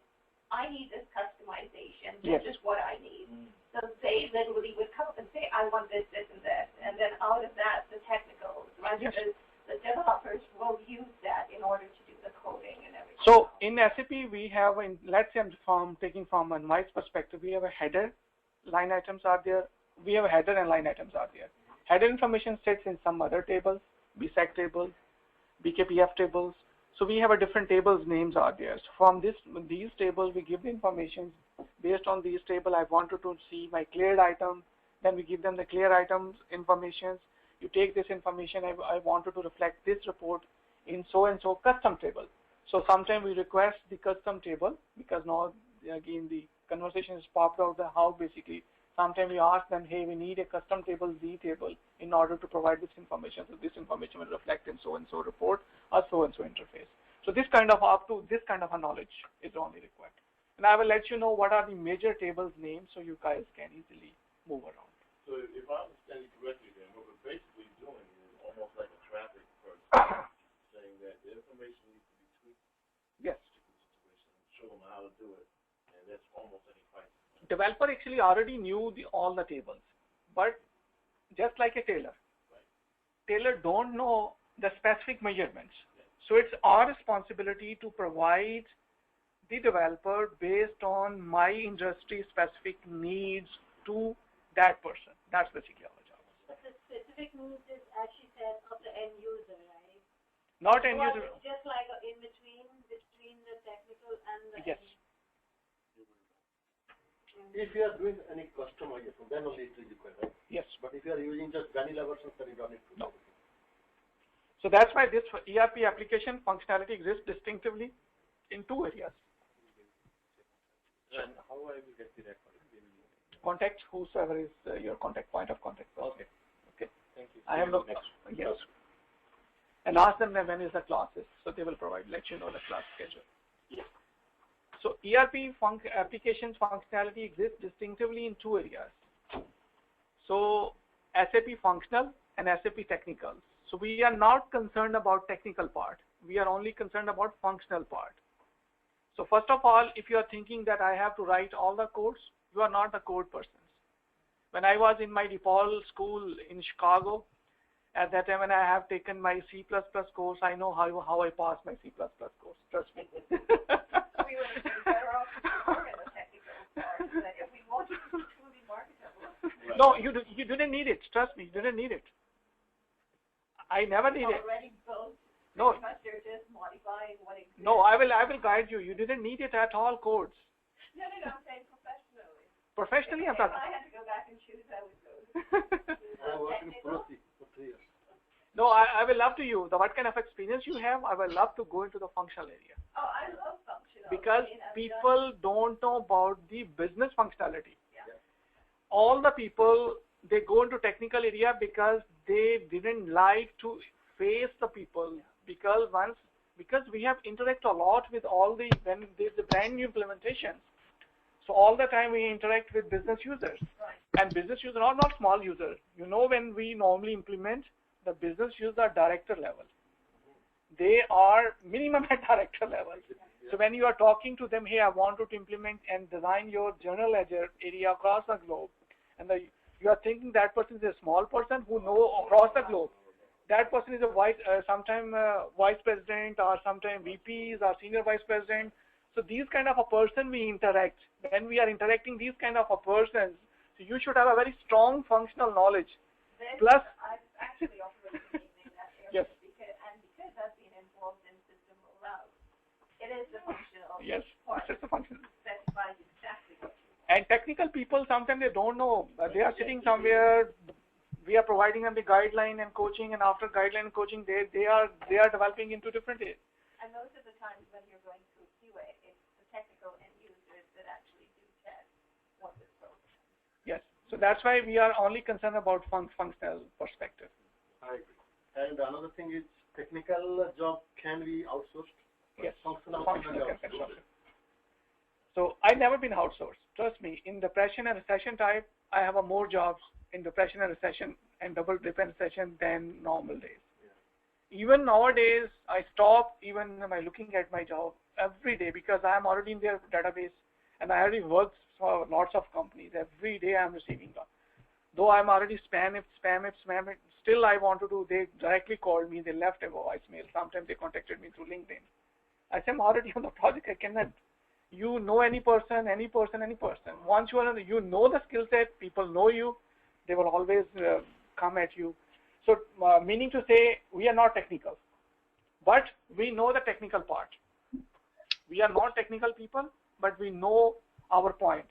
I need this customization, this is what I need. So they literally would come and say, I want this, this, and this. And then out of that, the technicals, right? Yes. Because the developers will use that in order to do the coding and everything. So in SAP, we have, let's say I'm taking from a nice perspective, we have a header, line items are there. We have a header and line items are there. Header information sits in some other tables, BSEC tables, BKPF tables. So we have a different tables names are there. So from these tables, we give the information. Based on these table, I wanted to see my cleared item. Then we give them the clear items information. You take this information, I wanted to reflect this report in so-and-so custom table. So sometimes we request the custom table, because now again the conversation is popped out that how basically sometimes we ask them, hey, we need a custom table, Z table, in order to provide this information. So this information will reflect in so-and-so report or so-and-so interface. So this kind of up to this kind of a knowledge is only required. And I will let you know what are the major tables names so you guys can easily move around. So if I understand you correctly, then what we're basically doing is almost like a traffic person saying that the information needs to be tweaked. Yes. Show them how to do it, and that's almost any developer actually already knew all the tables, but just like a tailor, tailor don't know the specific measurements. So it's our responsibility to provide the developer based on my industry specific needs to that person. That's basically our job. But the specific needs is, as she said, of the end user, right? Not end user. Just like in between the technical and the yes. If you are doing any customization, then only it is required, right? Yes. But if you are using just vanilla versions, then you don't need to. No. So that's why this ERP application functionality exists distinctively in two areas. And how I will get the record? Contact whosoever is your point of contact. Okay. Okay. Thank you. I have no. Yes. And ask them when is the classes, so they will let you know the class schedule. Yes. So ERP applications functionality exists distinctively in two areas. So SAP functional and SAP technical. So we are not concerned about technical part. We are only concerned about functional part. So first of all, if you are thinking that I have to write all the codes, you are not the code persons. When I was in my DePaul school in Chicago, at that time when I have taken my C++ course, I know how I passed my C++ course. Trust me. We would have been better off in the technical part, but if we wanted to be truly marketable. No, you didn't need it. Trust me, you didn't need it. I never needed it. Already built. No. Because they're just modifying what exists. No, I will guide you. You didn't need it at all, codes. No, I'm saying professionally. Professionally, I'm talking. If I had to go back and choose, I would go. I worked in Fiori for 3 years. No, I will love to you. What kind of experience you have, I will love to go into the functional area. Oh, I love functional. Because people don't know about the business functionality. Yeah. All the people, they go into technical area because they didn't like to face the people. Because we have interact a lot with when there's a brand new implementation. So all the time we interact with business users. Right. And business users are not small users. You know, when we normally implement, the business users are director level. They are minimum at director level. So when you are talking to them, hey, I want you to implement and design your general ledger area across the globe, and you are thinking that person is a small person who know across the globe. That person is a sometime vice president or sometime VPs or senior vice president. So these kind of a person we interact. When we are interacting these kind of a persons, so you should have a very strong functional knowledge. Plus, I've actually operated in that area. Yes. Because I've been involved in system rollout. It is the functional yes, part. it's just a function. Specifies exactly what you want. And technical people, sometimes they don't know. They are sitting somewhere. We are providing them the guideline and coaching, and after guideline and coaching, they are developing into different areas. And most of the times when you're going through QA, it's the technical end users that actually do test what this program. Yes. So that's why we are only concerned about functional perspective. I agree. And another thing is technical job can be outsourced. Yes. Functional can be outsourced. So I've never been outsourced. Trust me. In depression and recession type, I have more jobs in depression and recession and double dip and recession than normal days. Yeah. Even nowadays, I stop even by looking at my job every day because I am already in their database and I already work for lots of companies. Every day I am receiving them. Though I'm already spam it, still I want to do, they directly called me, they left a voicemail. Sometimes they contacted me through LinkedIn. I say I'm already on the project, I cannot. You know any person. Once you know the skill set, people know you, they will always come at you. So meaning to say, we are not technical, but we know the technical part. We are not technical people, but we know our point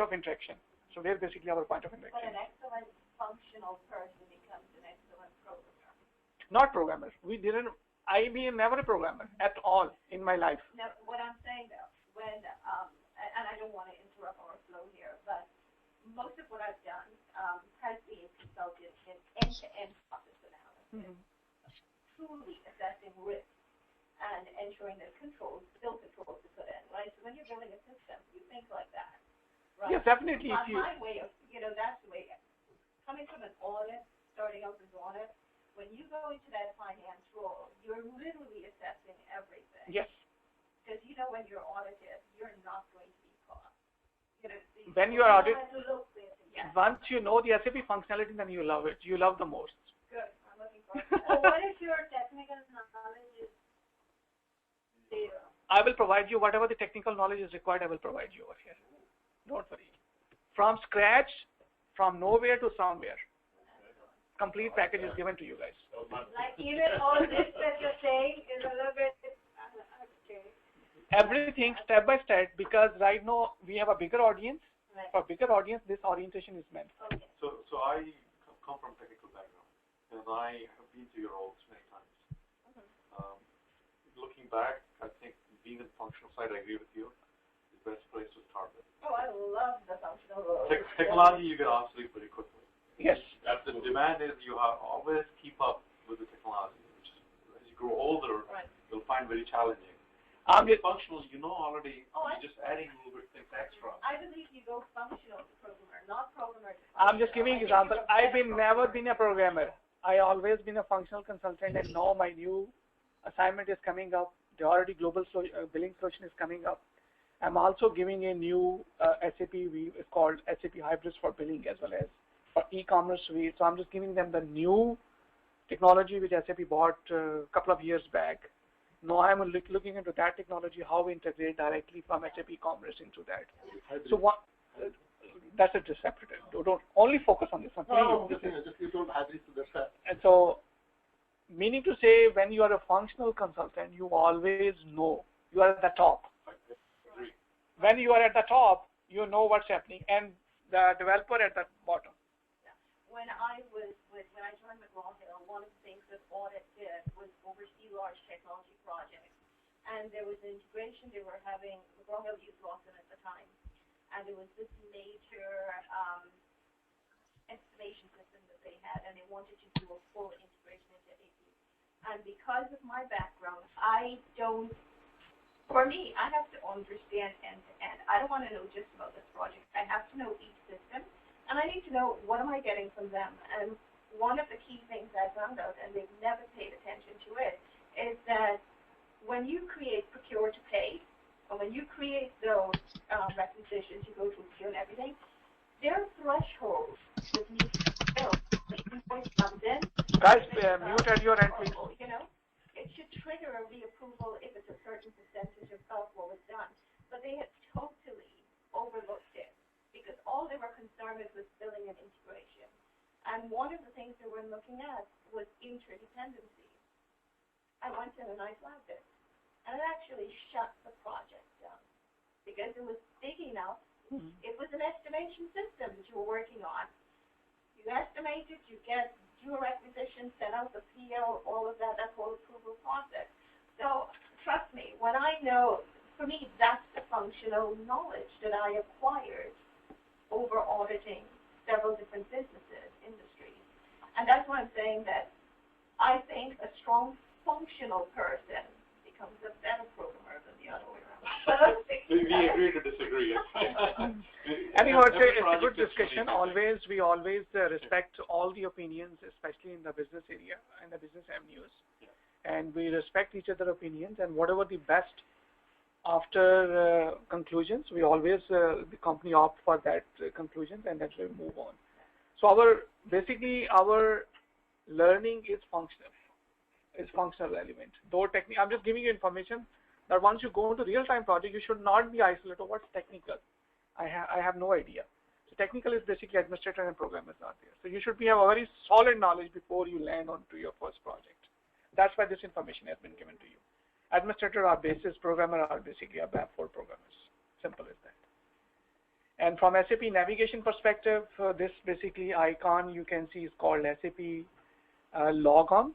of interaction. So we're basically our point of interaction. But an excellent functional person becomes an excellent programmer. Not programmer. I am never a programmer at all in my life. Now, what I'm saying though, when, and I don't want to interrupt our flow here, but most of what I've done has been consulted in end-to-end process analysis, truly assessing risk and ensuring that controls, still controls to put in, right? So when you're building a system, you think like that, right? Yes, definitely. My way of, that's the way, coming from an audit, starting out as audit, when you go into that finance role, you're literally assessing everything. Yes. Because when you're audited, you're not going to be caught. when you are audit, once you know the SAP functionality, then you love it. You love the most. Good. I'm looking forward to it. So what if your technical knowledge is zero? I will provide you whatever the technical knowledge is required. I will provide you over here. Don't worry. From scratch, from nowhere to somewhere. Complete package is given to you guys. Like even all this that you're saying is a little bit okay. Everything step by step, because right now we have a bigger audience. Right. For bigger audience, this orientation is meant. Okay. So I come from technical background, and I have been to your roles many times. Looking back, I think being in the functional side, I agree with you, is the best place to start with. Oh, I love the functional role. Technology, you get obsolete pretty quickly. Yes. The demand is you have always keep up with the technology, which is, as you grow older, right, you'll find very challenging. Functional, you know already, you're just adding a little bit things extra. I believe you go functional to programmer, not programmer to functional. I'm just giving an example. I've never been a programmer. I always been a functional consultant, and now my new assignment is coming up. The already global billing solution is coming up. I'm also giving a new SAP it's called SAP Hybrids for billing as well as for e-commerce suite. So I'm just giving them the new technology which SAP bought a couple of years back. Now I'm looking into that technology, how we integrate directly from SAP Commerce into that. So that's a separate. Don't only focus on this one. You don't have this to the. And so, meaning to say, when you are a functional consultant, you always know you are at the top. When you are at the top, you know what's happening, and the developer at the bottom. When I joined McGraw-Hill, one of the things that audit did was oversee large technology projects. And there was an integration they were having. McGraw-Hill used Lawson at the time. And there was this major estimation system that they had, and they wanted to do a full integration into AP. And because of my background, for me, I have to understand end-to-end. I don't want to know just about this project. I have to know each system. And I need to know what am I getting from them. And one of the key things I found out, and they've never paid attention to it, is that when you create procure to pay, and when you create those requisitions, you go through procure and everything, there are thresholds that need to be filled. Invoice comes in. Guys, mute at your end, please. You know, it should trigger a reapproval if it's a certain percentage of what was done. But they had totally overlooked it, because all they were concerned with was billing and integration. And one of the things they were looking at was interdependency. I went in and I flagged it. And it actually shut the project down. Because it was big enough. Mm-hmm. It was an estimation system that you were working on. You estimate it, you do a requisition, send out the PO, all of that whole approval process. So trust me, when I know, for me, that's the functional knowledge that I acquired over auditing several different businesses, industries. And that's why I'm saying that I think a strong functional person becomes a better programmer than the other way around. We agree to disagree. Anyhow, it's a good discussion. We always respect all the opinions, especially in the business area and the business avenues. Yeah. And we respect each other's opinions, and whatever the best after conclusions, we always, the company opt for that conclusions, and then we move on. So basically our learning is functional. Is functional element. Though I'm just giving you information that once you go into real-time project, you should not be isolated. What's technical? I have no idea. So technical is basically administrator and programmers are there. So you should have a very solid knowledge before you land onto your first project. That's why this information has been given to you. Administrator are basis, programmer are basically a BAP for programmers. Simple as that. And from SAP navigation perspective, this basically icon you can see is called SAP Logon.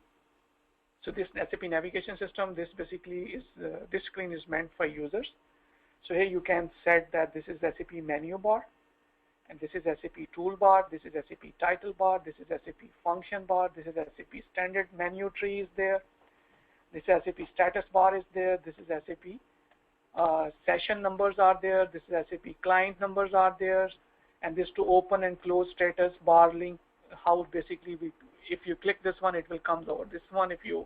So this SAP navigation system, this basically is, this screen is meant for users. So here you can set that this is SAP menu bar, and this is SAP toolbar, this is SAP title bar, this is SAP function bar, this is SAP standard menu tree is there, this is SAP status bar is there, this is SAP session numbers are there, this is SAP client numbers are there, and this to open and close status bar link, how basically if you click this one, it will come over. This one, if you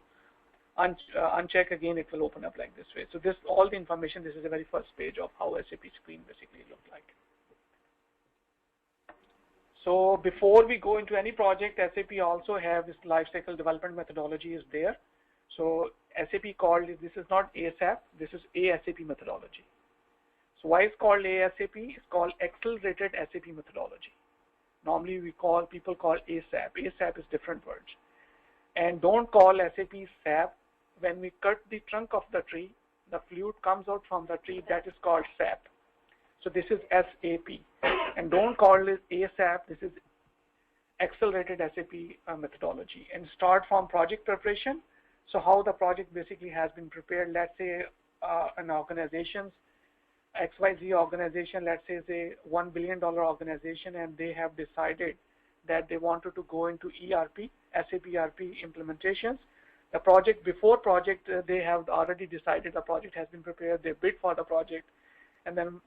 uncheck again, it will open up like this way. So this, all the information, this is the very first page of how SAP screen basically look like. So before we go into any project, SAP also have this lifecycle development methodology is there. So SAP called it, this is not ASAP, this is ASAP methodology. So why it's called ASAP? It's called accelerated SAP methodology. Normally people call ASAP. ASAP is different words. And don't call SAP SAP. When we cut the trunk of the tree, the fluid comes out from the tree, that is called SAP. So this is SAP. And don't call it ASAP, this is accelerated SAP methodology. And start from project preparation. So how the project basically has been prepared, let's say an organization's XYZ organization, let's say is a $1 billion organization, and they have decided that they wanted to go into ERP, SAP ERP implementations. The project, before project, they have already decided the project has been prepared, they bid for the project, and then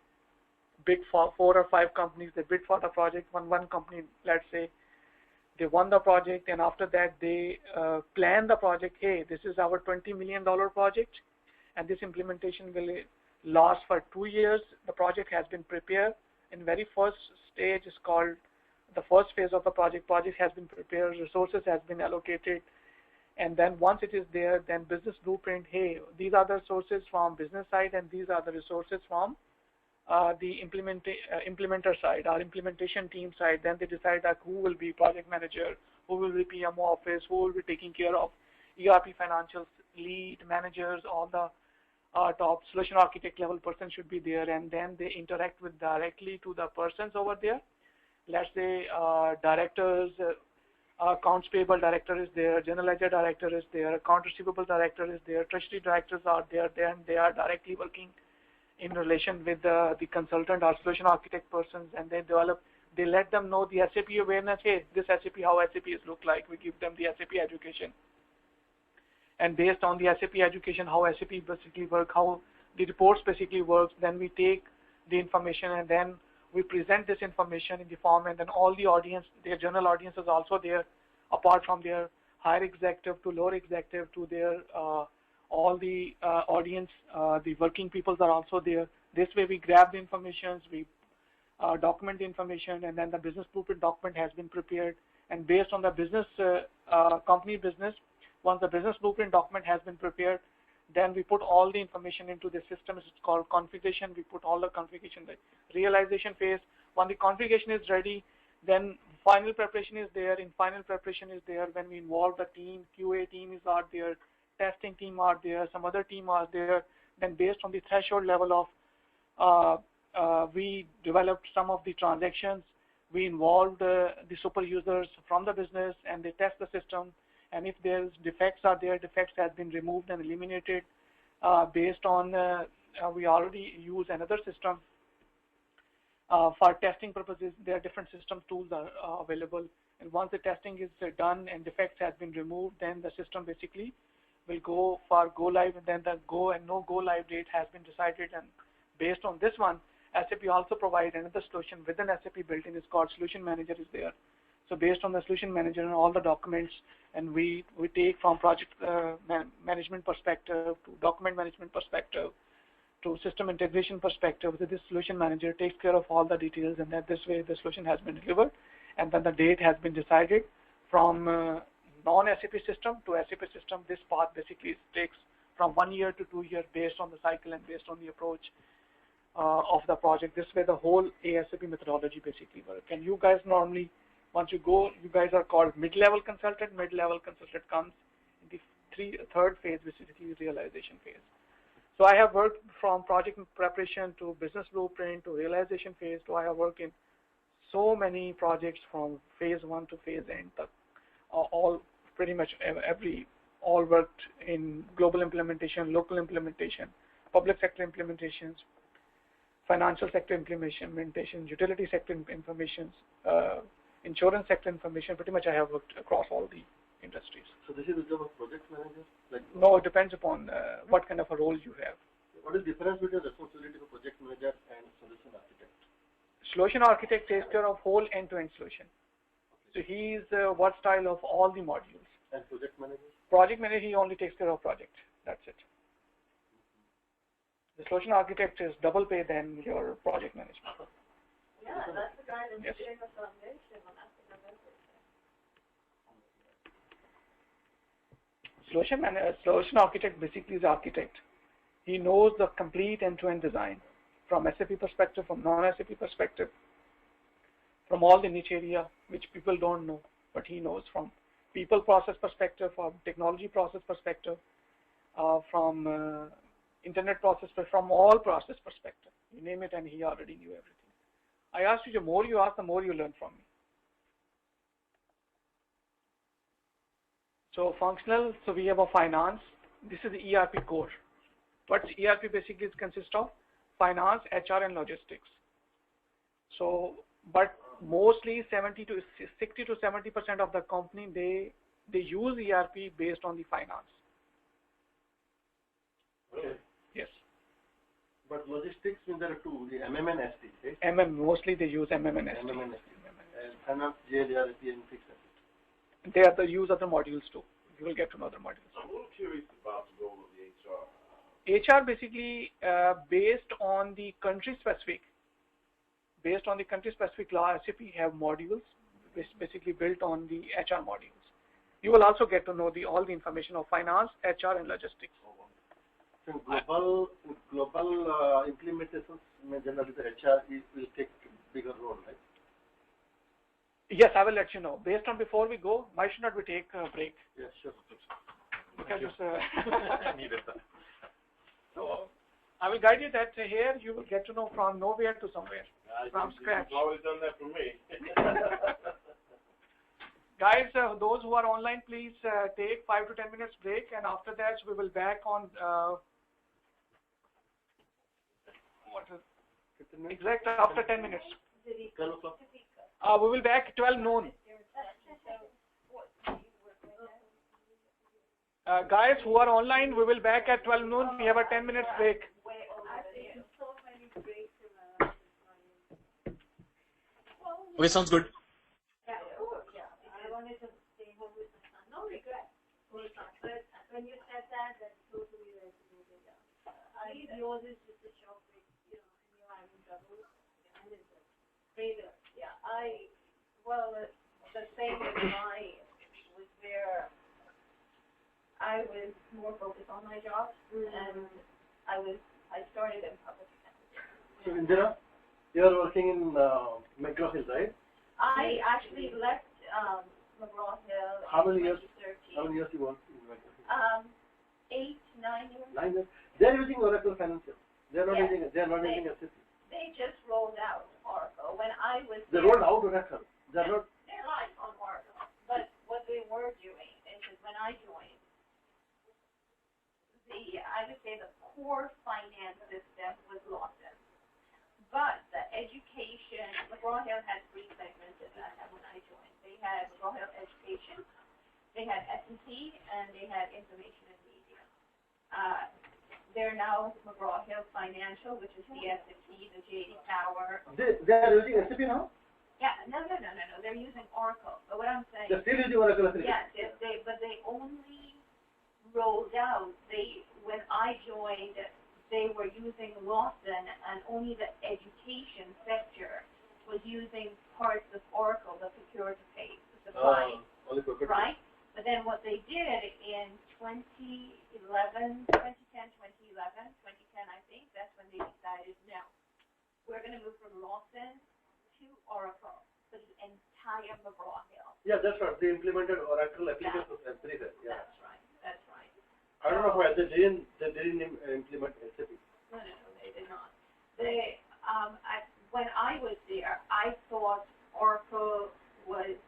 big 4 or 5 companies, they bid for the project. One company, let's say, they won the project, and after that they plan the project. Hey, this is our $20 million project, and this implementation will last for 2 years. The project has been prepared. In very first stage is called the first phase of the project. Project has been prepared, resources has been allocated, and then once it is there, then business blueprint. Hey, these are the resources from business side, and these are the resources from the implementer side, our implementation team side. Then they decide that who will be project manager, who will be PMO office, who will be taking care of ERP financials, lead managers, all the top solution architect level person should be there, and then they interact with directly to the persons over there. Let's say directors, accounts payable director is there, general ledger director is there, account receivable director is there, treasury directors are there, then they are directly working in relation with the consultant or solution architect persons, and they let them know the SAP awareness. Hey, this SAP, how SAP is look like. We give them the SAP education. And based on the SAP education, how SAP basically work, how the reports basically works, then we take the information and then we present this information in the form, and then all the audience, their general audience is also there, apart from their higher executive to lower executive to their all the audience, the working peoples are also there. This way we grab the information, we document the information, and then the business blueprint document has been prepared. And based on the business, company business, once the business blueprint document has been prepared, then we put all the information into the system. It's called configuration. We put all the configuration, the realization phase. When the configuration is ready, then final preparation is there. In final preparation is there when we involve the team, QA team is out there, testing team are there, some other team are there. Then based on the threshold level of, we developed some of the transactions. We involved the super users from the business, and they test the system. And if there's defects are there, defects has been removed and eliminated. Based on, we already use another system for testing purposes. There are different system tools are available. And once the testing is done and defects has been removed, then the system basically will go for go live, and then the go and no go live date has been decided. And based on this one, SAP also provides another solution within SAP built-in. It's called Solution Manager is there. So based on the Solution Manager and all the documents, and we take from project management perspective to document management perspective to system integration perspective. So this Solution Manager takes care of all the details, and that this way the solution has been delivered, and then the date has been decided from non-SAP system to SAP system. This path basically takes from 1 year to 2 years based on the cycle and based on the approach of the project. This way the whole ASAP methodology basically works. And you guys normally, once you go, you guys are called mid-level consultant. Mid-level consultant comes in the third phase, which is the realization phase. So I have worked from project preparation to business blueprint to realization phase. So I have worked in so many projects from phase 1 to phase end. All pretty much all worked in global implementation, local implementation, public sector implementations, financial sector implementation, utility sector information, insurance sector information. Pretty much I have worked across all the industries. So this is the job of project manager? Like no, it depends upon what kind of a role you have. What is the difference between responsibility of project manager and solution architect? Solution architect takes care of whole end-to-end solution. So he is what style of all the modules. And project manager? Project manager, he only takes care of project. That's it. The solution architect is double pay than your project management. Yeah, that's the guy that's Yes. doing the foundation on asking of everything. Solution architect basically is architect. He knows the complete end-to-end design from SAP perspective, from non-SAP perspective, from all the niche area which people don't know, but he knows from people process perspective, from technology process perspective, from internet process, from all process perspective. You name it, and he already knew everything. I asked you, the more you ask, the more you learn from me. So functional, so we have a finance. This is the ERP core. What ERP basically consists of? Finance, HR, and logistics. So, but mostly 60 to 70% of the company, they use ERP based on the finance. Okay. Yes. But logistics means there are two, the MM and SD, right? MM, mostly they use MM and SD. MM and SD. And finance, GL, ERP, and fixed assets. They are the use other modules too. You will get to know other modules. I'm a little curious about the role of the HR. HR basically based on the country specific. Based on the country specific law, SAP have modules basically built on the HR modules. You will also get to know all the information of finance, HR, and logistics. So global implementations, generally the HR will take bigger role, right? Yes, I will let you know. Based on before we go, why should not we take a break? Yes, sure. Because I needed that. So I will guide you that here you will get to know from nowhere to somewhere, from scratch. You've always done that for me. Guys, those who are online, please take 5 to 10 minutes break, and after that we will back on exact after 10 minutes. 12 o'clock. We will back 12 noon. Guys who are online, we will back at 12 noon. We have a 10 minutes break. Okay, sounds good. Yeah, I wanted to stay home with my son. No regret. But when you said that, that's totally resonated. Yours is just a short break, and you're having trouble. And it's a greater. Yeah, the same with mine was where I was more focused on my job, and I started in public accounting. So Indira, you are working in McGraw-Hill, right? I actually left McGraw-Hill How many in years? 2013. How many years you worked in McGraw-Hill? 8, 9 years. 9 years. They are using Oracle Financial. They are not Yes. using. They are not using SAP. They just rolled out Oracle. When I was They there, rolled out Oracle. They are not. they're live on Oracle. But what they were doing is that when I joined, I would say the core finance system was Lawson. But the education, McGraw-Hill had 3 segments in that when I joined. They had McGraw-Hill Education, they had S&T, and they had Information and Media. They're now McGraw-Hill Financial, which is the S&T, the JD Power. They are using SAP now. Yeah, no. They're using Oracle. But what I'm saying, They are still using Oracle application. yes, but they only rolled out. When I joined, they were using Lawson, and only the education sector was using parts of Oracle, the procure to pay, the supply, right? But then what they did in 2010, 2011, I think, that's when they decided, no, we're going to move from Lawson to Oracle for the entire McGraw-Hill. Yeah, that's right. They implemented Oracle applications everywhere. Yeah. That's right. I don't know why they didn't implement SAP. No, they did not. When I was there, I thought Oracle was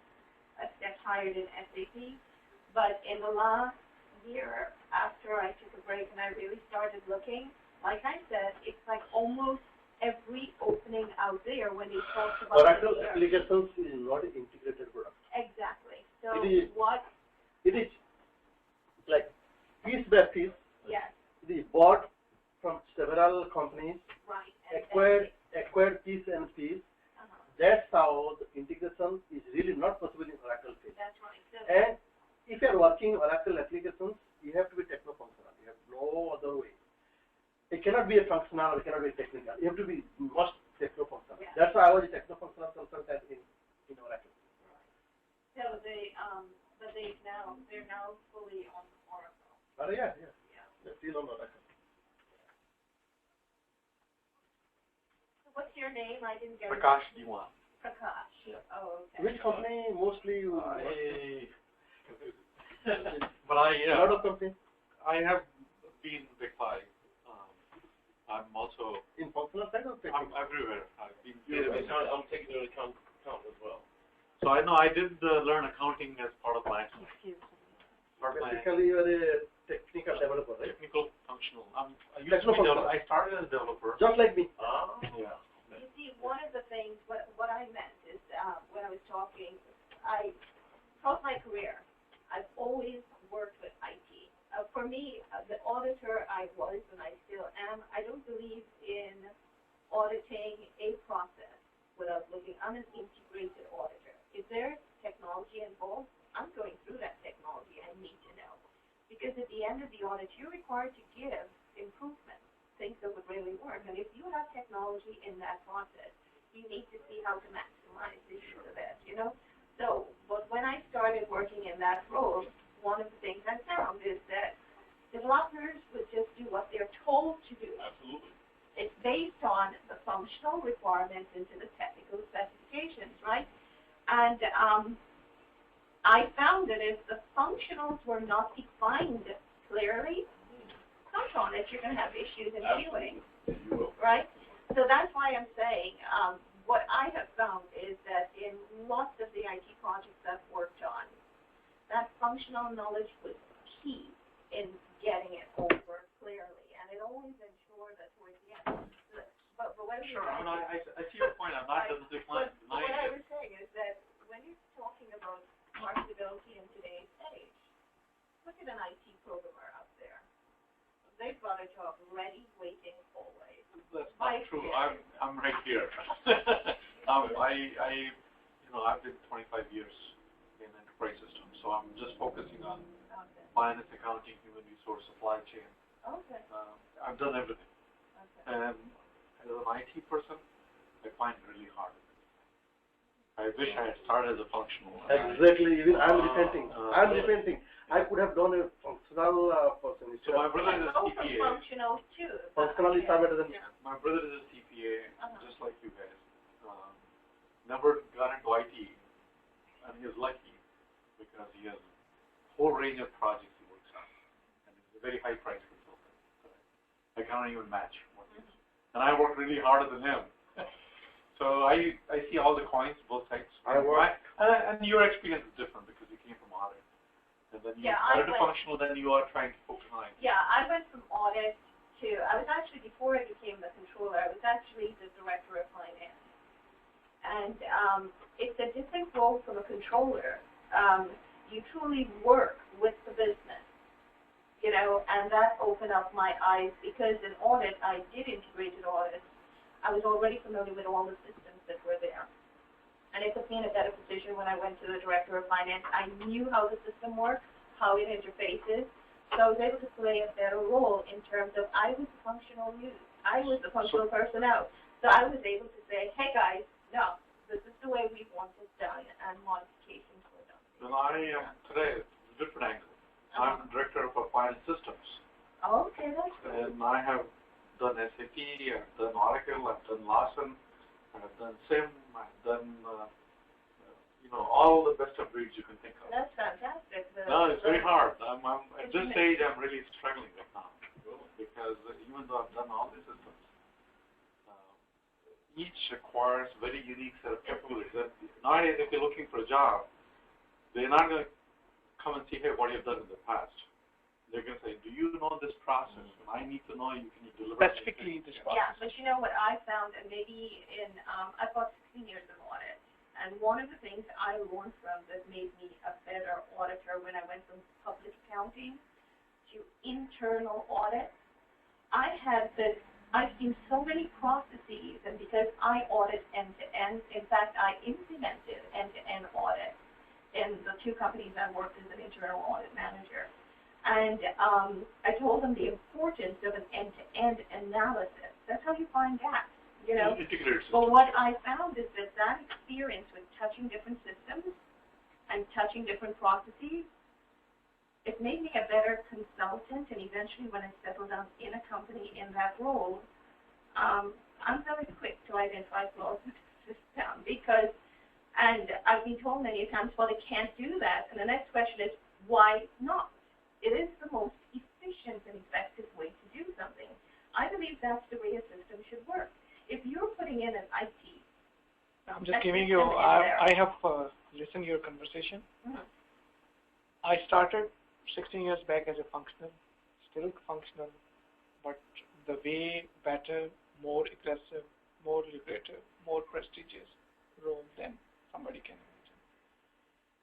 a step higher than SAP, but in the last year, after I took a break and I really started looking, like I said, it's like almost every opening out there when they talk about Oracle applications is not an integrated product. Exactly. So It is like piece by piece. Yes. It is bought from several companies. Right. Acquired piece and piece. That's how the integration is really not possible in Oracle phase. That's right. So And if you are working Oracle applications, you have to be techno-functional. You have no other way. It cannot be a functional, it cannot be technical. You have to be techno-functional. Yeah. That's why I was a techno-functional consultant in Oracle. So they're now fully on Oracle. Oh yeah. They're still on Oracle. What's your name? I didn't get Prakash Diwan. Prakash. Yeah. Oh, okay. Which company mostly you work But I a lot of companies. I have been Big Five. I'm also In functional side or technical? I'm everywhere. I've been. I'm taking into account as well. So I know I did learn accounting as part of my. Basically, you are a technical developer, right? Technical functional. I started as a developer. Just like me. Yeah. You see, one of the things, what I meant is when I was talking, throughout my career, I've always worked with IT. For me, the auditor I was, and I still am, I don't believe in auditing a process without looking. I'm an integrated auditor. If there's technology involved, I'm going through that technology. I need to know. Because at the end of the audit, you're required to give improvements, things that would really work. And if you have technology in that process, you need to see how to maximize the use of it, So, but when I started working in that role, one of the things I found is that developers would just do what they're told to do. Absolutely. It's based on the functional requirements into the technical specifications, right? And I found that if the functionals were not defined clearly, count on it, you're going to have issues in dealing, right? So that's why I'm saying what I have found is that in lots of the IT projects I've worked on, that functional knowledge was key in getting it over clearly, and it always ensured that towards the end. But what Sure, I see your point. I'm not denying what I it. was saying is that when you're talking about marketability in today's age, look at an IT programmer out there. They've got a job ready, waiting always. That's not true. I'm right here. I've been 25 years in enterprise systems, so I'm just focusing on finance, accounting, human resource, supply chain. Okay. I've done everything. Okay. And as an IT person, I find it really hard. I wish I had started as a functional. Exactly. Even I'm repenting. I could have done a functional person. So my brother is a CPA. Functional too. Functional is better than me. My brother is a CPA, just like you guys. Never got into IT, and he is lucky because he has a whole range of projects he works on, and he's a very high-priced consultant. I cannot even match what he is, and I work really harder than him. So I see all the coins, both sides. And your experience is different because you came from audit, and then you started to functional, then you are trying to focus on IT. Yeah, I went from audit to, I was actually, before I became the controller, I was actually the director of finance. And it's a different role from a controller. You truly work with the business, and that opened up my eyes because in audit, I did integrated audit. I was already familiar with all the systems that were there. And it put me in a better position when I went to the director of finance. I knew how the system worked, how it interfaces, so I was able to play a better role in terms of I was the functional user. I was the functional person out. So I was able to say, hey guys, no, this is the way we want this done, and modifications were done. Then I am today, it's a different angle. I'm the director of finance systems. Oh, okay, that's good. And I have done SAP, I've done Oracle, I've done Lawson, I've done SIM, I've done, all the best of breeds you can think of. That's fantastic. No, it's very hard. At this stage, I'm really struggling right now because even though I've done all these systems, each requires very unique set of capabilities. Nowadays, if you're looking for a job, they're not going to come and see, hey, what you've done in the past. They're going to say, do you know this process? And I need to know can you deliver specifically this process. Yeah, but you know what I found, and maybe I've got 16 years of audit, and one of the things I learned from that made me a better auditor when I went from public accounting to internal audit, I've seen so many processes, and because I audit end-to-end, in fact, I implemented end-to-end audit in the two companies I worked as an internal audit manager. And I told them the importance of an end-to-end analysis. That's how you find gaps. you know. Integrated system. But what I found is that that experience with touching different systems and touching different processes, it made me a better consultant, and eventually when I settled down in a company in that role, I'm very quick to identify flaws in the system because, and I've been told many times, well, they can't do that. And the next question is, why not? It is the most efficient and effective way to do something. I believe that's the way a system should work. If you're putting in an IT, I'm just giving you, I have listened to your conversation. Mm-hmm. I started 16 years back as a functional, still functional, but the way better, more aggressive, more lucrative, more prestigious role than somebody can imagine.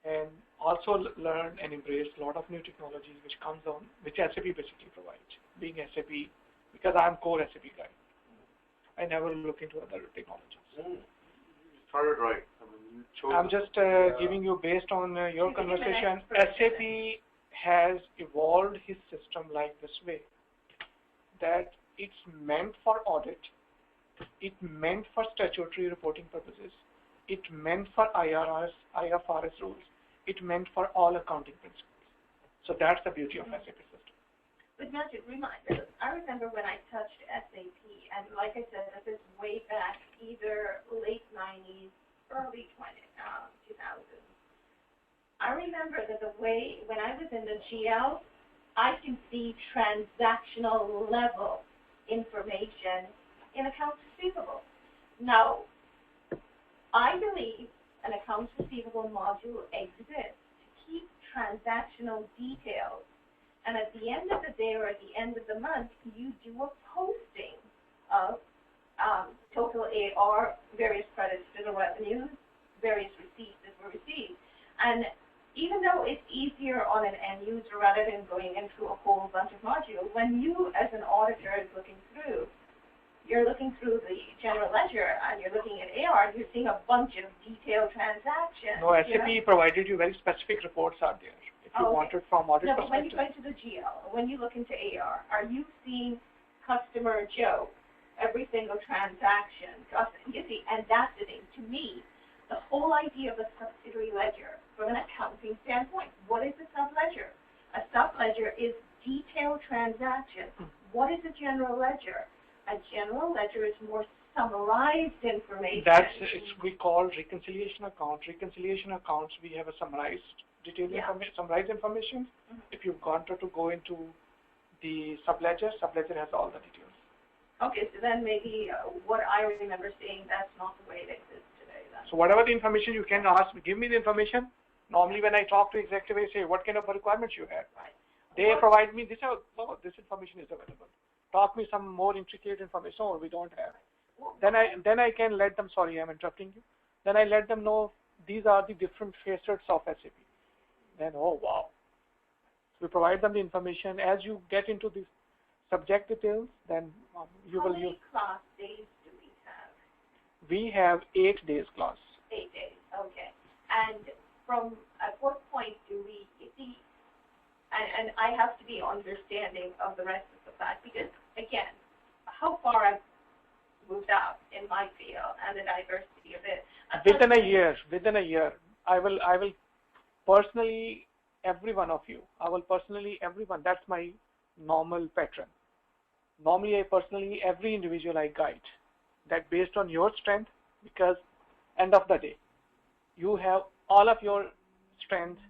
And also learn and embrace a lot of new technologies which comes on, which SAP basically provides, being SAP, because I'm core SAP guy. I never look into other technologies. You started right. I mean, you chose. I'm just giving you based on your conversation. SAP has evolved his system like this way, that it's meant for audit, it meant for statutory reporting purposes, it meant for IFRS rules, it meant for all accounting principles. So that's the beauty of SAP system. But Magic, I remember when I touched SAP, and like I said, this is way back, either late 90s, early 2000s. I remember that the way, when I was in the GL, I can see transactional level information in accounts receivable. Now, I believe an accounts receivable module exists to keep transactional details. And at the end of the day or at the end of the month, you do a posting of total AR, various credits to the revenues, various receipts that were received. And even though it's easier on an end user rather than going into a whole bunch of modules, when you as an auditor is looking through, you're looking through the general ledger and you're looking at AR, you're seeing a bunch of detailed transactions. No, SAP provided you very specific reports out there. If you wanted from audit perspective. But when you go to the GL, when you look into AR, are you seeing customer Joe, every single transaction? You see, and that's the thing. To me, the whole idea of a subsidiary ledger, from an accounting standpoint, what is a subledger? A subledger is detailed transactions. What is a general ledger? A general ledger is more summarized information. That's we call reconciliation account. Reconciliation accounts, we have a summarized detailed information, summarized information. If you wanted to go into the subledger has all the details. Okay, so then maybe what I remember seeing, that's not the way it exists today. Then. So whatever the information you can ask, give me the information. Normally when I talk to executive, I say, what kind of requirements you have? Right. They provide me, this information is available. Talk me some more intricate information, or we don't have. Then I can let them, sorry, I'm interrupting you. Then I let them know these are the different facets of SAP. Then, oh wow. So we provide them the information. As you get into the subject details, then you will use. How many class days do we have? We have 8 days class. 8 days, okay. And from at what point do we see? And I have to be understanding of the rest of the fact, because again, how far I've moved up in my field and the diversity of it. Within a year, I will personally, everyone, that's my normal pattern. Normally, every individual I guide, that based on your strength, because end of the day, you have all of your strength,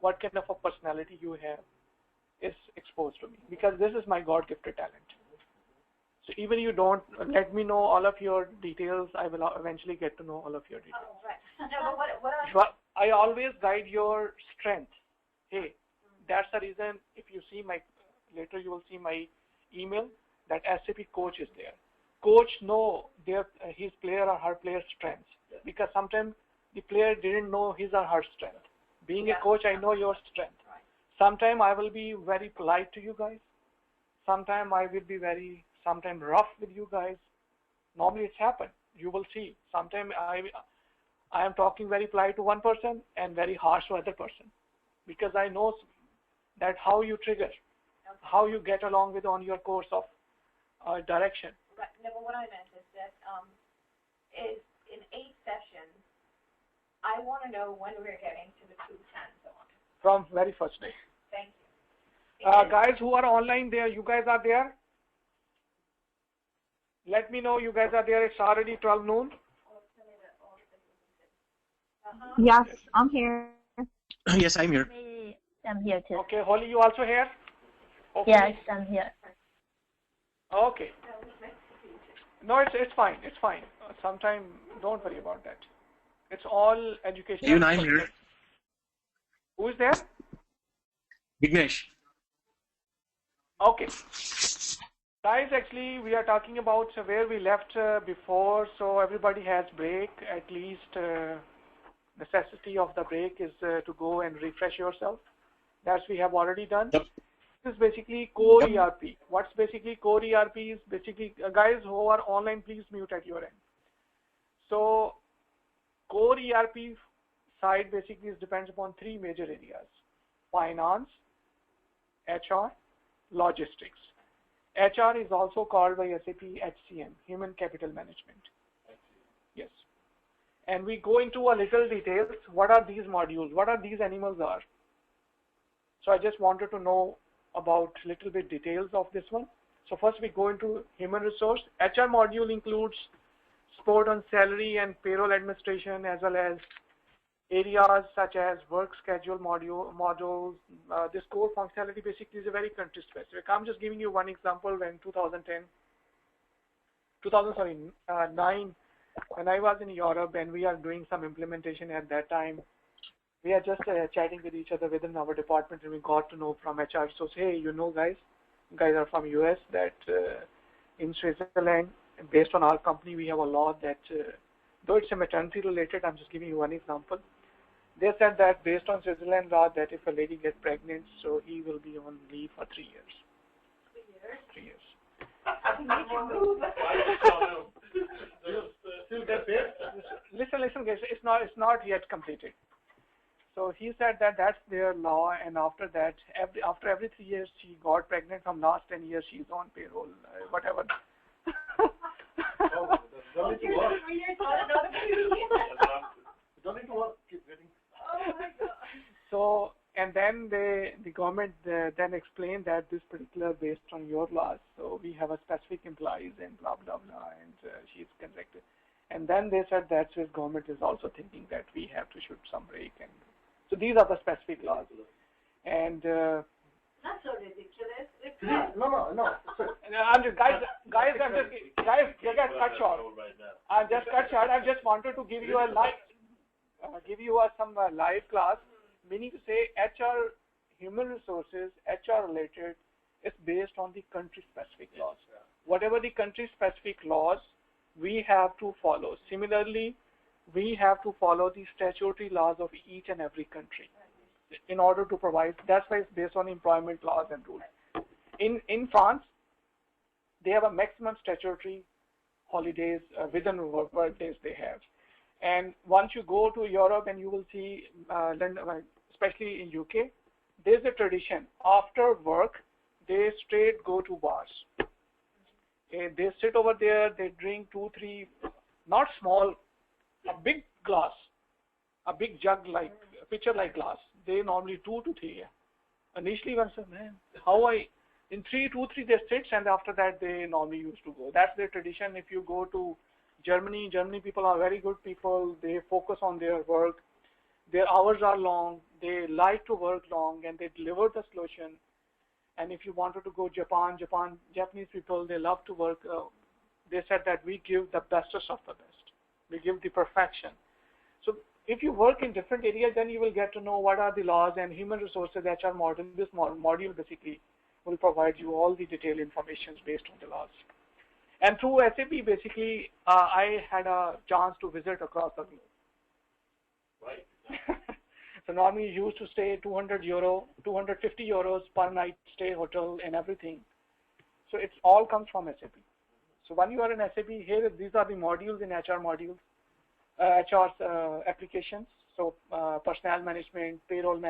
what kind of a personality you have is exposed to me, because this is my God-gifted talent. So even you don't let me know all of your details, I will eventually get to know all of your details. Oh, right. No, but I always guide your strength. Hey, that's the reason if you see later you will see my email, that SAP coach is there. Coach know his player or her player's strengths, because sometimes the player didn't know his or her strength. Being a coach, I know your strength. Right. Sometimes I will be very polite to you guys. Sometimes I will be sometimes rough with you guys. Normally it's happened. You will see. Sometimes I am talking very polite to one person and very harsh to other person, because I know that how you trigger, how you get along with on your course of direction. Right. No, but what I meant is that is in 8 sessions. I want to know when we're getting to the true hands-on. From very first day. Thank you. Guys who are online there, you guys are there? Let me know you guys are there. It's already 12 noon. Yes, I'm here. Yes, I'm here. I'm here too. Okay, Holly, you also here? Okay. Yes, I'm here. Okay. No, it's fine. It's fine. Sometime, don't worry about that. It's all education. Even I'm here. Who is there? Vignesh. Okay. Guys, actually, we are talking about where we left before, so everybody has break. At least necessity of the break is to go and refresh yourself. That's we have already done. Yep. This is basically core ERP. What's basically core ERP is basically, guys who are online, please mute at your end. So core ERP side basically depends upon 3 major areas: finance, HR, logistics. HR is also called by SAP HCM, Human Capital Management. Yes. And we go into a little details. What are these modules? What are these animals are? So I just wanted to know about little bit details of this one. So first we go into human resource. HR module includes support on salary and payroll administration, as well as areas such as work schedule modules. This core functionality basically is a very country specific. I'm just giving you one example. When 2009, when I was in Europe and we are doing some implementation at that time, we are just chatting with each other within our department, and we got to know from HR. So hey, you know, guys are from US, that in Switzerland, based on our company, we have a law that though it's a maternity related, I'm just giving you one example. They said that based on Switzerland law, that if a lady gets pregnant, so he will be on leave for 3 years. 3 years. 3 years. Listen, guys. It's not yet completed. So he said that that's their law, and after that, after every 3 years, she got pregnant. From last 10 years, she's on payroll, whatever. Don't need to work. Don't need to work. Keep waiting. Oh my God. So, and then the government then explained that this particular based on your laws, so we have a specific employees and blah blah blah, and she's contracted. And then they said that Swiss government is also thinking that we have to shoot some break, and so these are the specific laws. And not so ridiculous. It's No. I'm just guys, you get cut short. I'm just cut short. I just wanted to give you a some live class. Meaning to say, HR, human resources, HR related, is based on the country specific laws. Whatever the country specific laws, we have to follow. Similarly, we have to follow the statutory laws of each and every country in order to provide. That's why it's based on employment laws and rules. In France, they have a maximum statutory holidays within work days they have. And once you go to Europe and you will see, especially in UK, there's a tradition. After work, they straight go to bars. They sit over there, they drink 2, 3, not small, a big glass, a big jug like, a pitcher like glass. They normally 2 to 3. Initially, one said, man, in 2, 3 they sit, and after that they normally used to go. That's their tradition. If you go to Germany people are very good people. They focus on their work. Their hours are long. They like to work long, and they deliver the solution. And if you wanted to go Japanese people, they love to work. They said that we give the bestest of the best. We give the perfection. So if you work in different areas, then you will get to know what are the laws, and human resources HR module. This module basically will provide you all the detailed information based on the laws. And through SAP, basically, I had a chance to visit across the globe. Right. So normally you used to stay 200 euro, 250 euros per night stay, hotel and everything. So it all comes from SAP. So when you are in SAP, here these are the modules in HR modules, HR applications. So personnel management, payroll,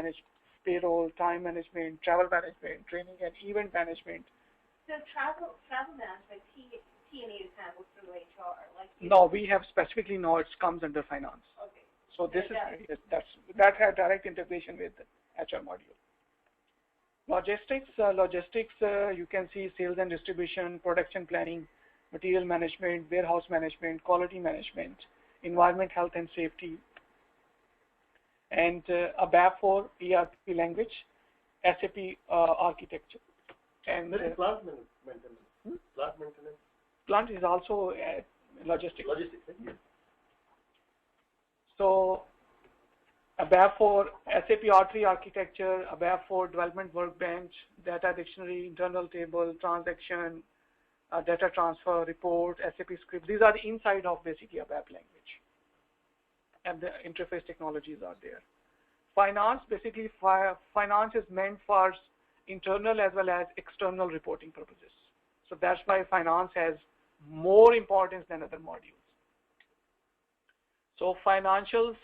time management, travel management, training and event management. So travel management, T&E is handled through HR. Like no, we have specifically no, it comes under finance. Okay. So this is that had direct integration with the HR module. Logistics, you can see sales and distribution, production planning, material management, warehouse management, quality management, environment, health and safety, and a BAP4 ERP language, SAP architecture. And plant maintenance. Plant maintenance. Plant is also logistics. Logistics, yes. So a BAP4 SAP R3 architecture, a BAP4 development workbench, data dictionary, internal table, transaction, data transfer, report, SAP script. These are the inside of basically a BAP language. And the interface technologies are there. Finance, basically finance is meant for internal as well as external reporting purposes. So that's why finance has more importance than other modules. So financial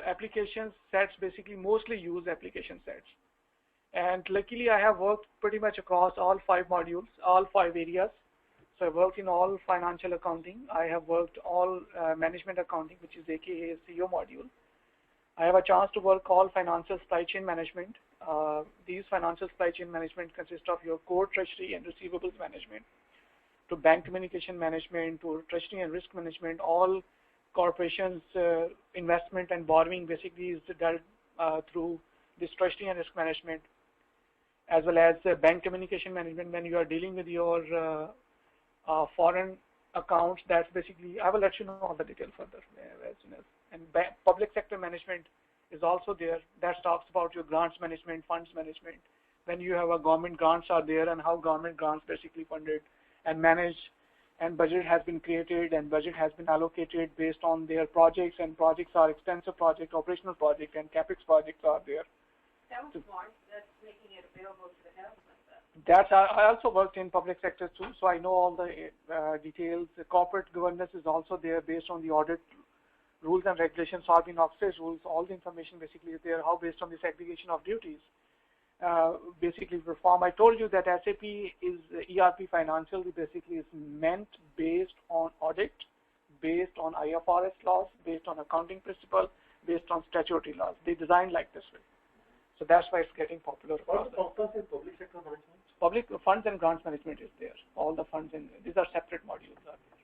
application sets basically mostly use application sets. And luckily I have worked pretty much across all 5 modules, all 5 areas. So I worked in all financial accounting. I have worked all management accounting, which is aka CEO module. I have a chance to work all financial supply chain management. These financial supply chain management consist of your core treasury and receivables management, to bank communication management, to treasury and risk management. All corporations investment and borrowing basically is dealt through this treasury and risk management, as well as bank communication management. When you are dealing with your foreign accounts, that's basically, I will let you know all the detail further as soon as. And public sector management is also there. That talks about your grants management, funds management. When you have a government grants are there, and how government grants basically funded and managed, and budget has been created and budget has been allocated based on their projects, and projects are extensive project, operational project, and capex projects are there. That was smart. That's making it available to the health like that. That's, I also worked in public sector too, so I know all the details. The corporate governance is also there based on the audit rules and regulations, Sarbanes Office rules. All the information basically is there, how based on the segregation of duties basically perform. I told you that SAP is ERP financial, basically is meant based on audit, based on IFRS laws, based on accounting principle, based on statutory laws. They designed like this way. So that's why it's getting popular. What is public sector management? Public funds and grants management is there. All the funds, and these are separate modules are there.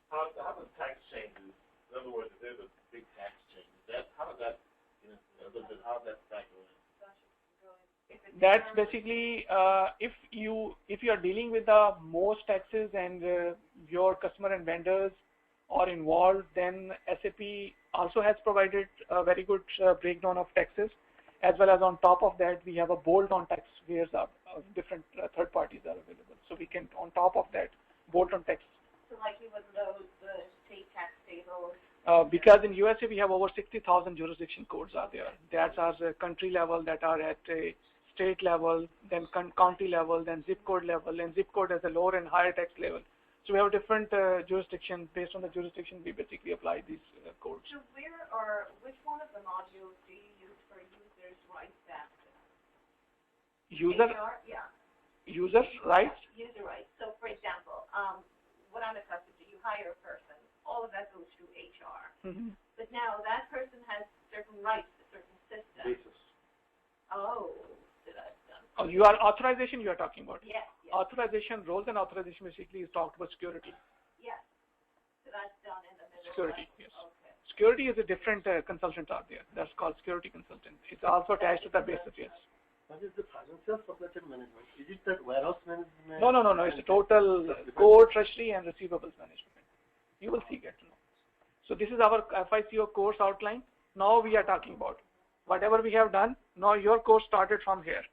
How does tax changes? In other words, if there's a big tax change, how does that factor in? That's basically if you are dealing with the most taxes and your customer and vendors are involved, then SAP also has provided a very good breakdown of taxes, as well as on top of that we have a bolt-on tax where different third parties are available. So we can on top of that bolt-on tax. So like you would know the state tax tables. Because in USA we have over 60,000 jurisdiction codes are there. That's at a country level, that are at a state level, then county level, then zip code level, and zip code has a lower and higher tax level. So we have different jurisdictions. Based on the jurisdiction, we basically apply these codes. So which one of the modules do you use for users' rights basket? User rights? User rights. So for example, what I'm accustomed to, you hire a person, all of that goes through HR. Mm-hmm. But now that person has certain rights to certain systems. Basis. Oh, so that's done. Oh, you are authorization you are talking about? Yes. Authorization, roles and authorization basically is talked about security. Yes. So that's done in the middle. Security, right? yes. Okay. Security is a different consultant out there. That's called security consultant. It's also attached to the basis, yes. What is the financial supply chain management? Is it that warehouse management? No. It's a total core treasury and receivables management. You will get to know. So this is our FICO course outline. Now we are talking about whatever we have done. Now your course started from here.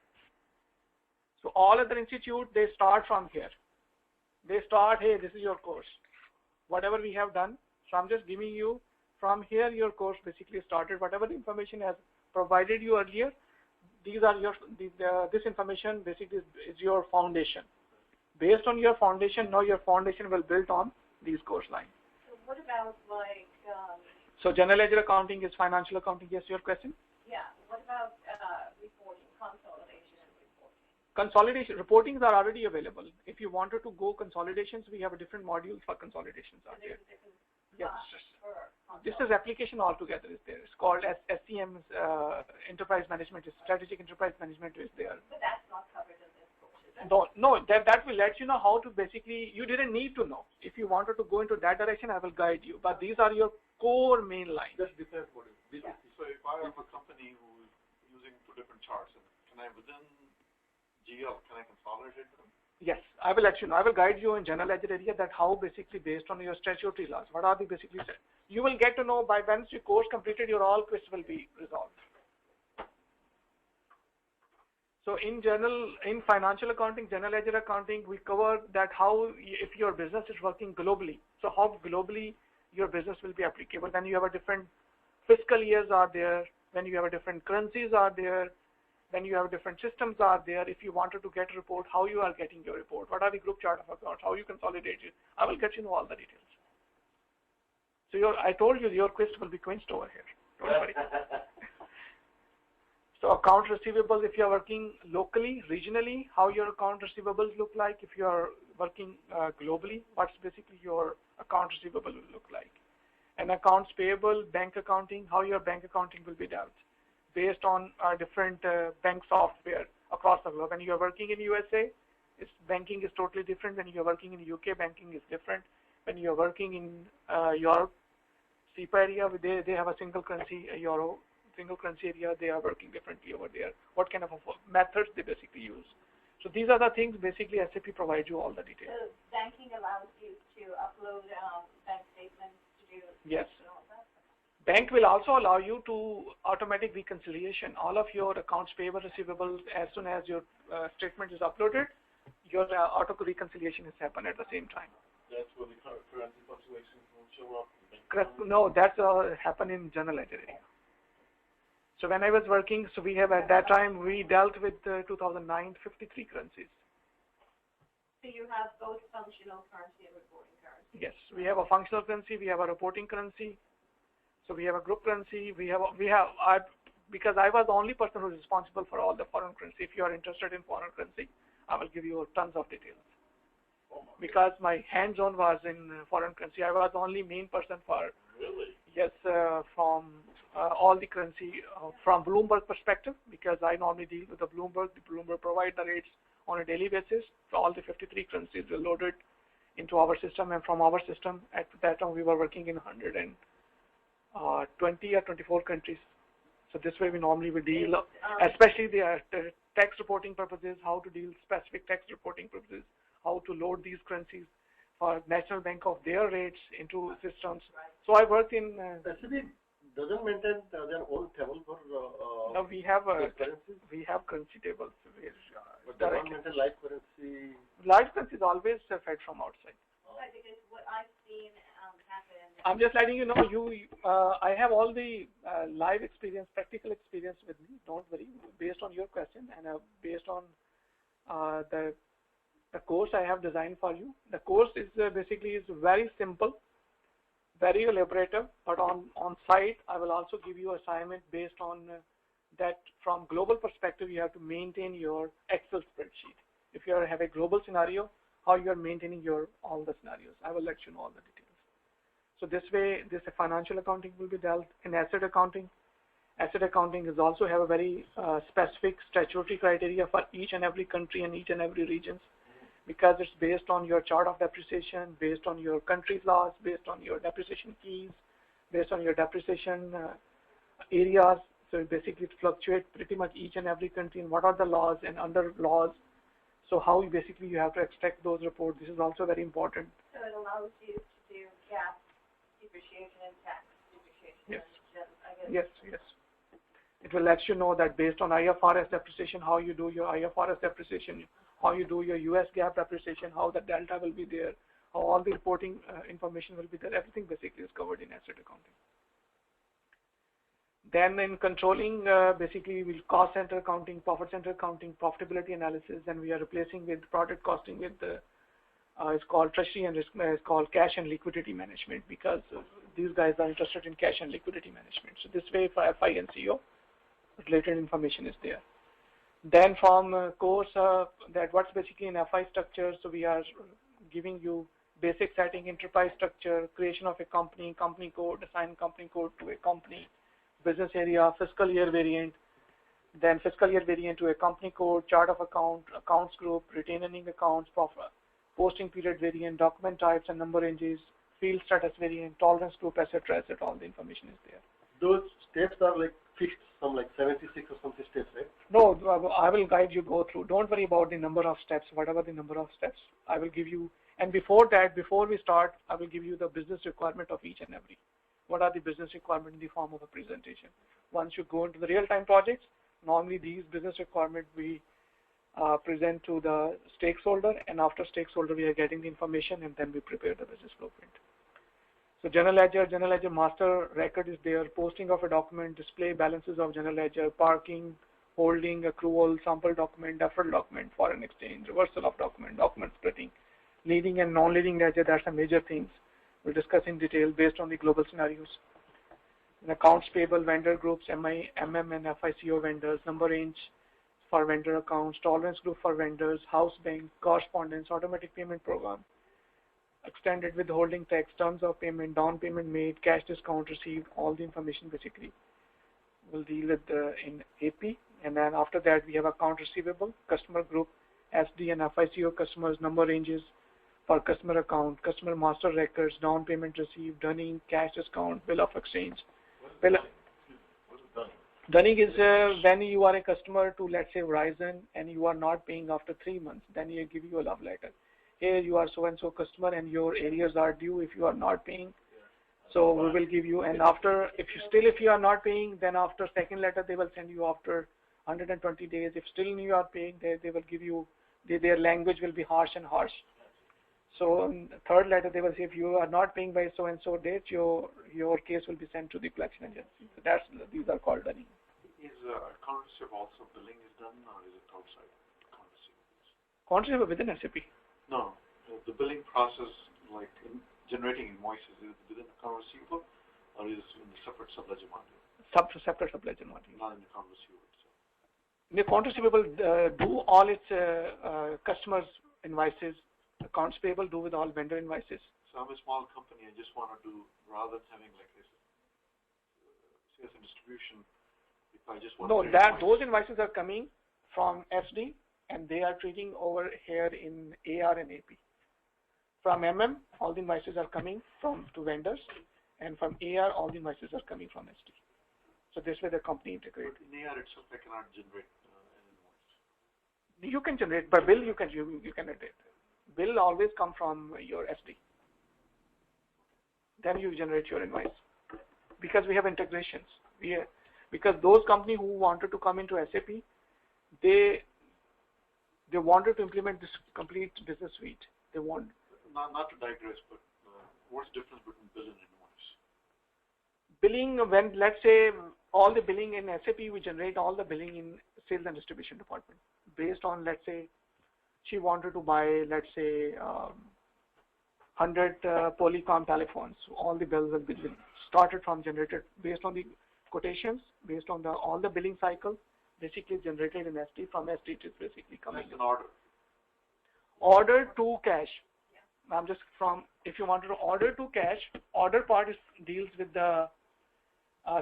So all other institutes, they start from here. They start, hey, this is your course. Whatever we have done, so I'm just giving you from here your course basically started. Whatever the information has provided you earlier, these are this information basically is your foundation. Based on your foundation, now your foundation will build on these course lines. So what about like? So general ledger accounting is financial accounting. Yes, your question? Yeah. What about reporting, consolidation and reporting? consolidation reportings are already available. If you wanted to go consolidations, we have a different module for consolidations out there. Yes. This is application altogether is there. It's called SCM, Enterprise Management, Strategic Enterprise Management is there. But that's not covered in this course, is it? No, that will let you know how to basically, you didn't need to know. If you wanted to go into that direction, I will guide you. But these are your core main lines. Just decide what it is. Yeah. So if I have a company who is using two different charts, can I within GL, can I consolidate them? Yes, I will let you know. I will guide you in general ledger area that how basically based on your statutory laws, what are they basically said. You will get to know by once your course completed, your all quiz will be resolved. So in general, in financial accounting, general ledger accounting, we cover that how if your business is working globally, so how globally your business will be applicable. Then you have a different fiscal years are there, when you have a different currencies are there, then you have different systems are there. If you wanted to get a report, how you are getting your report, what are the group chart of accounts, how you consolidate it. I will get you know all the details. So I told you your quiz will be quenched over here. Don't worry. So account receivables, if you are working locally, regionally, how your account receivables look like. If you are working globally, what's basically your account receivable will look like. And accounts payable, bank accounting, how your bank accounting will be dealt based on different bank software across the globe. When you are working in USA, banking is totally different. When you are working in UK, banking is different. When you are working in Europe, SAP area, they have a single currency, Euro, single currency area, they are working differently over there. What kind of methods they basically use. So these are the things basically SAP provides you all the details. So banking allows you to upload bank statements to do. Yes. Bank will also allow you to automatic reconciliation. All of your accounts payable, receivables, as soon as your statement is uploaded, your auto reconciliation has happened at the same time. That's where the currency fluctuations will show up. No, that's happen in general ledger area. So when I was working, so we have at that time we dealt with 2009 53 currencies. So you have both functional currency and reporting currency. Yes, we have a functional currency, we have a reporting currency. So we have a group currency. Because I was the only person who is responsible for all the foreign currency. If you are interested in foreign currency, I will give you tons of details. Because my hands-on was in foreign currency, I was the only main person for. Really? Yes, from all the currency from Bloomberg perspective, because I normally deal with the Bloomberg. The Bloomberg provide the rates on a daily basis. So all the 53 currencies were loaded into our system, and from our system at that time we were working in 120 or 24 countries. So this way we normally will deal, especially the tax reporting purposes, how to deal specific tax reporting purposes, how to load these currencies for National Bank of their rates into systems. So I worked in. SAP doesn't maintain their own table for. No, we have currency tables. But they don't maintain live currency. Live currency is always fed from outside. Right, because what I've seen happen. I'm just letting you know. I have all the live experience, practical experience with me. Don't worry. Based on your question and based on the course I have designed for you. The course is basically very simple, very elaborative, but on site I will also give you assignment based on that from global perspective you have to maintain your Excel spreadsheet. If you have a global scenario, how you are maintaining all the scenarios. I will let you know all the details. So this way, this financial accounting will be dealt in asset accounting. Asset accounting is also have a very specific statutory criteria for each and every country and each and every regions, because it's based on your chart of depreciation, based on your country's laws, based on your depreciation keys, based on your depreciation areas. So basically it fluctuates pretty much each and every country and what are the laws and under laws. So how you have to extract those reports. This is also very important. So it allows you to do GAAP depreciation and tax depreciation. Yes. Yes. It will let you know that based on IFRS depreciation, how you do your IFRS depreciation, how you do your US GAAP depreciation, how the delta will be there, how all the reporting information will be there. Everything basically is covered in asset accounting. Then in controlling, basically we'll cost center accounting, profit center accounting, profitability analysis, and we are replacing with product costing with it's called Treasury and it's called cash and liquidity management, because these guys are interested in cash and liquidity management. So this way for FI and CO, related information is there. Then from course that what's basically an FI structure, so we are giving you basic setting, enterprise structure, creation of a company, company code, assign company code to a company, business area, fiscal year variant, then fiscal year variant to a company code, chart of account, accounts group, retaining accounts, posting period variant, document types and number ranges, field status variant, tolerance group, etc. All the information is there. Those steps are like fixed, some like 76 or something steps, right? No, I will guide you go through. Don't worry about the number of steps, whatever the number of steps, I will give you. And before that, before we start, I will give you the business requirement of each and every. What are the business requirements in the form of a presentation? Once you go into the real-time projects, normally these business requirements we present to the stakeholder, and after stakeholder we are getting the information and then we prepare the business blueprint. So general ledger master record is there, posting of a document, display balances of general ledger, parking, holding, accrual, sample document, deferred document, foreign exchange, reversal of document, document splitting, leading and non-leading ledger, that's some major things. We'll discuss in detail based on the global scenarios. And accounts payable, vendor groups, MM and FICO vendors, number range for vendor accounts, tolerance group for vendors, house bank, correspondence, automatic payment program, extended withholding tax, terms of payment, down payment made, cash discount received, all the information basically we'll deal with in AP. And then after that we have account receivable, customer group, SD and FICO customers, number ranges for customer account, customer master records, down payment received, dunning, cash discount, bill of exchange. What is dunning? Dunning is when you are a customer to, let's say, Verizon, and you are not paying after 3 months, then they give you a love letter. Here you are so-and-so customer and your arrears are due if you are not paying. So we will give you, and after, if you are not paying, then after second letter they will send you after 120 days. If still you are paying, they will give you, their language will be harsh and harsh. So in the third letter they will say if you are not paying by so-and-so date, your case will be sent to the collection agency. So these are called dunning. Is account receivable also billing is done, or is it outside account receivables? Account receivable within SAP? No, the billing process, like generating invoices, is it within account receivable, or is it in the separate subledger module? Separate subledger module. Not in the account receivable itself. The account receivable do all its customers' invoices. Accounts payable do with all vendor invoices. So I'm a small company. I just want to do, rather than having like this sales and distribution, if I just want those invoices are coming from SD, and they are treating over here in AR and AP. From MM, all the invoices are coming to vendors, and from AR, all the invoices are coming from SD. So this way the company integrates. In AR itself, I cannot generate an invoice. You can generate, by bill you can generate. Bill always come from your SD. Then you generate your invoice. Because we have integrations. Because those companies who wanted to come into SAP, they wanted to implement this complete business suite. They want. Not to digress, but what's the difference between bill and invoice? Billing, when let's say all the billing in SAP, we generate all the billing in sales and distribution department based on, let's say, she wanted to buy, let's say, 100 Polycom telephones. All the bills will be started from generated based on the quotations, based on all the billing cycle, basically generated in SD. From SD it is basically coming. That's an order. Order to cash. I'm just from, if you wanted to order to cash, order part deals with the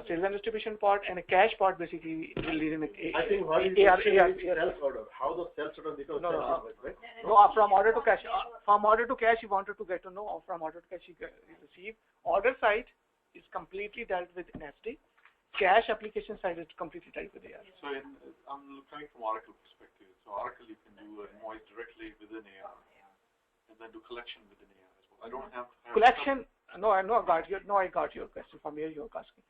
sales and distribution part, and a cash part basically will lead in a I think what is sales order? How the sales order becomes sales order, right? No, from order to cash. From order to cash, you wanted to get to know. From order to cash, you receive. Order side is completely dealt with in SD. Cash application side is completely dealt with AR. So I'm coming from Oracle perspective. So Oracle, you can do an invoice directly within AR, and then do collection within AR as well. I don't have collection. No, I got your question from here. You're asking.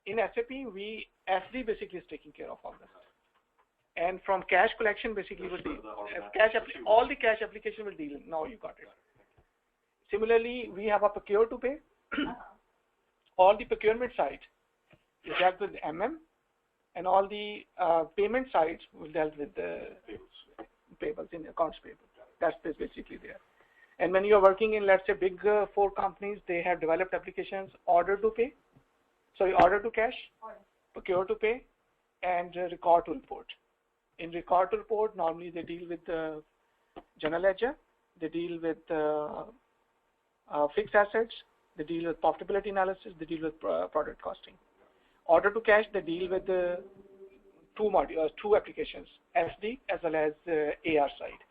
In SAP, SD basically is taking care of all this. And from cash collection, basically, all the cash application will deal. Now you got it. Similarly, we have a procure to pay. All the procurement side is dealt with MM, and all the payment sides will dealt with the payables in accounts payable. That's basically there. And when you are working in, let's say, big 4 companies, they have developed applications, order to pay. Sorry, order to cash, procure to pay, and record to report. In record to report, normally they deal with the general ledger, they deal with fixed assets, they deal with profitability analysis, they deal with product costing. Order to cash, they deal with the two applications, SD as well as AR side.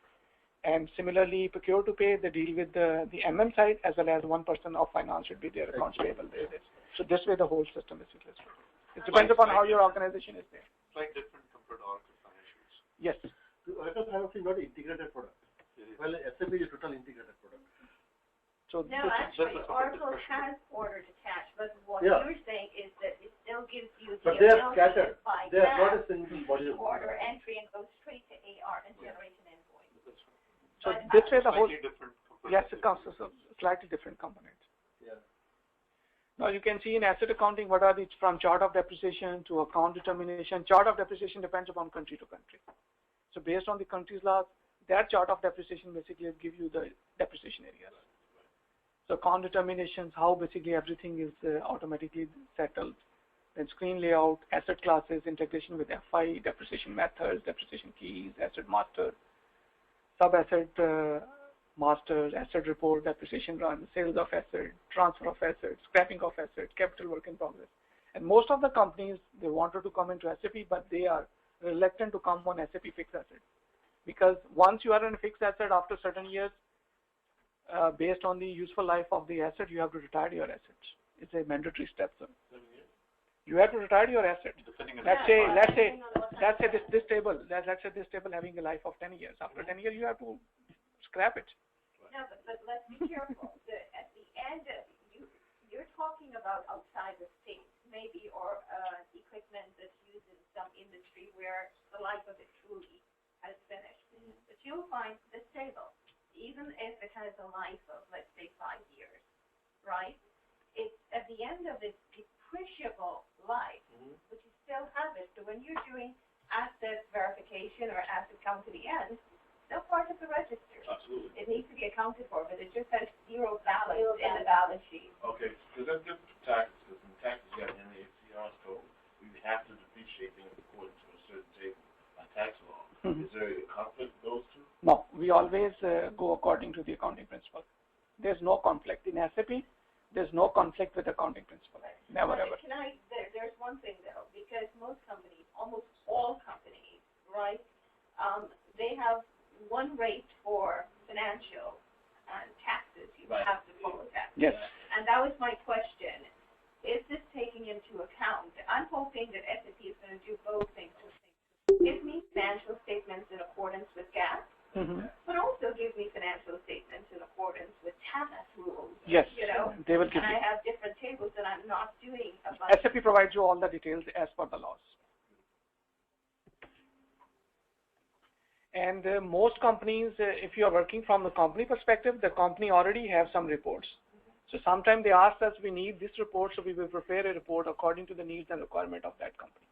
And similarly, procure to pay, they deal with the MM side as well as one person of finance should be their accounts payable. So this way the whole system is successful. It depends upon how your organization is there. Slightly different compared to Oracle Financials. Yes. Oracle Financials is not an integrated product. Well, SAP is a total integrated product. So no, actually, Oracle has order to cash, but what you're saying is that it still gives you the but they are ability scattered. by They are not a single volume. order entry and go straight to AR and generate an invoice. So this way the whole, yes, it comes as a slightly different component. Yeah. Now you can see in asset accounting what are the, from chart of depreciation to account determination. Chart of depreciation depends upon country to country. So based on the country's laws, that chart of depreciation basically will give you the depreciation areas. So account determinations, how basically everything is automatically settled. Then screen layout, asset classes, integration with FI, depreciation methods, depreciation keys, asset master, sub-asset master, asset report, depreciation run, sales of asset, transfer of assets, scrapping of assets, capital work in progress. And most of the companies, they wanted to come into SAP, but they are reluctant to come on SAP fixed asset. Because once you are in a fixed asset after certain years, based on the useful life of the asset, you have to retire your assets. It's a mandatory step, sir. You have to retire your asset. Let's say this table having a life of 10 years. After 10 years, you have to scrap it. No, but let's be careful. At the end, you're talking about outside the state, maybe, or equipment that's used in some industry where the life of it truly has finished. But you'll find this table, even if it has a life of, let's say, 5 years, right? It's at the end of its depreciable life, but you still have it. So when you're doing asset verification or asset count to the end, still part of the register. Absolutely. It needs to be accounted for, but it just has zero balance in the balance sheet. Okay, because that's different from taxes, because in taxes you got NACR's code, we have to depreciate things according to a certain table by tax law. Is there a conflict with those two? No, we always go according to the accounting principle. There's no conflict. In SAP, there's no conflict with accounting principle. Never ever. There's one thing though, because most companies, almost all companies, right, they have one rate for financial and taxes. You have to follow that. Yes. And that was my question. Is this taking into account? I'm hoping that SAP is going to do both things. Give me financial statements in accordance with GAAP, but also give me financial statements in accordance with TAMAS rules. Yes, you know, they will give and you. I have different tables that I'm not doing. SAP provides you all the details as per the laws. And most companies, if you are working from the company perspective, the company already have some reports. So sometimes they ask us, we need this report, so we will prepare a report according to the needs and requirement of that company.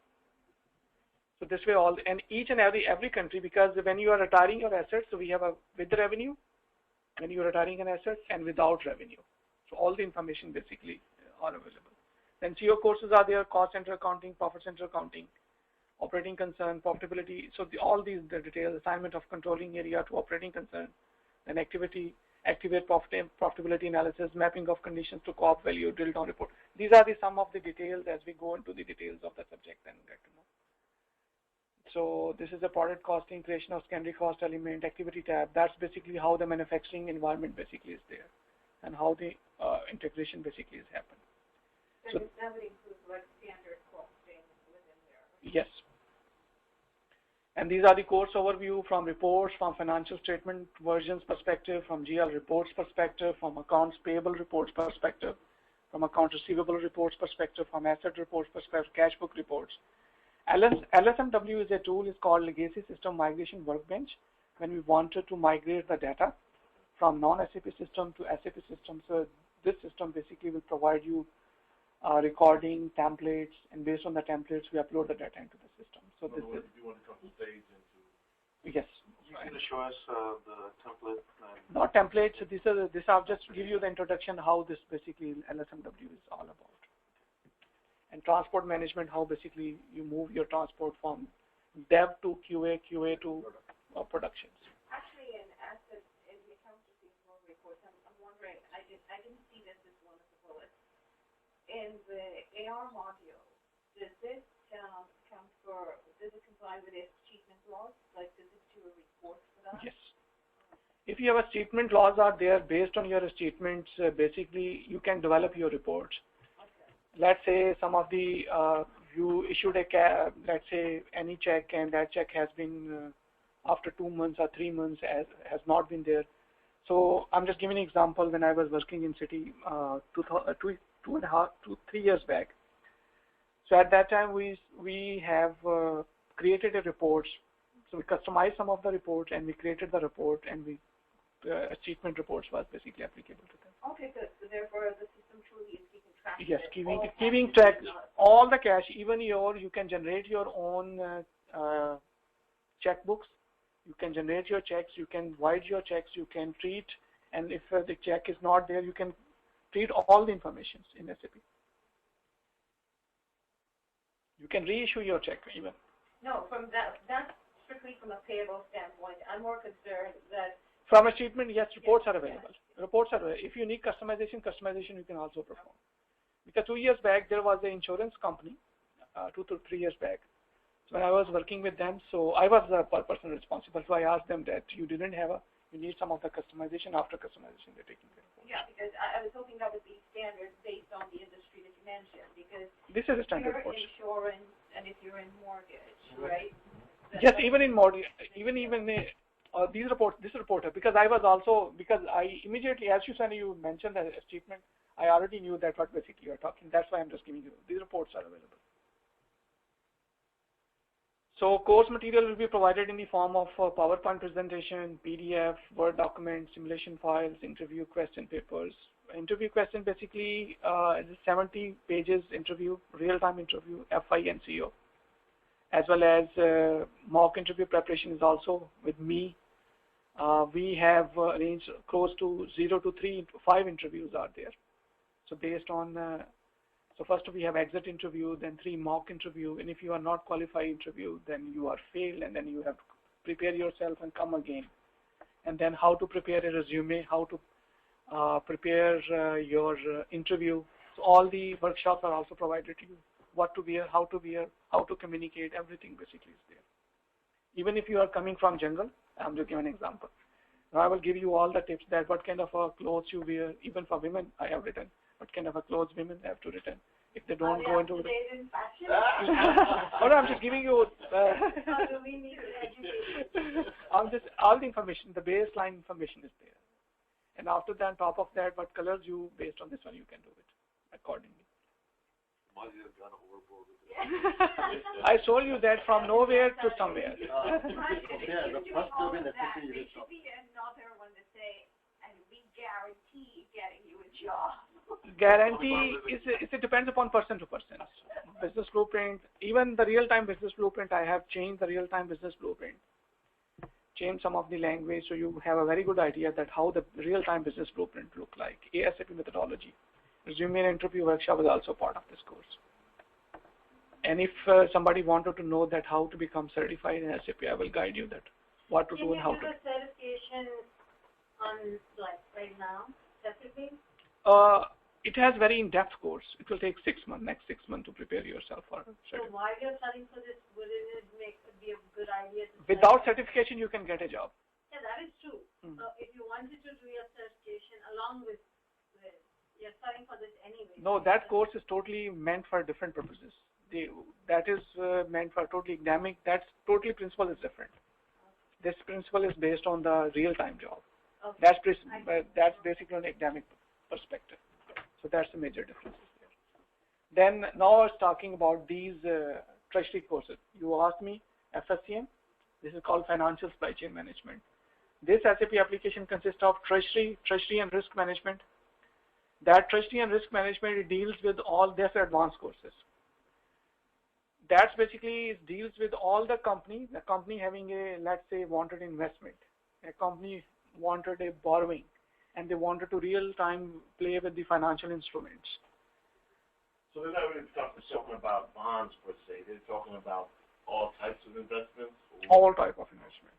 So this way and each and every country, because when you are retiring your assets, so we have a with revenue, when you are retiring an asset, and without revenue. So all the information basically are available. Then CO courses are there, cost center accounting, profit center accounting, operating concern, profitability. So all these the details, assignment of controlling area to operating concern, then activate profitability analysis, mapping of conditions to co-op value, drill down report. These are some of the details as we go into the details of the subject and get to know. So this is the product costing, creation of secondary cost element, activity tab. That's basically how the manufacturing environment basically is there, and how the integration basically is happening. So that would include like standard costing within there. Yes. And these are the course overview from reports, from financial statement versions perspective, from GL reports perspective, from accounts payable reports perspective, from accounts receivable reports perspective, from asset reports perspective, cash book reports. LSMW is a tool. It's called Legacy System Migration Workbench. When we wanted to migrate the data from non-SAP system to SAP system, so this system basically will provide you recording templates, and based on the templates, we upload the data into the system. So this is. If you want to come to stage into. Yes. You can show us the template. Not templates. This I'll just give you the introduction how this basically LSMW is all about. And transport management, how basically you move your transport from dev to QA, QA to productions. Actually, in the accounts receivable reports, I'm wondering, I didn't see this as one of the bullets. In the AR module, does this does it comply with its achievement laws? Like, does it do a report for that? Yes. If you have a statement laws are there based on your statements, basically you can develop your reports. Okay. Let's say some of the you issued let's say any check, and that check has been after 2 months or 3 months has not been there. So I'm just giving an example. When I was working in City 2.5 to 3 years back. So at that time we have created a report. So we customized some of the reports and we created the report, and we achievement reports was basically applicable to them. Okay, good. So therefore, the system truly is keeping track. Yes, keeping track all the cash. Even you can generate your own checkbooks. You can generate your checks. You can void your checks. You can treat, and if the check is not there, you can treat all the information in SAP. You can reissue your check even. No, from that's strictly from a payable standpoint. I'm more concerned that from achievement, yes, reports are available. Reports are available. If you need customization you can also perform. Because 2 years back, there was an insurance company, 2 to 3 years back. So when I was working with them, so I was the person responsible. So I asked them that you need some of the customization. After customization, they're taking care of it. Yeah, because I was hoping that would be standard based on the industry that you mentioned. Because this is a standard report. If you're in insurance and if you're in mortgage, right? Yes, even in mortgage, this reporter, because I immediately, as you mentioned the achievement, I already knew that what basically you're talking. That's why I'm just giving you, these reports are available. So course material will be provided in the form of PowerPoint presentation, PDF, Word document, simulation files, interview question papers. Interview question basically is a 70 pages interview, real-time interview, FI and CO. As well as mock interview preparation is also with me. We have arranged close to 0 to 5 interviews are there. So based on, so first we have exit interview, then 3 mock interview, and if you are not qualified interview, then you are failed, and then you have to prepare yourself and come again. And then how to prepare a resume, how to prepare your interview. So all the workshops are also provided to you. What to wear, how to communicate, everything basically is there. Even if you are coming from jungle, I'm just giving an example. Now I will give you all the tips that what kind of clothes you wear. Even for women, I have written what kind of clothes women have to return if they don't go into the. Oh no, I'm just giving you. I'm just all the information. The baseline information is there, and after that, on top of that, what colors you based on this one you can do it accordingly. I told you that from nowhere to somewhere. There should be another one to say, and we guarantee getting you a job. Guarantee it depends upon person to person. Business blueprint, even the real-time business blueprint, I have changed the real-time business blueprint. Changed some of the language so you have a very good idea that how the real-time business blueprint look like. ASAP methodology. Resume and interview workshop is also part of this course. And if somebody wanted to know that how to become certified in SAP, I will guide you that what to do and how to. Can you do the certification on like right now, separately? It has very in-depth course. It will take 6 months, next 6 months to prepare yourself for certification. So while you're studying for this, wouldn't it be a good idea to without certification, you can get a job. Yeah, that is true. So if you wanted to do your certification along with you're studying for this anyway. No, that course is totally meant for different purposes. That is meant for totally academic. That's totally principle is different. This principle is based on the real-time job. Okay. That's basically an academic perspective. So that's the major difference there. Then now I was talking about these treasury courses. You asked me FSCM. This is called Financial Supply Chain Management. This SAP application consists of treasury and risk management. That treasury and risk management deals with all their advanced courses. That's basically deals with all the company having a, let's say, wanted investment. A company wanted a borrowing, and they wanted to real-time play with the financial instruments. So they're not really talking about bonds per se. They're talking about all types of investments? All type of investment.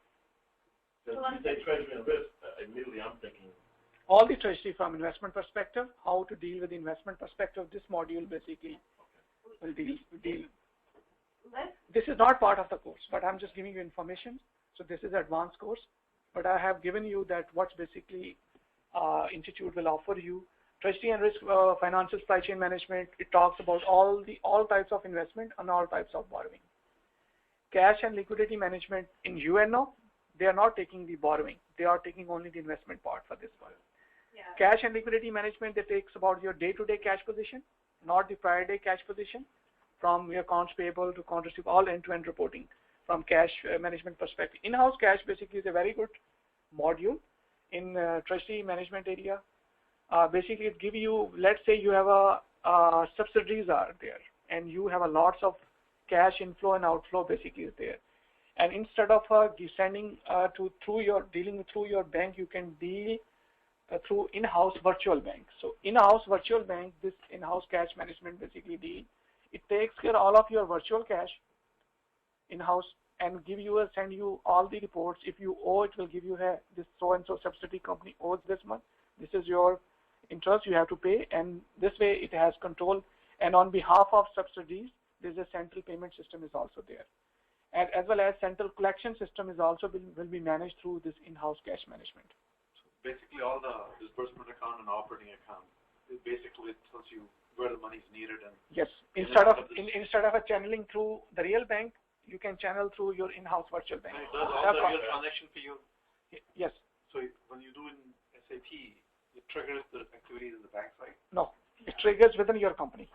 When you say treasury and risk, immediately I'm thinking all the treasury from investment perspective, how to deal with the investment perspective. This module basically will deal. This is not part of the course, but I'm just giving you information. So this is advanced course, but I have given you that what basically institute will offer you. Treasury and risk, financial supply chain management. It talks about all types of investment and all types of borrowing. Cash and liquidity management in UNO, they are not taking the borrowing. They are taking only the investment part for this one. Yeah. Cash and liquidity management, that takes about your day-to-day cash position, not the prior day cash position, from your accounts payable to accounts receivable, all end-to-end reporting from cash management perspective. In-house cash basically is a very good module in treasury management area. Basically, it gives you, let's say you have subsidiaries are there, and you have a lots of cash inflow and outflow basically is there. And instead of sending dealing through your bank, you can deal through in-house virtual bank. So in-house virtual bank, this in-house cash management basically deal. It takes care of all of your virtual cash in-house and send you all the reports. If you owe, it will give you this so-and-so subsidiary company owes this month. This is your interest you have to pay, and this way it has control. And on behalf of subsidiaries, there's a central payment system is also there. And as well as central collection system is also will be managed through this in-house cash management. So basically all the disbursement account and operating account, it basically tells you where the money is needed. And yes, instead of a channeling through the real bank, you can channel through your in-house virtual bank. And it does all the real transaction for you? Yes. So when you do in SAP, it triggers the activities in the bank side? No, it triggers within your company.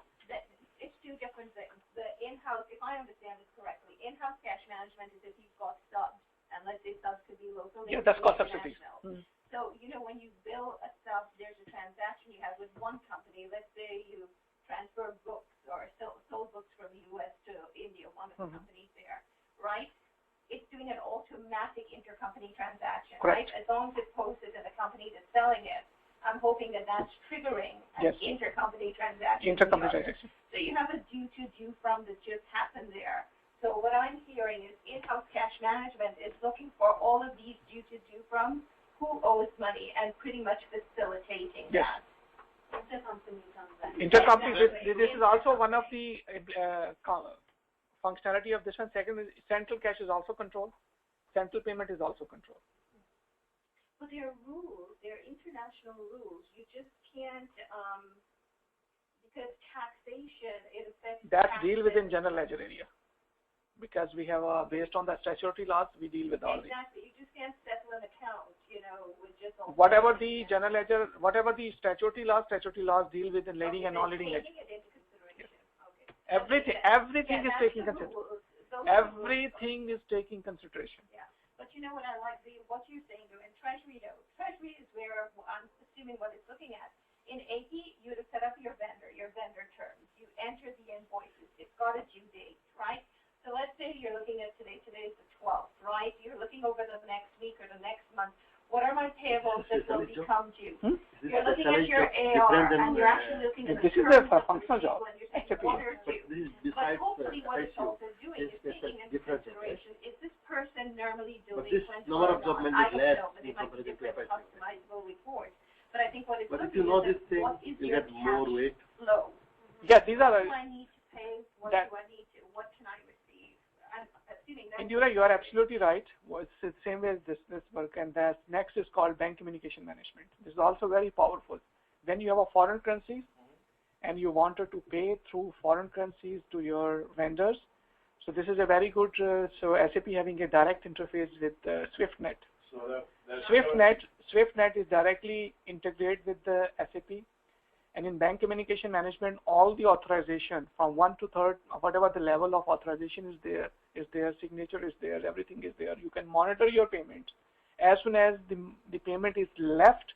It's two different things. The in-house, if I understand this correctly, in-house cash management is if you've got subs, and let's say subs could be local. Yeah, that's called subsidies. So, when you bill a sub, there's a transaction you have with one company. Let's say you transfer books or sold books from the U.S. to India, one of the companies there, right? It's doing an automatic intercompany transaction, correct, right? As long as it's posted in the company that's selling it, I'm hoping that that's triggering an intercompany transaction. Intercompany transaction. So you have a due from that just happened there. So what I'm hearing is in-house cash management is looking for all of these due from, who owes money, and pretty much facilitating that. Intercompany transaction. Intercompany, this is also one of the functionality of this one. Second is central cash is also controlled. Central payment is also controlled. But there are rules, there are international rules. You just can't, because taxation, it affects that deal within general ledger area. Because we have, based on the statutory laws, we deal with all these. Exactly. You just can't settle an account, with just all whatever the general ledger, whatever the statutory laws deal with in leading and non-leading ledger. Everything is taking consideration. Everything is taking consideration. Yeah. But what I like, what you're saying, in Treasury, Treasury is where I'm assuming what it's looking at. In AP, you would have set up your vendor terms. You enter the invoices. It's got a due date, right? So let's say you're looking at today's the 12th, right? You're looking over the next week or the next month. What are my payables that will become due? You're looking at your AR, and you're actually looking at this is a functional job. But hopefully what it's also doing is taking into consideration, is this person normally doing 20 number of job members less in comparison to customizable reports. But I think what it's looking at is what is your more weight. Flow. Yeah, these are. What do I need to pay? What do I need to? What can I receive? I'm assuming that. Indira, you are absolutely right. It's the same way as this work, and that next is called bank communication management. This is also very powerful. When you have a foreign currency, and you wanted to pay through foreign currencies to your vendors, so this is a very good. So SAP having a direct interface with SwiftNet. So SwiftNet is directly integrated with the SAP, and in bank communication management, all the authorization from 1 to 3rd, whatever the level of authorization is there, signature is there, everything is there. You can monitor your payment. As soon as the payment is left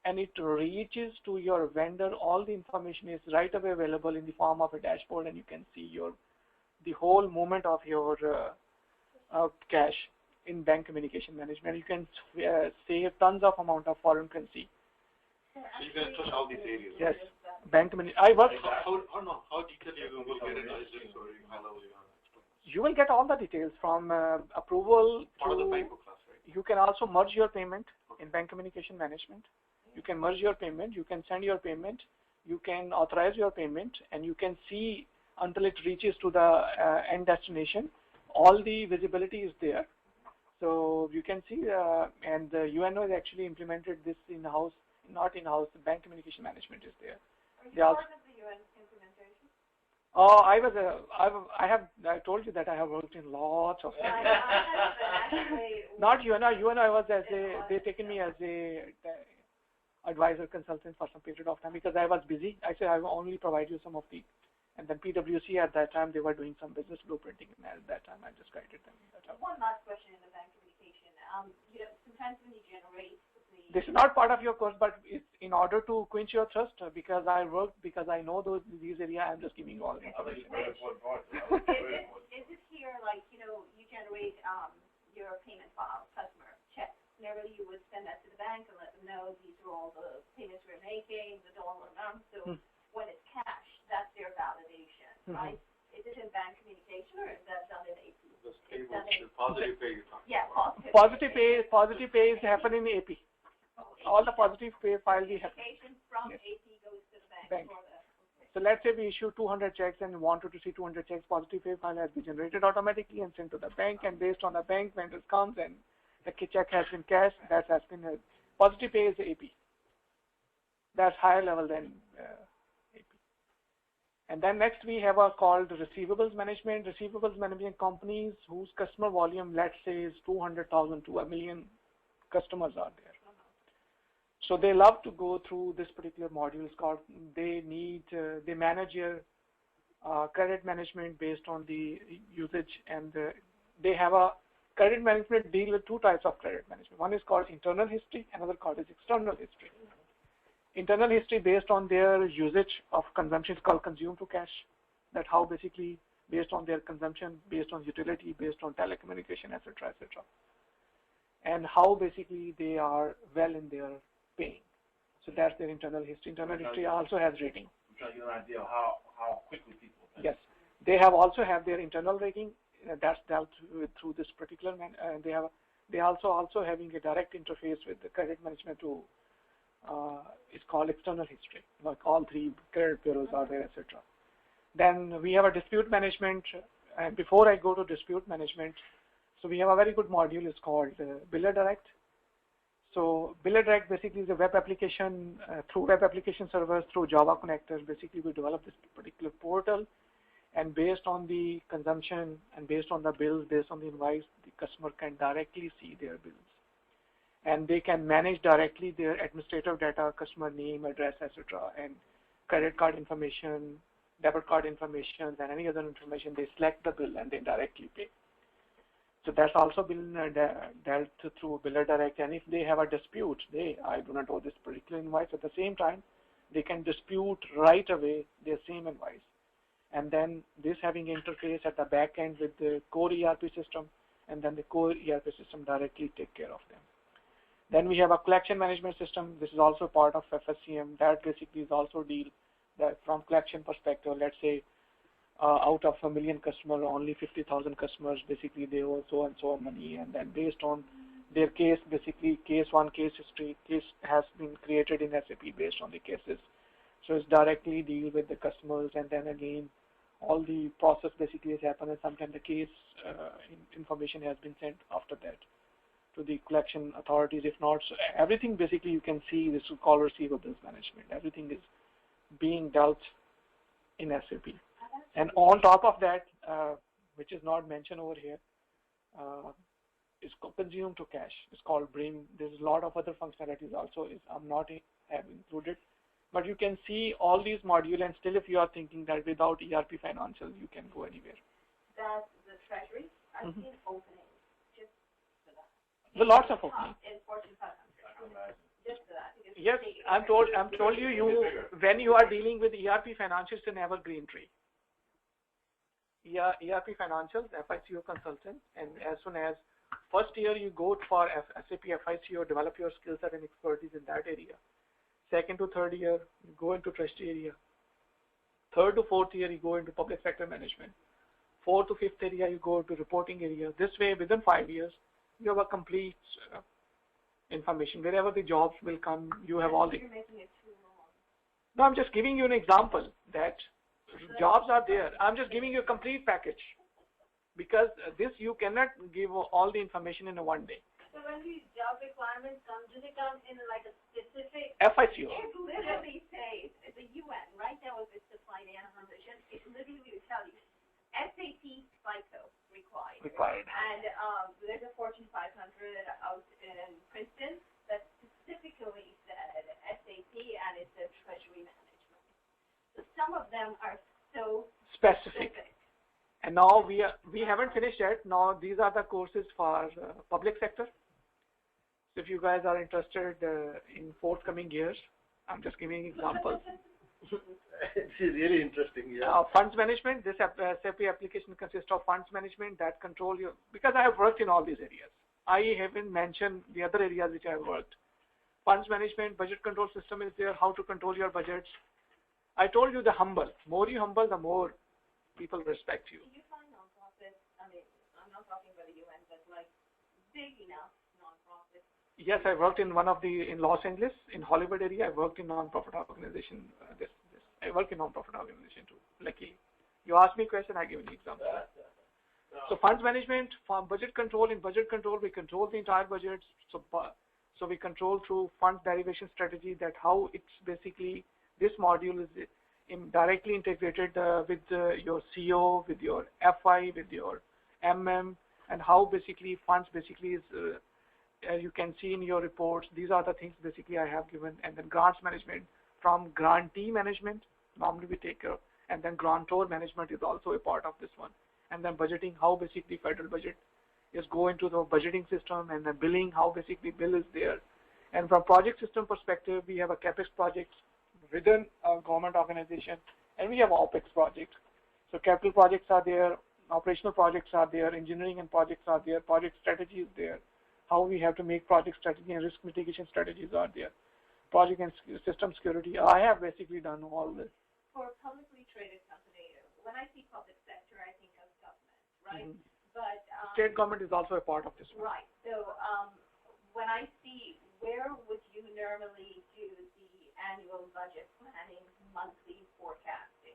and it reaches to your vendor, all the information is right away available in the form of a dashboard, and you can see the whole movement of your cash in bank communication management. You can save tons of amount of foreign currency. So you can touch all these areas. Yes, bank communication. I work. How detailed you will get it? Is it very high level? You will get all the details from approval Part of the to, FICO class, right? you can also merge your payment in bank communication management. You can merge your payment, you can send your payment, you can authorize your payment, and you can see until it reaches to the end destination. All the visibility is there. So you can see, and the UNO has actually implemented this in-house, not in-house, the bank communication management is there. Are you part of the UN implementation? Oh, I told you that I have worked in lots of things. Not UNO, I was they taken me as a advisor consultant for some period of time because I was busy. I said I will only provide you some of the, and then PwC at that time, they were doing some business blueprinting, and at that time I just guided them. One last question in the bank communication. Sometimes when you generate this is not part of your course, but it's in order to quench your thirst, because I worked, because I know these areas, I'm just giving you all the information. Is it here, like, you generate your payment file, customer check. Whenever you would send that to the bank and let them know these are all the payments we're making, the dollar amount. So when it's cash, that's their validation, right? Is it in bank communication or is that done in AP? Positive pay you're talking about. Positive pay is happening in AP. All the positive pay file we have. From AP goes to the bank. So let's say we issue 200 checks and wanted to see 200 checks, positive pay file has been generated automatically and sent to the bank, and based on the bank, when it comes and the check has been cashed, that has been positive pay is AP. That's higher level than AP. And then next we have a called receivables management. Receivables management companies whose customer volume, let's say, is 200,000 to 1 million customers are there. So they love to go through this particular module. It's called, they manage your credit management based on the usage, and they have a credit management deal with two types of credit management. One is called internal history, another called is external history. Internal history based on their usage of consumption is called consume to cash. That how basically based on their consumption, based on utility, based on telecommunication, etc., etc. And how basically they are well in their paying. So that's their internal history. Internal history also has rating. I'm trying to get an idea of how quickly people pay. Yes, they have also have their internal rating that's dealt with through this particular they also having a direct interface with the credit management to it's called external history. Like all three credit bureaus are there, etc. Then we have a dispute management, and before I go to dispute management, so we have a very good module. It's called Biller Direct. So Biller Direct basically is a web application through web application servers, through Java connectors. Basically, we develop this particular portal, and based on the consumption and based on the bills, based on the invoice, the customer can directly see their bills, and they can manage directly their administrative data, customer name, address, etc., and credit card information, debit card information, and any other information. They select the bill and they directly pay. So that's also been dealt through Biller Direct, and if they have a dispute, I do not owe this particular invoice, at the same time, they can dispute right away their same invoice. And then this having interface at the back end with the core ERP system, and then the core ERP system directly take care of them. Then we have a collection management system. This is also part of FSCM. That basically is also deal that from collection perspective, let's say, out of 1 million customers, only 50,000 customers, basically they owe so and so money, and then based on their case, basically case one, case history, case has been created in SAP based on the cases. So it's directly deal with the customers, and then again, all the process basically has happened, and sometimes the case information has been sent after that to the collection authorities. If not, so everything basically you can see this is called receivables management. Everything is being dealt in SAP. And on top of that, which is not mentioned over here, is consume to cash. It's called BRIM. There's a lot of other functionalities also. I'm not have included, but you can see all these modules. And still, if you are thinking that without ERP financials, you can go anywhere. That's the Treasury. I've seen openings just for that. There's lots of openings. In Fortune 500. Just for that. Yes, I'm told you when you are dealing with ERP financials, it's an evergreen tree. ERP financials, FICO consultant, and as soon as first year you go for SAP FICO, develop your skill set and expertise in that area. Second to third year, you go into Treasury area. Third to fourth year, you go into public sector management. 4th to 5th area, you go to reporting area. This way, within 5 years, you have a complete information. Wherever the jobs will come, you have all the... You're making it too long. No, I'm just giving you an example that jobs are there. I'm just giving you a complete package. Because this, you cannot give all the information in a one day. So when these job requirements come, do they come in like a specific? FICO. It literally says, the UN, right now if it's the finance position, it literally will tell you, SAP FICO required. And there's a Fortune 500 out in Princeton that specifically said SAP and it's a treasury management. So some of them are so specific. And now we haven't finished yet. Now these are the courses for public sector. So if you guys are interested in forthcoming years, I'm just giving examples. It's really interesting, yeah. Funds management, this SAP application consists of funds management that control your, because I have worked in all these areas. I haven't mentioned the other areas which I have worked. Funds management, budget control system is there, how to control your budgets. I told you the humble. More you humble, the more people respect you. Do you find nonprofits, I mean, I'm not talking about the UN, but like big enough nonprofits? Yes, I worked in one of the, in Los Angeles, in Hollywood area, I worked in non-profit organization. I work in non-profit organization too, luckily. You ask me a question, I give you an example. So funds management, budget control, in budget control, we control the entire budget. So we control through fund derivation strategy that how it's basically, this module is directly integrated with your CO, with your FI, with your MM, and how basically funds basically is, as you can see in your reports, these are the things basically I have given. And then grants management, from grantee management, normally we take care, and then grantor management is also a part of this one. And then budgeting, how basically federal budget is go into the budgeting system, and then billing, how basically bill is there. And from project system perspective, we have a CapEx projects within a government organization, and we have OpEx projects. So capital projects are there, operational projects are there, engineering and projects are there, project strategy is there, how we have to make project strategy and risk mitigation strategies are there. Project and system security, I have basically done all this. For a publicly traded company, when I see public sector, I think of government, right? But state government is also a part of this one. Right. So when I see, where would you normally do the annual budget planning, monthly forecasting?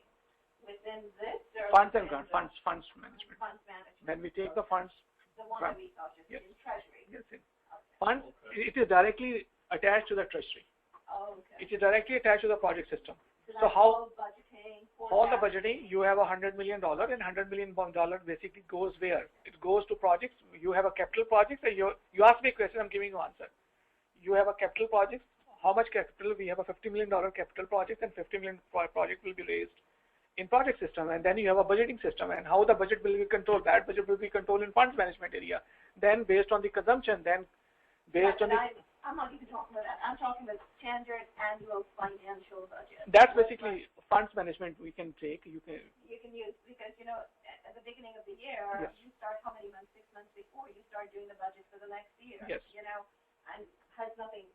Within this, or funds and grants, funds management. Funds management. Then we take the funds. The one that we saw just in Treasury. Yes. Okay. Funds, it is directly attached to the Treasury. Oh, okay. It is directly attached to the project system. So how budgeting, all the budgeting, you have $100 million, and $100 million basically goes where? It goes to projects. You have a capital project, and you ask me a question, I'm giving you an answer. You have a capital project. How much capital? We have a $50 million capital project, and $50 million project will be raised in project system, and then you have a budgeting system, and how the budget will be controlled. That budget will be controlled in funds management area. Then based on the consumption, then based on the... I'm not even talking about that. I'm talking about standard annual financial budget. That's basically funds management we can take. You can use, because, you know, at the beginning of the year, yes. You start how many months? 6 months before, you start doing the budget for the next year. Yes. You know, and has nothing.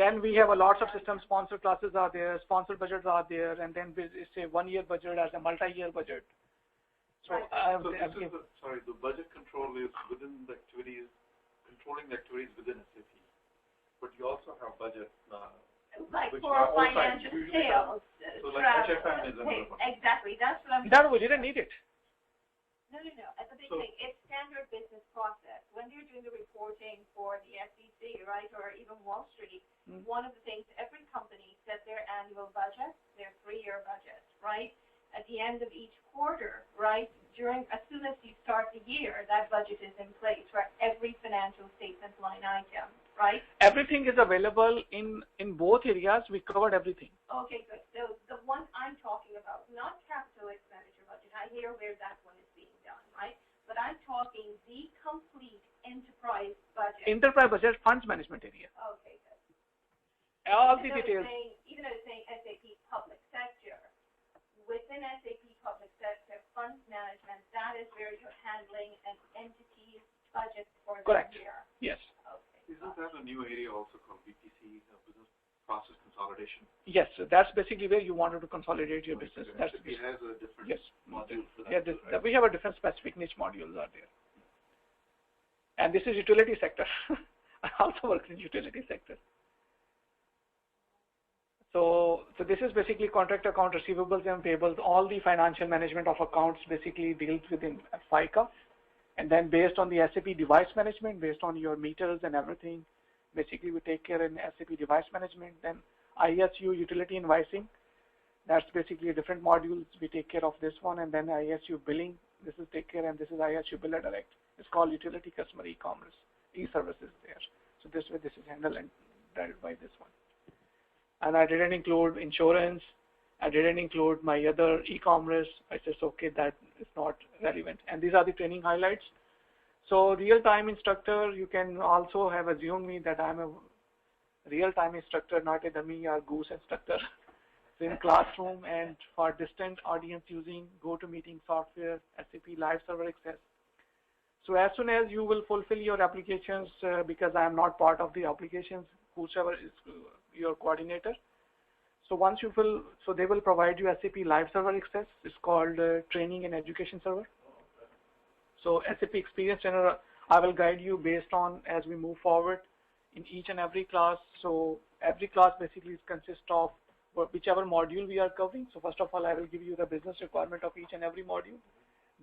Then we have a lots of systems. Sponsored classes are there, sponsored budgets are there, and then it's a 1 year budget as a multi-year budget. So, sorry, the budget control is within the activities, controlling the activities within SAP. But you also have budget. Like for financial sales. So like HFM is another one. Exactly, that's what I'm saying. No, we didn't need it. No. At the beginning, it's standard business process. When you're doing the reporting for the SEC, right, or even Wall Street, one of the things, every company set their annual budget, their 3-year budget, right? At the end of each quarter, right, as soon as you start the year, that budget is in place for every financial statement line item, right? Everything is available in both areas. We covered everything. Okay, good. So the one I'm talking about, not capital expenditure budget. I hear where that one is being done, right? But I'm talking the complete enterprise budget. Enterprise budget, funds management area. Okay, good. All the details. Even though it's saying SAP public sector, within SAP public sector, funds management, that is where you're handling an entity's budget for the year. Yes. Okay. Isn't that a new area also called BPC, business process consolidation? Yes, so that's basically where you wanted to consolidate your business. That's it has a different yes. module for that. Yeah, we have a different specific niche modules are there. And this is utility sector. I also work in utility sector. So this is basically contract account, receivables and payables. All the financial management of accounts basically deals within FICO. And then based on the SAP device management, based on your meters and everything, basically we take care in SAP device management. Then ISU utility invoicing, that's basically a different modules. We take care of this one, and then ISU billing, this is take care, and this is ISU biller direct. It's called utility customer e-commerce, e-services there. So this way this is handled and dealt by this one. And I didn't include insurance. I didn't include my other e-commerce. I said, okay, that is not relevant. And these are the training highlights. So real-time instructor, you can also have assumed me that I'm a real-time instructor, not a dummy or goose instructor. So in classroom and for distant audience using GoToMeeting software, SAP Live Server Access. So as soon as you will fulfill your applications, because I am not part of the applications, whoever is your coordinator. So once you fill, so they will provide you SAP Live Server Access. It's called Training and Education Server. So SAP Experience Center, I will guide you based on as we move forward in each and every class. So every class basically consists of whichever module we are covering. So first of all, I will give you the business requirement of each and every module.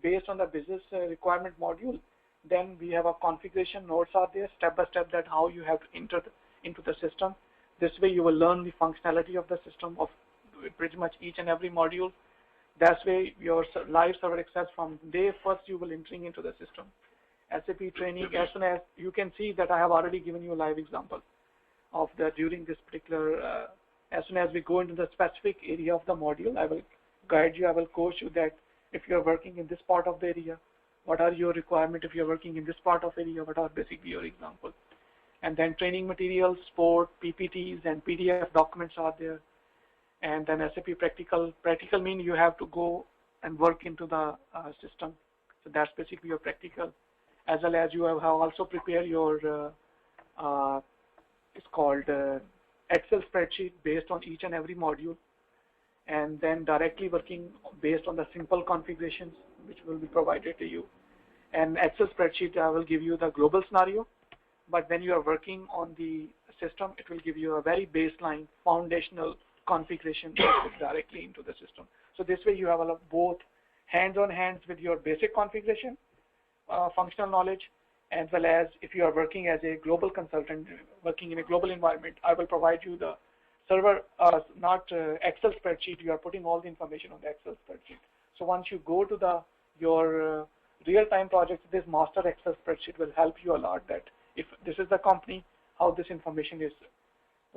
Based on the business requirement module, then we have a configuration notes are there, step by step, that how you have to enter into the system. This way you will learn the functionality of the system of pretty much each and every module. That's way your live server access from day first you will entering into the system. SAP training, as soon as you can see that I have already given you a live example of the during this particular, as soon as we go into the specific area of the module, I will guide you, I will coach you that if you're working in this part of the area, what are your requirements? If you're working in this part of area, what are basically your examples? And then training materials, support, PPTs and PDF documents are there. And then SAP practical. Practical means you have to go and work into the system. So that's basically your practical. As well as you have also prepared your, it's called Excel spreadsheet based on each and every module. And then directly working based on the simple configurations which will be provided to you. And Excel spreadsheet, I will give you the global scenario. But when you are working on the system, it will give you a very baseline foundational configuration directly into the system. So this way you have both hands-on hands with your basic configuration, functional knowledge, as well as if you are working as a global consultant, working in a global environment, I will provide you the server, not Excel spreadsheet. You are putting all the information on the Excel spreadsheet. So once you go to your real-time projects, this master Excel spreadsheet will help you a lot that if this is the company, how this information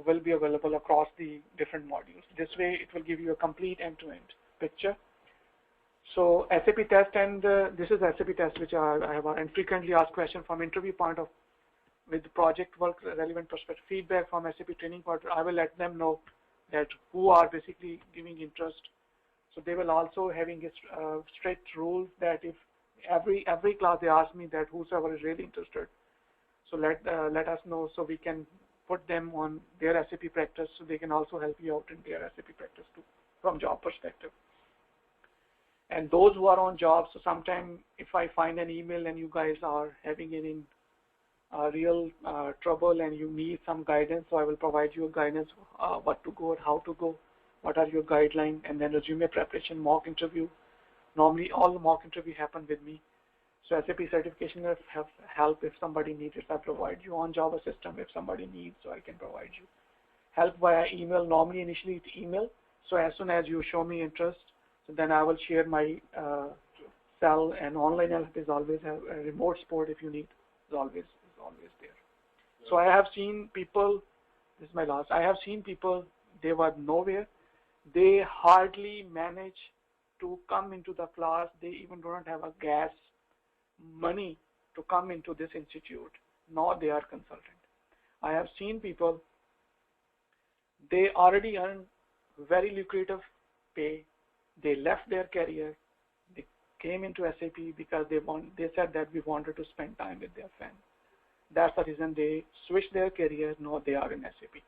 will be available across the different modules. This way, it will give you a complete end-to-end picture. So SAP test, and this is SAP test, which I have and frequently asked question from interview point of with project work relevant perspective feedback from SAP training partner. I will let them know that who are basically giving interest. So they will also having a strict rules that if every class they ask me that whosoever is really interested. So let us know so we can put them on their SAP practice so they can also help you out in their SAP practice too from job perspective. And those who are on jobs, so sometime if I find an email and you guys are having any real trouble and you need some guidance, so I will provide you guidance what to go or how to go, what are your guidelines, and then resume preparation, mock interview. Normally all the mock interview happen with me. So SAP certification have help if somebody needs it. I provide you on Java system if somebody needs, so I can provide you. Help via email, normally initially it's email. So as soon as you show me interest, so then I will share my cell, and online help is always have a remote support if you need, is always there. So I have seen people, this is my last, I have seen people, they were nowhere. They hardly manage to come into the class. They even don't have a gas money to come into this institute, nor they are consultant. I have seen people, they already earn very lucrative pay. They left their career. They came into SAP because they said that we wanted to spend time with their family. That's the reason they switched their career. Now they are in SAP.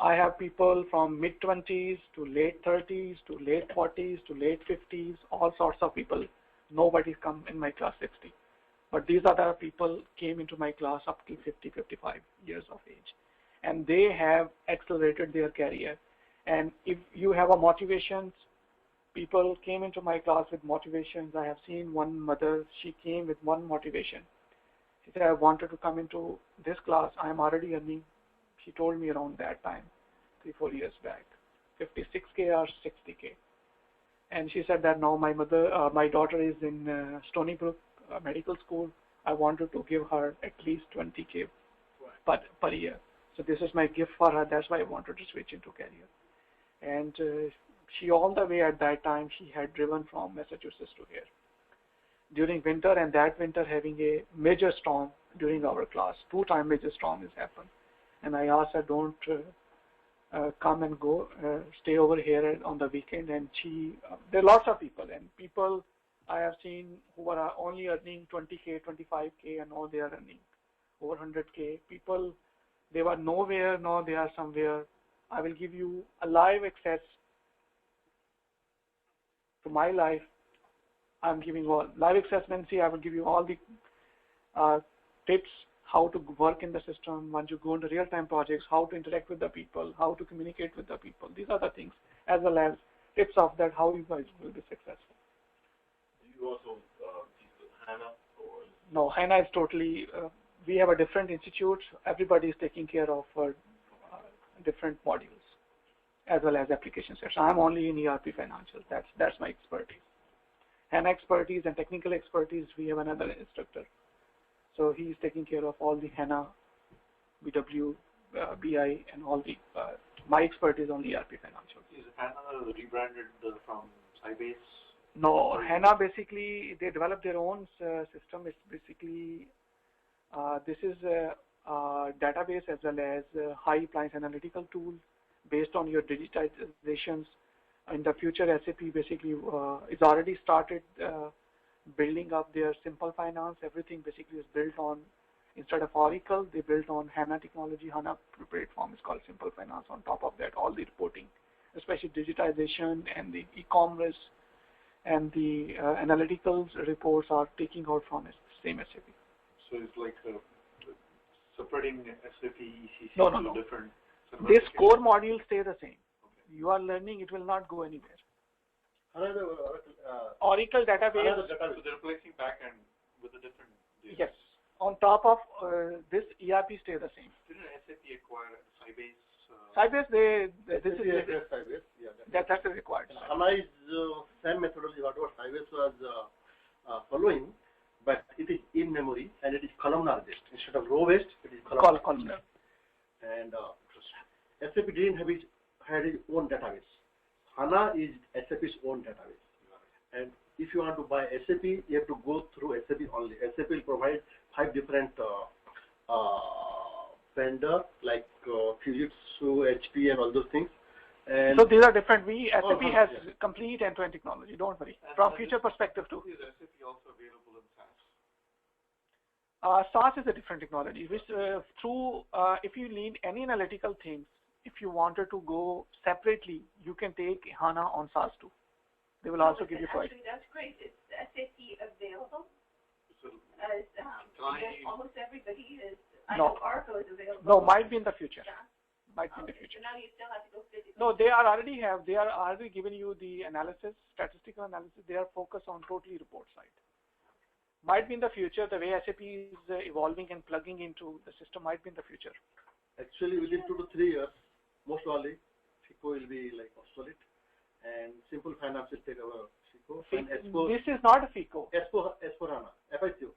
I have people from mid-20s to late 30s to late 40s to late 50s, all sorts of people. Nobody's come in my class 60. But these are the people came into my class up to 50, 55 years of age. And they have accelerated their career. And if you have a motivation, people came into my class with motivations. I have seen one mother, she came with one motivation. She said, I wanted to come into this class. I am already earning, she told me around that time, 3-4 years back, 56K or 60K. And she said that now my daughter is in Stony Brook Medical School. I wanted to give her at least 20K per year. So this is my gift for her. That's why I wanted to switch into career. And she all the way at that time, she had driven from Massachusetts to here during winter, and that winter having a major storm during our class. 2-time major storm has happened. And I asked her, don't come and go, stay over here on the weekend. And there are lots of people, and people I have seen who are only earning 20K, 25K, and now they are earning over 100K. People, they were nowhere, now they are somewhere. I will give you a live access to my life. I'm giving all live access means I will give you all the tips how to work in the system once you go into real-time projects, how to interact with the people, how to communicate with the people. These are the things, as well as tips of that how you guys will be successful. Do you also teach HANA? Or? No, HANA is totally, we have a different institute. Everybody is taking care of different modules as well as application sets. I'm only in ERP financials. That's my expertise. HANA expertise and technical expertise, we have another instructor. So he's taking care of all the HANA, BW, BI, and all the, my expertise on the ERP financials. Is HANA rebranded from Sybase? No, HANA basically, they developed their own system. It's basically, this is a database as well as high appliance analytical tool based on your digitizations. In the future, SAP basically is already started building up their simple finance. Everything basically is built on, instead of Oracle, they built on HANA technology. HANA platform is called simple finance. On top of that, all the reporting, especially digitization and the e-commerce and the analytical reports are taking out from same SAP. So it's like separating SAP ECC no. different. This core module stay the same. Okay. You are learning, it will not go anywhere. Another Oracle database. So they're replacing backend with a different data. Yes. On top of this, ERP stay the same. Didn't SAP acquire Sybase? Sybase, this is Sybase. Yeah, that's required. HANA is same methodology what Sybase was following, but it is in memory and it is columnar based instead of row based. It is columnar. And SAP didn't had its own database. HANA is SAP's own database. And if you want to buy SAP, you have to go through SAP only. SAP will provide 5 different vendor like Fujitsu, HP, and all those things. And so these are different. SAP has complete end-to-end technology. Don't worry. From future perspective too. Is SAP also available in SaaS? SaaS is a different technology. Which if you need any analytical things, if you wanted to go separately, you can take HANA on SaaS too. They will also give you choice. Actually, that's great. Is SAP available? So, almost everybody is. I No. know Oracle is available. No, might be in the future. Yeah. Might be in the future. So now you still have to go physically. No, they are already giving you the analysis, statistical analysis. They are focused on totally report side. Might be in the future, the way SAP is evolving and plugging into the system might be in the future. Actually, within 2 to 3 years, most probably, FICO will be like obsolete, and simple finance will take over FICO. This is not a FICO. S4 HANA, FICO.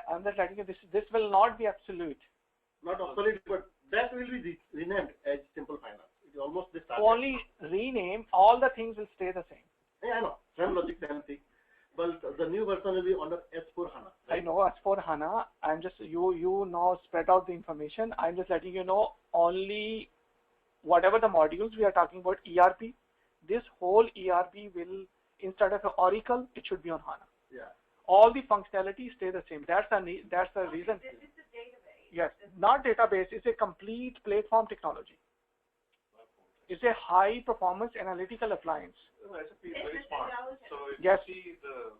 I'm just letting you, this will not be absolute. Not obsolete, but that will be renamed as simple finance. It is almost the start. Only rename, all the things will stay the same. Yeah, I know. Same logic, same thing. But the new version will be under S4 HANA. Right? I know S4 HANA. I'm just, you now spread out the information. I'm just letting you know only whatever the modules we are talking about, ERP, this whole ERP will, instead of Oracle, it should be on HANA. Yeah. All the functionalities stay the same. That's the reason. This is the database. Yes, not database. It's a complete platform technology. is a high performance analytical appliance. SAP is very smart. So if Yes. you see the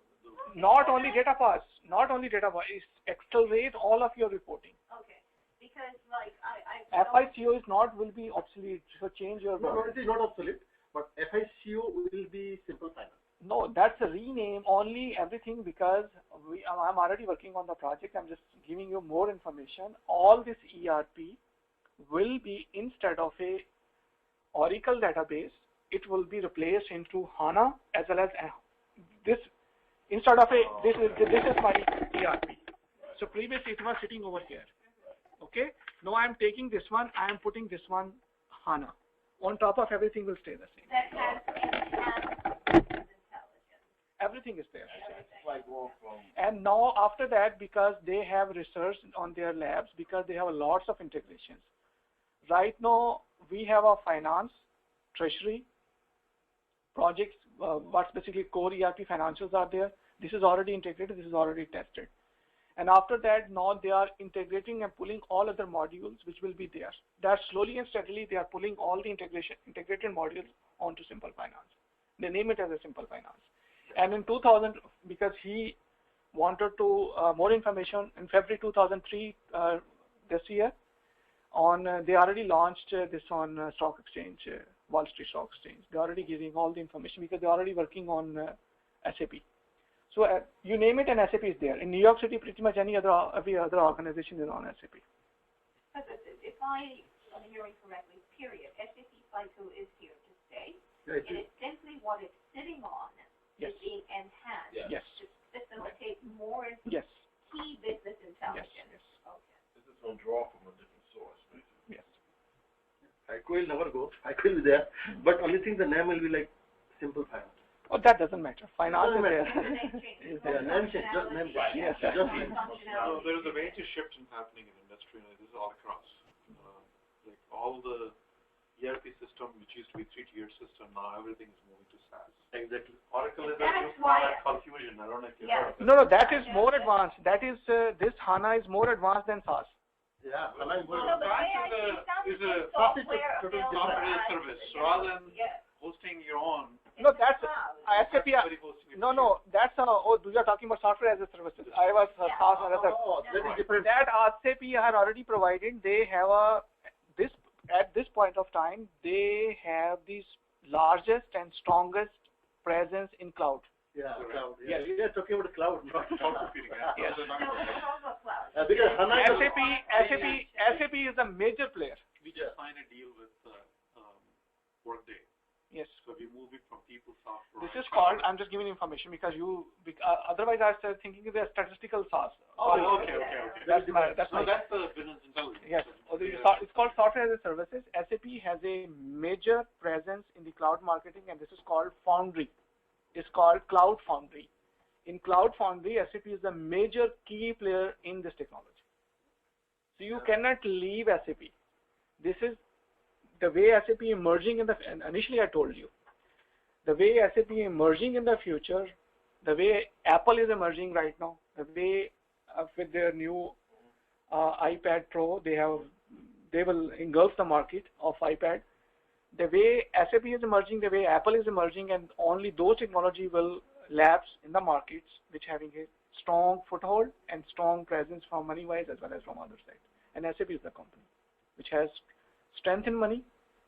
Not only data pass, it accelerate all of your reporting. Okay. Because like FICO will be obsolete, so change your No, word. it is not obsolete, but FICO will be simple finance. No, that's a rename only everything because I'm already working on the project. I'm just giving you more information. All this ERP will be, instead of a Oracle database, it will be replaced into HANA as well as this. Instead of this is my ERP. So previously it was sitting over here. Okay. Now I'm taking this one. I am putting this one HANA. On top of everything will stay the same. that has enhanced business intelligence. Everything is there. From And now after that, because they have research on their labs, because they have lots of integrations. Right now we have a finance, treasury, projects, what's basically core ERP financials are there. This is already integrated, this is already tested. And after that, now they are integrating and pulling all other modules which will be there. That slowly and steadily they are pulling all the integrated modules onto Simple Finance. They name it as a Simple Finance. And in 2000, because he wanted to more information in February 2003 this year, they already launched this on stock exchange, Wall Street Stock Exchange. They're already giving all the information because they're already working on SAP. So you name it and SAP is there. In New York City, pretty much every other organization is on SAP. If I am hearing correctly, period, SAP FICO is here to stay. Yeah, It is simply what it's sitting on Yes. is being enhanced Yes. to facilitate more Yes. key business intelligence. Yes. Okay. this is going to draw from a different source, basically. Yes. FICO will never go. FICO will be there, but only thing the name will be like simple finance. Oh, that doesn't matter. Finance is there. Is Yeah, name change, just name change. Yes. Just name. So there is a major shift happening in industry, and this is all across. Like all the ERP system, which used to be 3-tier system, now everything is moving to SaaS. Exactly. Oracle is That's a new why- product called Fusion. I don't know if you've Yeah. heard of it. No, that is more advanced. That is this HANA is more advanced than SAS. Yeah, align Well, good. No, but SaaS AI is a software software different. software as a available service. as, Rather than yeah. hosting your own, No, that's cloud. SAP. everybody hosting it. No, that's you are talking about software as a services. I was SAS another. Oh, that is different. That SAP are already provided. They have at this point of time, they have the largest and strongest presence in cloud. Yeah, cloud. Yes. Yeah, we are talking about cloud, not Cloud computing. Yes. No, it's also cloud. because HANA is SAP is a major player. We just signed a deal with Workday. Yes. So we move it from people software. This is called, I'm just giving information because otherwise I started thinking it's a statistical SAS. Oh, okay. That's my. So that's the business intelligence. Yes. It's called software as a services. SAP has a major presence in the cloud marketing, and this is called Foundry. It's called Cloud Foundry. In Cloud Foundry, SAP is a major key player in this technology. So you cannot leave SAP. This is the way SAP emerging and initially I told you, the way SAP emerging in the future, the way Apple is emerging right now, the way with their new iPad Pro, they will engulf the market of iPad. The way SAP is emerging, the way Apple is emerging, and only those technology will lapse in the markets which having a strong foothold and strong presence from money-wise as well as from other side. And SAP is the company which has strength in money,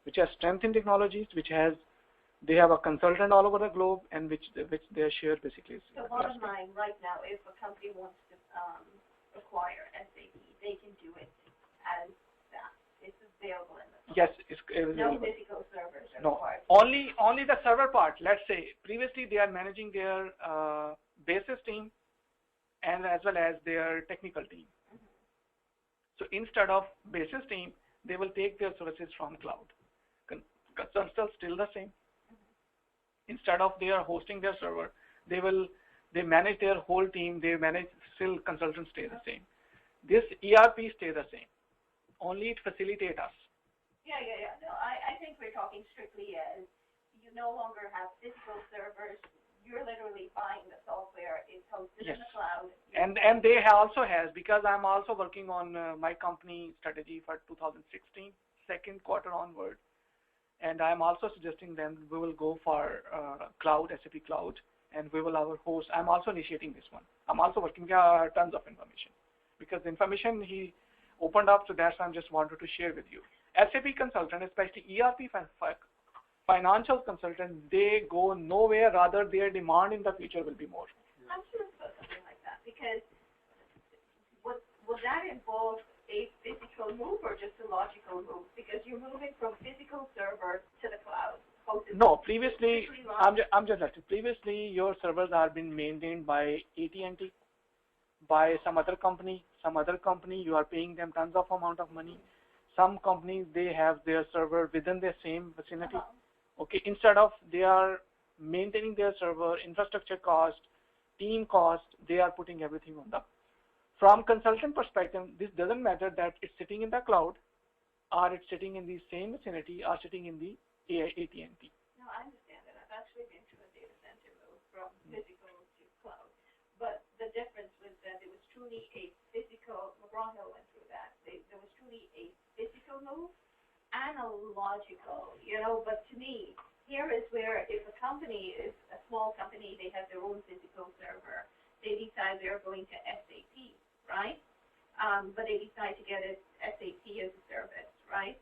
which has strength in technologies, they have a consultant all over the globe, and which their share basically is. So bottom line, right now, if a company wants to acquire SAP, they can do it as that. It's available in the Yes, no physical servers are no, required. only the server part. Let's say previously they are managing their basis team and as well as their technical team. So instead of basis team, they will take their services from cloud. Consultants still the same. Instead of they are hosting their server, they manage their whole team. They manage still consultants stay the same. This ERP stay the same. Only it facilitates us. Yeah. No, I think we're talking strictly as you no longer have physical servers. You're literally buying the software. It's hosted in the cloud. And they also has, because I'm also working on my company strategy for 2016, second quarter onward. And I'm also suggesting them we will go for cloud, SAP Cloud, and we will our host. I'm also initiating this one. I'm also working tons of information because the information he opened up, so that's why I just wanted to share with you. SAP consultant, especially ERP financial consultant, they go nowhere. Rather, their demand in the future will be more. I'm curious about something like that because would that involve a physical move or just a logical move? Because you're moving from physical server to the cloud. No, previously, I'm just asking. Previously, your servers are being maintained by AT&T, by some other company. You are paying them tons of amount of money. Some companies, they have their server within the same vicinity. Okay, instead of they are maintaining their server, infrastructure cost, team cost, they are putting everything on the. From consultant perspective, this doesn't matter that it's sitting in the cloud, or it's sitting in the same vicinity, or sitting in the AT&T. No, I understand that. I've actually been to a data center move from physical to cloud. But the difference was that it was truly a physical, McGraw-Hill went through that. There was truly a physical move and a logical, but to me, here is where if a company is a small company, they have their own physical server, they decide they're going to SAP, right? But they decide to get it SAP as a service, right?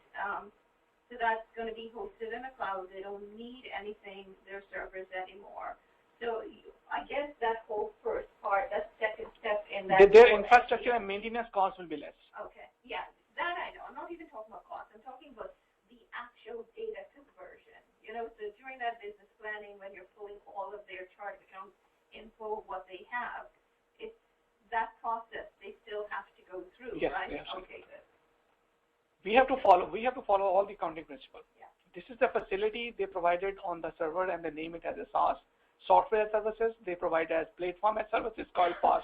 So that's going to be hosted in a cloud. They don't need anything, their servers anymore. So I guess that whole first part, that second step in that. Their infrastructure and maintenance costs will be less. Okay, yeah, that I know. I'm not even talking about cost. I'm talking about the actual data conversion. So during that business planning, when you're pulling all of their chart account info, what they have, it's that process they still have to go through, yes, right? Yes. Okay, good. We have to follow all the accounting principles. Yeah. This is the facility they provided on the server, and they name it as a SaaS. Software as services, they provide as platform as services called PaaS.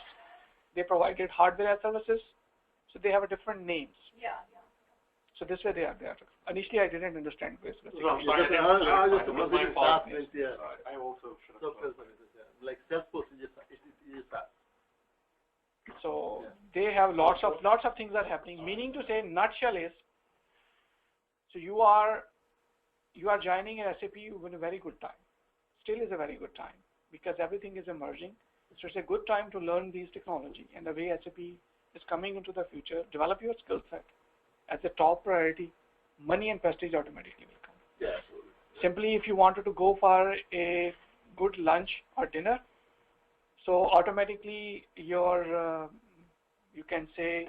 They provided hardware as services, so they have a different names. Yeah. So this way they are. Initially, I didn't understand this. No, sorry, I also should have. Like Salesforce is SaaS. So they have lots of things are happening. Meaning to say, nutshell is, so you are joining an SAP in a very good time. Still is a very good time because everything is emerging. So it's a good time to learn these technology and the way SAP is coming into the future. Develop your skill set as a top priority. Money and prestige automatically will come. Yeah, absolutely. Simply, if you wanted to go for a good lunch or dinner, so automatically your you can say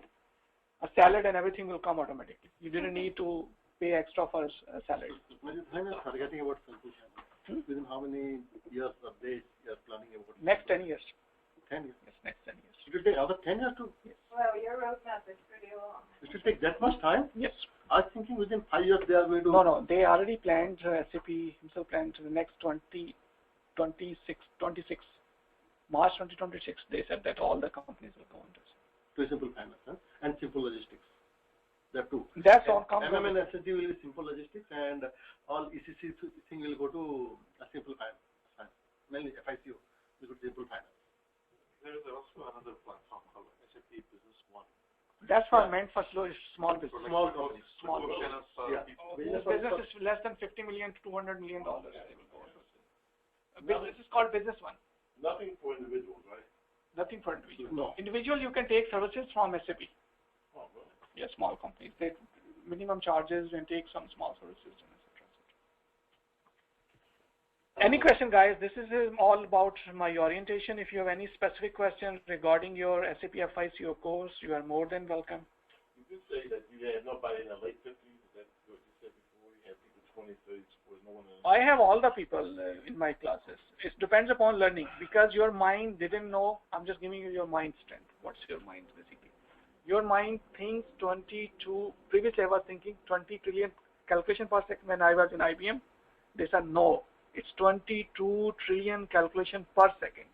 a salad and everything will come automatically. You didn't need to pay extra for a salad. When is forgetting about Salesforce? Within how many years or days you are planning about? Next 10 years. 10 years. Yes, next 10 years. It will take another 10 years to. Yes. Well, your roadmap is pretty long. It will take that much time? Yes. I was thinking within 5 years they are going to. No. They already planned. SAP himself planned to the next 26 March 2026. They said that all the companies will go on this. To simple finance and simple logistics. There are two. That's all. MM and SAP will be simple logistics, and all ECC thing will go to a simple finance. Mainly FICO will go to simple finance. There is also another platform called SAP Business One. That's what I meant for small business. Small companies. Small business. Business is less than $50 million to $200 million. Business is called Business One. Nothing for individuals, right? Nothing for individuals. No. Individual, you can take services from SAP. Oh, really? Yes, small companies. They minimum charges and take some small services, etc. Any question, guys? This is all about my orientation. If you have any specific questions regarding your SAP FICO course, you are more than welcome. You did say that you had nobody in the late 50s. Is that what you said before? You had people 20s, 30s, no one in. I have all the people in my classes. It depends upon learning because your mind didn't know. I'm just giving you your mind strength. What's your mind basically? Your mind thinks 22. Previously, I was thinking 20 trillion calculation per second when I was in IBM. They said no. It's 22 trillion calculation per second.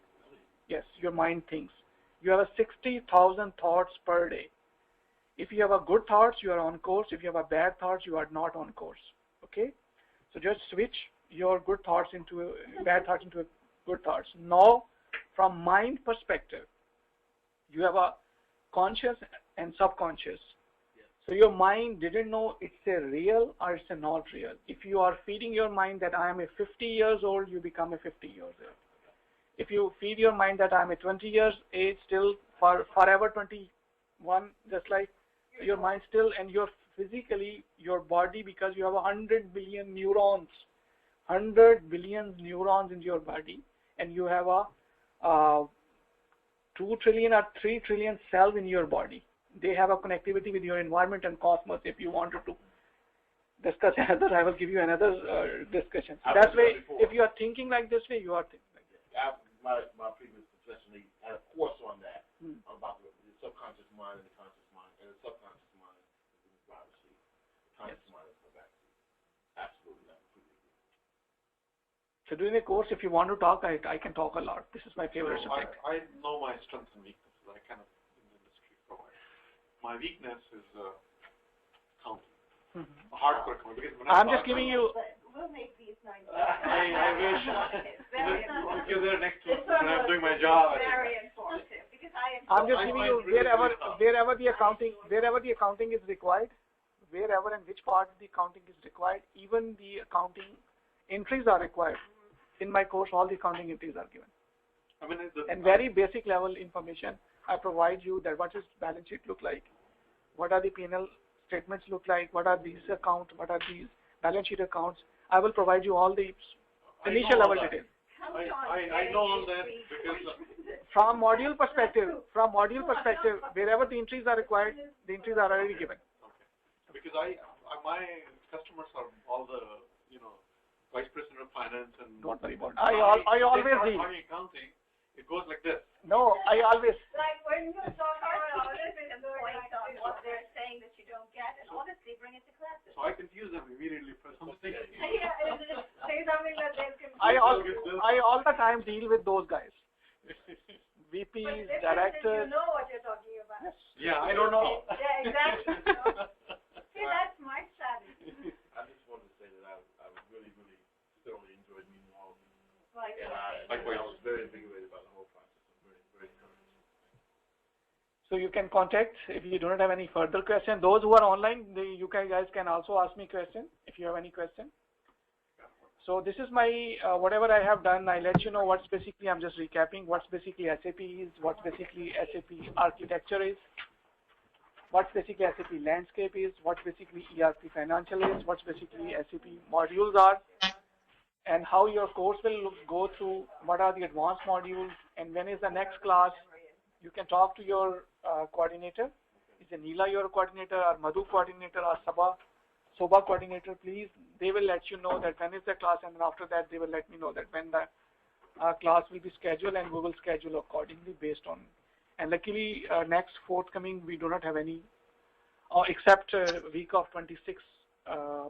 Yes, your mind thinks. You have a 60,000 thoughts per day. If you have a good thoughts, you are on course. If you have a bad thoughts, you are not on course. Okay? So just switch your good thoughts into bad thoughts into good thoughts. Now, from mind perspective, you have a conscious and subconscious. So your mind didn't know it's a real or it's a not real. If you are feeding your mind that I am a 50 years old, you become a 50 years old. If you feed your mind that I am a 20 years age, still forever 21, just like your mind still, and your physically, your body, because you have 100 billion neurons, 100 billion neurons in your body, and you have a 2 trillion or 3 trillion cells in your body. They have a connectivity with your environment and cosmos. If you wanted to discuss another, I will give you another discussion. So that's why, if you are thinking like this way, you are thinking like this. My previous professor had a course on that, about the subconscious mind and the conscious mind, and the subconscious mind is in the driver's seat. The conscious mind is in the back seat. Absolutely, I completely agree. So during the course, if you want to talk, I can talk a lot. This is my favorite subject. I know my strengths and weaknesses. I kind of in the industry for a while. My weakness is accounting. Hardcore accounting. I'm just giving you. We'll make these 9 I wish. If you're there next to me when I'm doing my job. Very informative because I'm just giving you wherever the accounting is required, wherever and which part of the accounting is required, even the accounting entries are required. In my course, all the accounting entries are given. I mean, and very basic level information I provide you, that what does balance sheet look like, what are the P&L statements look like, what are these accounts, what are these balance sheet accounts. I will provide you all the initial level details. I know all that because from module perspective, wherever the entries are required, the entries are already given. Okay. Because my customers are all the vice president of finance and. Don't worry about it. I always read. Accounting, it goes like this. No, I always. Like when you talk about all this is a point on what they're saying that you don't get, and honestly, bring it to classes. So I confuse them immediately for something. Yeah, say something that they're confused. I all the time deal with those guys. VPs, directors. You know what you're talking about. Yes. Yeah, I don't know. Yeah, exactly. See, that's my strategy. I just wanted to say that I really thoroughly enjoyed meeting all of you. Likewise. I was very invigorated by the whole process. I'm very encouraged. So you can contact if you do not have any further question. Those who are online, you guys can also ask me question if you have any question. So this is my whatever I have done. I let you know what's basically. I'm just recapping what's basically SAP is, what's basically SAP architecture is, what's basically SAP landscape is, what's basically ERP financial is, what's basically SAP modules are, and how your course will go through. What are the advanced modules, and when is the next class? You can talk to your coordinator. Is Neela your coordinator, or Madhu coordinator, or Soba coordinator? Please, they will let you know that when is the class, and then after that they will let me know that when the class will be scheduled, and we will schedule accordingly based on. And luckily, next forthcoming we do not have any, except week of 26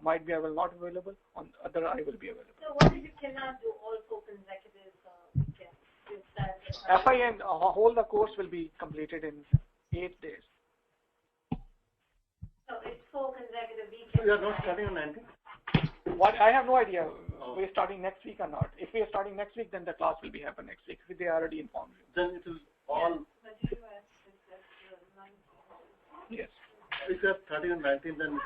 might be I will not available. On other I will be available. So what if you cannot do all 4 consecutive weekends? FIN, whole the course will be completed in 8 days. So it's 4 consecutive weekends. So you are not starting on 19th? What I have no idea. We're starting next week or not. If we are starting next week, then the class will be happen next week. They already informed you. Then it is all. Yes. If you are starting on 19th, then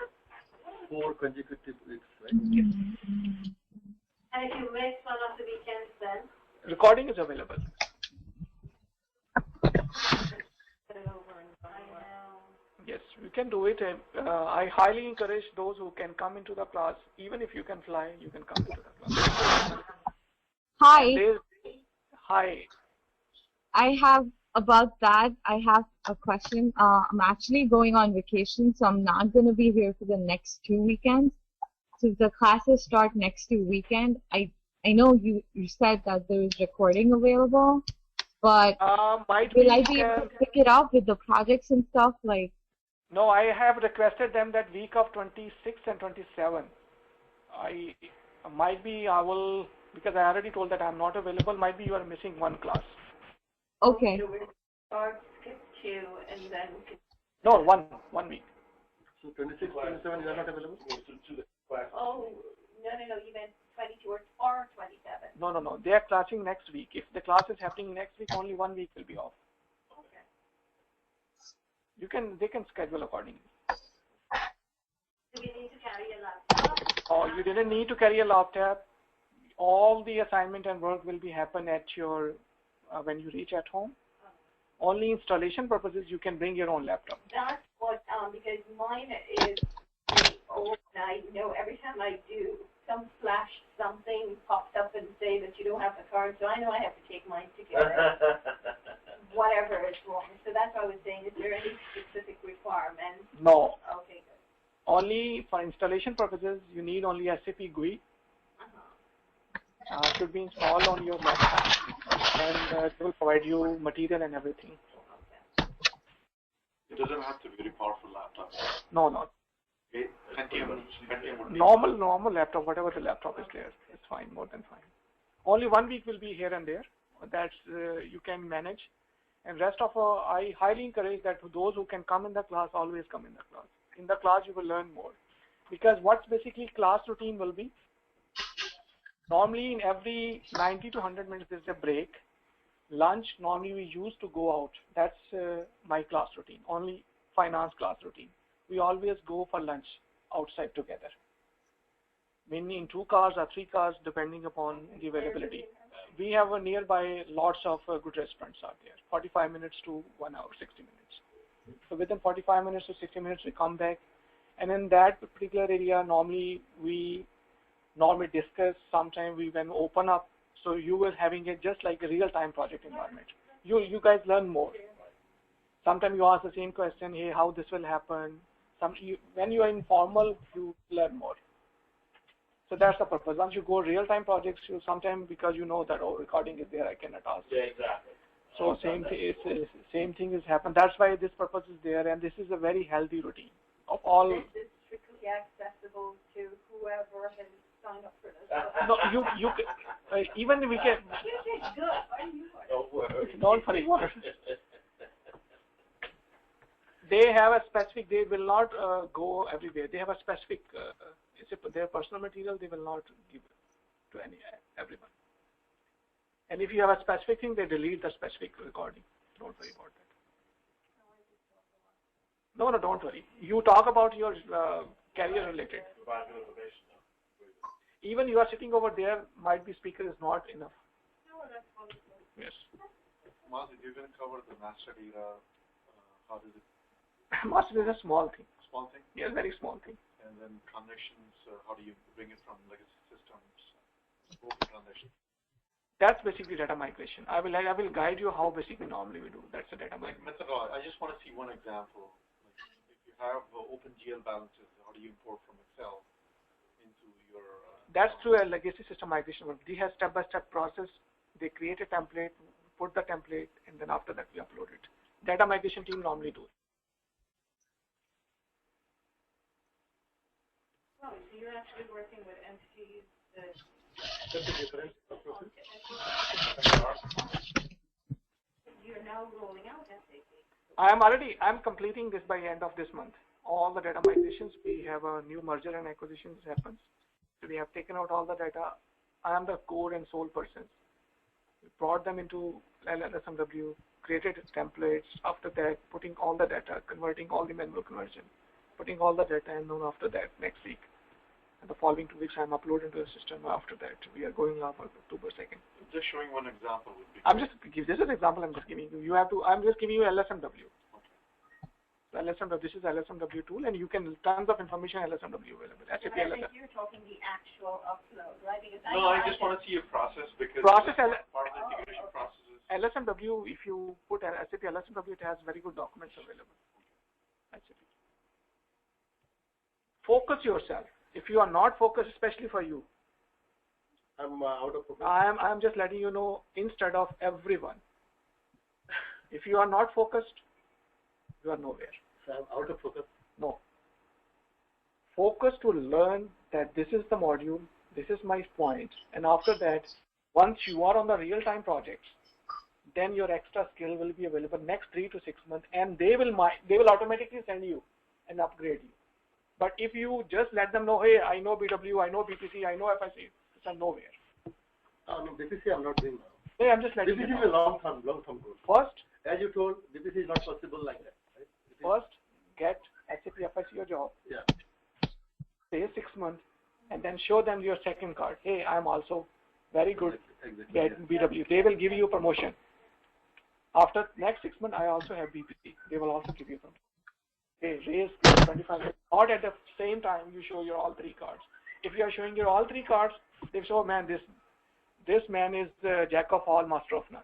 4 consecutive weeks, right? Yes. And if you miss one of the weekends, then? Recording is available. Yes, we can do it. I highly encourage those who can come into the class. Even if you can fly, you can come into the class. Hi. Hi. I have about that. I have a question. I'm actually going on vacation, so I'm not going to be here for the next 2 weekends. So if the classes start next 2 weekend, I know you said that there is recording available, but will I be able to pick it up with the projects and stuff like? No, I have requested them that week of 26 and 27. I will, because I already told that I'm not available. Might be you are missing one class. Okay. Skip 2 and then. No, one week. So 26, 27 you are not available? Oh, no, you meant 22 or 27. No. They are classing next week. If the class is happening next week, only 1 week will be off. Okay. They can schedule accordingly. Do you need to carry a laptop? Oh, you didn't need to carry a laptop. All the assignment and work will be happen at your when you reach at home. Only installation purposes you can bring your own laptop. That's what because mine is old, and I know every time I do, some flash something pops up and say that you don't have the card, so I know I have to take mine to get whatever is wrong. So that's what I was saying. Is there any specific requirements? No. Okay, good. Only for installation purposes, you need only SAP GUI. Should be installed on your laptop, and it will provide you material and everything. It doesn't have to be a very powerful laptop. No, no. Normal laptop, whatever the laptop is there, it's fine, more than fine. Only 1 week will be here and there. That's you can manage. And rest of I highly encourage that those who can come in the class always come in the class. In the class you will learn more, because what's basically class routine will be. Normally in every 90 to 100 minutes there's a break. Lunch normally we used to go out. That's my class routine. Only finance class routine. We always go for lunch outside together. Mainly in 2 cars or 3 cars depending upon the availability. We have a nearby lots of good restaurants out there. 45 minutes to 1 hour, 60 minutes. So within 45 minutes to 60 minutes we come back. And in that particular area normally we discuss, sometime we when open up, so you were having it just like a real-time project environment. You guys learn more. Sometimes you ask the same question, hey, how this will happen. When you are informal, you learn more. So that's the purpose. Once you go real-time projects, you sometimes, because you know that, oh, recording is there, I cannot ask. Yeah, exactly. So same thing is happen. That's why this purpose is there, and this is a very healthy routine of all. This is strictly accessible to whoever has signed up for this. No, you even we can. You did good. Why are you Don't worry. They have a specific. They will not go everywhere. They have a specific. Their personal material. They will not give to everyone. And if you have a specific thing, they delete the specific recording. Don't worry about that. No, don't worry. You talk about your career related. Even you are sitting over there, might be speaker is not enough. Yes. Master, you're going to cover the master data. How does it? Master data is a small thing. Small thing? Yes, very small thing. And then connections, how do you bring it from legacy systems? Open connections. That's basically data migration. I will guide you how basically normally we do. That's a data migration. Methodology. I just want to see one example. Like if you have open GL balances, how do you import from Excel into your? That's through a legacy system migration work. They have step-by-step process. They create a template, put the template, and then after that we upload it. Data migration team normally do it. Oh, so you're actually working with entities that. That's a difference. You're now rolling out SAP. I'm completing this by end of this month. All the data migrations, we have a new merger and acquisitions happens. So we have taken out all the data. I am the core and sole person. We brought them into LSMW, created templates. After that, putting all the data, converting all the manual conversion, putting all the data, and then after that, next week. And the following 2 weeks, I'm uploading to the system. After that, we are going live on October 2nd. Just showing one example would be. This is an example I'm just giving you. I'm just giving you LSMW. Okay. So LSMW, this is LSMW tool, and you can tons of information LSMW available. SAP I LSMW. think you're talking the actual upload, right? Because I just want to see a process because part of the integration processes. LSMW, if you put SAP LSMW, it has very good documents available. SAP. Focus yourself. If you are not focused, especially for you, I'm out of focus. I'm just letting you know instead of everyone. If you are not focused, you are nowhere. So I'm out of focus. No. Focus to learn that this is the module, this is my point, and after that, once you are on the real-time projects, then your extra skill will be available next 3 to 6 months, and they will automatically send you and upgrade you. But if you just let them know, hey, I know BW, I know BPC, I know FIC, it's nowhere. No, BPC I'm not doing now. Hey, I'm just letting you know. BPC is a long-term goal. First, as you told, BPC is not possible like that. Right? First, get SAP FICO job. Yeah. say 6 months, and then show them your second card. Hey, I'm also very good at BW. They will give you promotion. After next 6 months, I also have BPC. They will also give you promotion. Hey, raise 25. Not at the same time you show your all 3 cards. If you are showing your all 3 cards, they show, man, this man is the jack of all, master of none.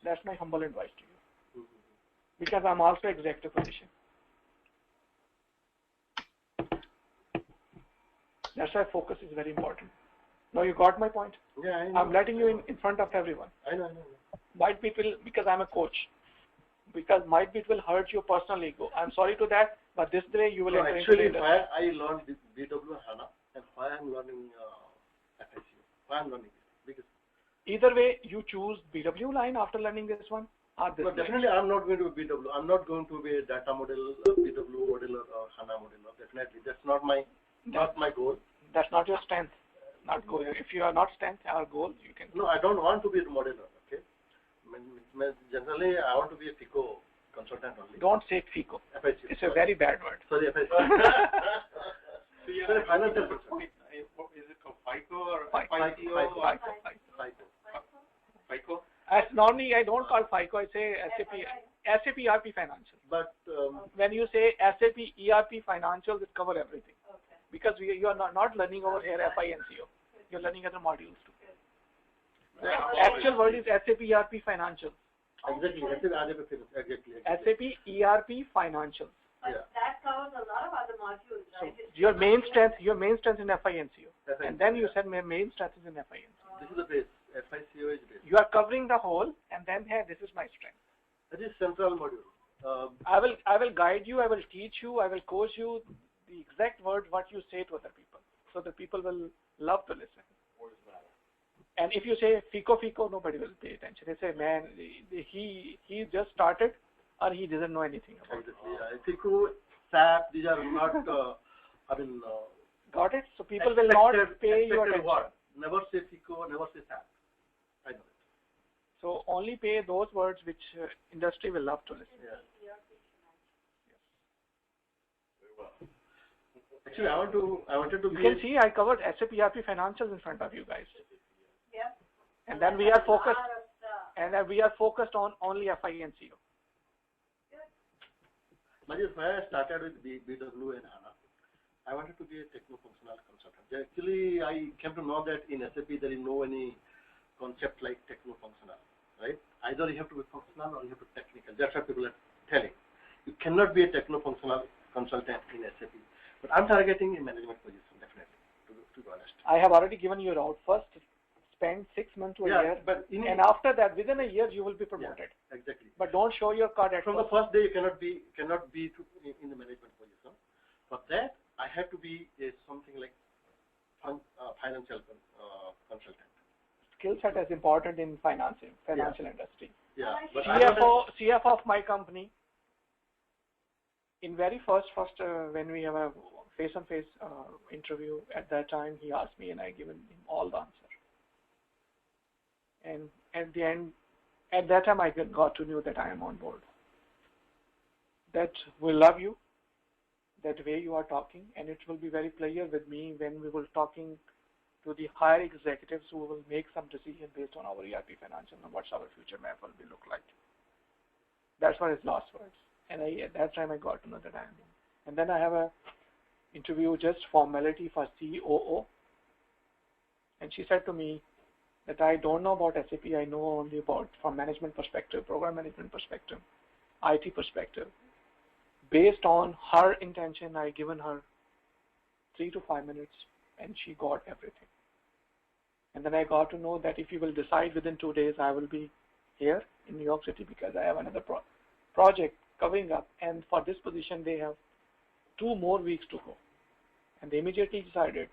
That's my humble advice to you. Because I'm also executive position. That's why focus is very important. Now you got my point? Yeah, I know. I'm letting you in front of everyone. I know. Might be it will, because I'm a coach. Because might be it will hurt your personal ego. I'm sorry to that, but this way you will enter actually, into why I learned BW HANA and why I'm learning FICO. Why I'm learning it? Because either way, you choose BW line after learning this one. Or this no, definitely I'm not going to be BW. I'm not going to be a data model, BW model or HANA model. Definitely, that's not my goal. That's not your strength. Not goal. If you are not strength or goal, you can. No, I don't want to be a modeler. Okay. Generally, I want to be a FICO consultant only. Don't say FICO. FICO. It's a very bad word. Sorry, FICO. So you have financial point. Is it called FICO or FICO? As normally, I don't call FICO. I say SAP ERP Financials. But when you say SAP ERP Financials, it covers everything. Because you are not learning over here FI and CO. You're learning other modules too. The actual word is SAP ERP Financials. Exactly. Exactly. SAP ERP Financials. But that covers a lot of other modules, right? So your main strength in FI and CO. And then you said my main strength is in FI and CO. This is the base. FICO is base. You are covering the whole, and then hey, this is my strength. That is central module. I will guide you. I will teach you. I will coach you the exact word what you say to other people, so the people will love to listen. And if you say FICO, nobody will pay attention. They say, man, he just started, or he doesn't know anything about it. FICO, SAP, these are not. Got it? So people will not pay your attention. Word. Never say FICO, never say SAP. I know it. So only pay those words which industry will love to listen. Yeah. Actually, I wanted to. You can see I covered SAP ERP Financials in front of you guys. Yeah. And then we are focused. And then we are focused on only FI and CO. But when I started with BW and HANA, I wanted to be a techno-functional consultant. Actually, I came to know that in SAP there is no any concept like techno-functional, right? Either you have to be functional or you have to be technical. That's what people are telling. You cannot be a techno-functional consultant in SAP. But I'm targeting a management position, definitely, to be honest. I have already given you a route. First, spend 6 months to a year, but and after that, within a year, you will be promoted. Yeah, exactly. But don't show your card at From the first day, you cannot be in the management position. For that, I have to be something like financial consultant. Skill set is important in financial industry. Yeah. But CFO of my company, in very first when we have a face-on-face interview, at that time he asked me and I given him all the answer. And at the end, at that time I got to know that I am on board. That we love you, that way you are talking, and it will be very clear with me when we will talking to the higher executives who will make some decision based on our ERP financial and what's our future map will be look like. That's what his last words. And at that time I got to know that I am in. And then I have a interview just formality for COO. And she said to me that I don't know about SAP, I know only about from management perspective, program management perspective, IT perspective. Based on her intention, I given her 3 to 5 minutes and she got everything. And then I got to know that if you will decide within 2 days, I will be here in New York City because I have another project covering up, and for this position they have 2 more weeks to go. And they immediately decided,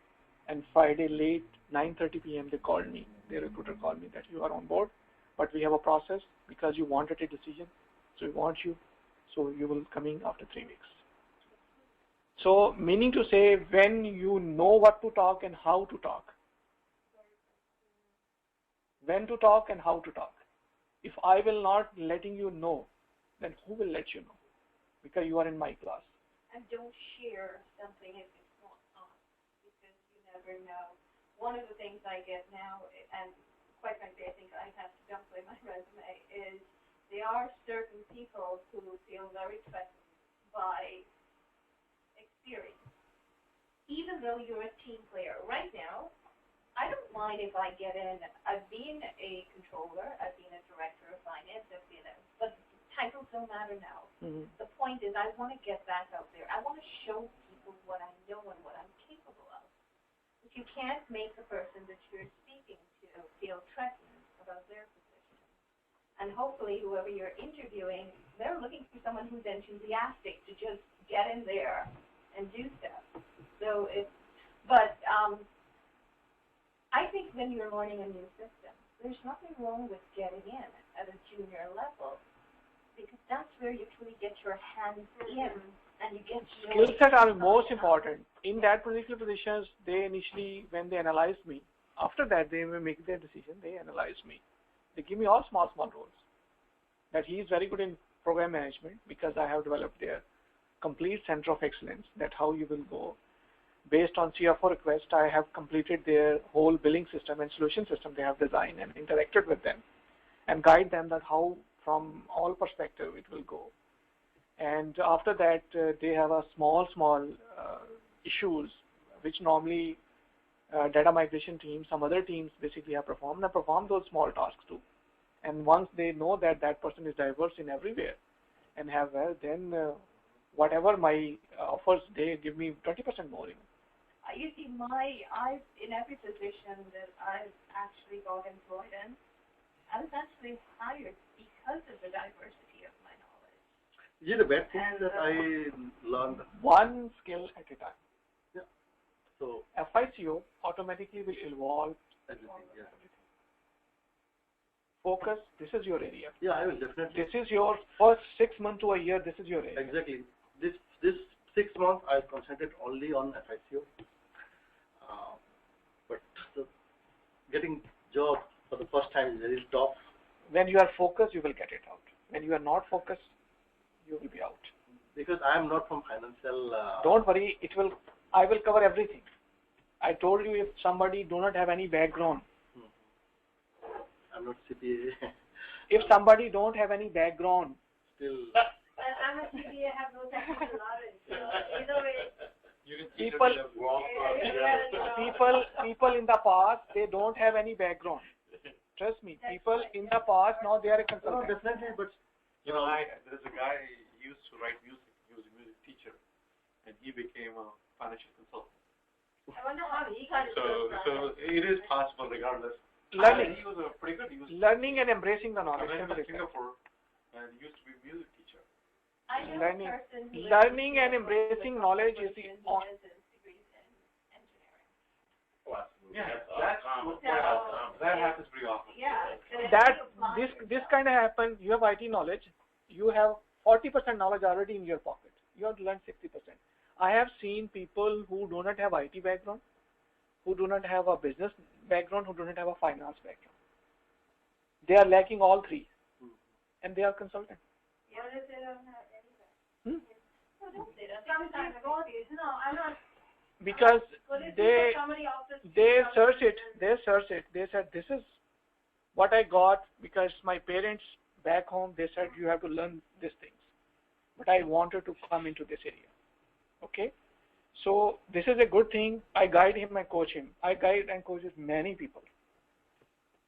and Friday late 9:30 p.m. they called me, the recruiter called me that you are on board, but we have a process because you wanted a decision, so we want you, so you will coming after 3 weeks. So meaning to say, when you know what to talk and how to talk, when to talk and how to talk. If I will not letting you know, then who will let you know? Because you are in my class. And don't share something if it's not never know. One of the things I get now, and quite frankly, I think I have to downplay my resume, is there are certain people who feel very threatened by experience. Even though you're a team player. Right now, I don't mind if I get in. I've been a controller, I've been a director of finance, but titles don't matter now. The point is I want to get that out there. I want to show people what I know and what I'm capable of. If you can't make the person that you're speaking to feel threatened about their position, and hopefully whoever you're interviewing, they're looking for someone who's enthusiastic to just get in there and do stuff. So I think when you're learning a new system, there's nothing wrong with getting in at a junior level, because that's where you truly get your hands in and you get to know. Skill set are most important. In that particular positions, they initially, when they analyzed me, after that they will make their decision, they analyze me. They give me all small roles. That he is very good in program management because I have developed their complete center of excellence, that how you will go. Based on CFO request, I have completed their whole billing system and solution system they have designed and interacted with them and guide them that how from all perspective it will go. And after that, they have a small issues which normally data migration teams, some other teams basically have performed and perform those small tasks too. And once they know that that person is diverse in everywhere and have then whatever my offers, they give me 20% more. You see, in every position that I've actually got employed in, I was actually hired because of the diversity of my knowledge. Is it a bad thing that I learned? One skill at a time. Yeah. So FICO automatically will evolve everything. Yeah. Focus. This is your area. Yeah, I will definitely. This is your first 6 months to a year. This is your area. Exactly. This 6 months I concentrate only on FICO. But getting job for the first time is very tough. When you are focused, you will get it out. When you are not focused, you will be out. Because I am not from financial. Don't worry. I will cover everything. I told you, if somebody do not have any background. I'm not CPA. If somebody don't have any background. Still. I'm a CPA, have no technical knowledge. So either way. People in the past, they don't have any background. Trust me, people in the past, now they are a consultant. No, definitely, but there's a guy who used to write music. He was a music teacher, and he became a financial consultant. I wonder how he got it. So it is possible, regardless. Learning. He was pretty good. He was learning and embracing the knowledge. I went to Singapore, and he used to be a music teacher. Learning and embracing knowledge is the that happens pretty often. Yeah. This kind of happens. You have IT knowledge. You have 40% knowledge already in your pocket. You have to learn 60%. I have seen people who do not have IT background, who do not have a business background, who do not have a finance background. They are lacking all three, and they are consultants. What if they don't have anything? No, don't say that. Sometimes no, I'm not. Because they search it. They said, this is what I got because my parents back home, they said you have to learn these things. But I wanted to come into this area. Okay? So this is a good thing. I guide him, I coach him. I guide and coach many people.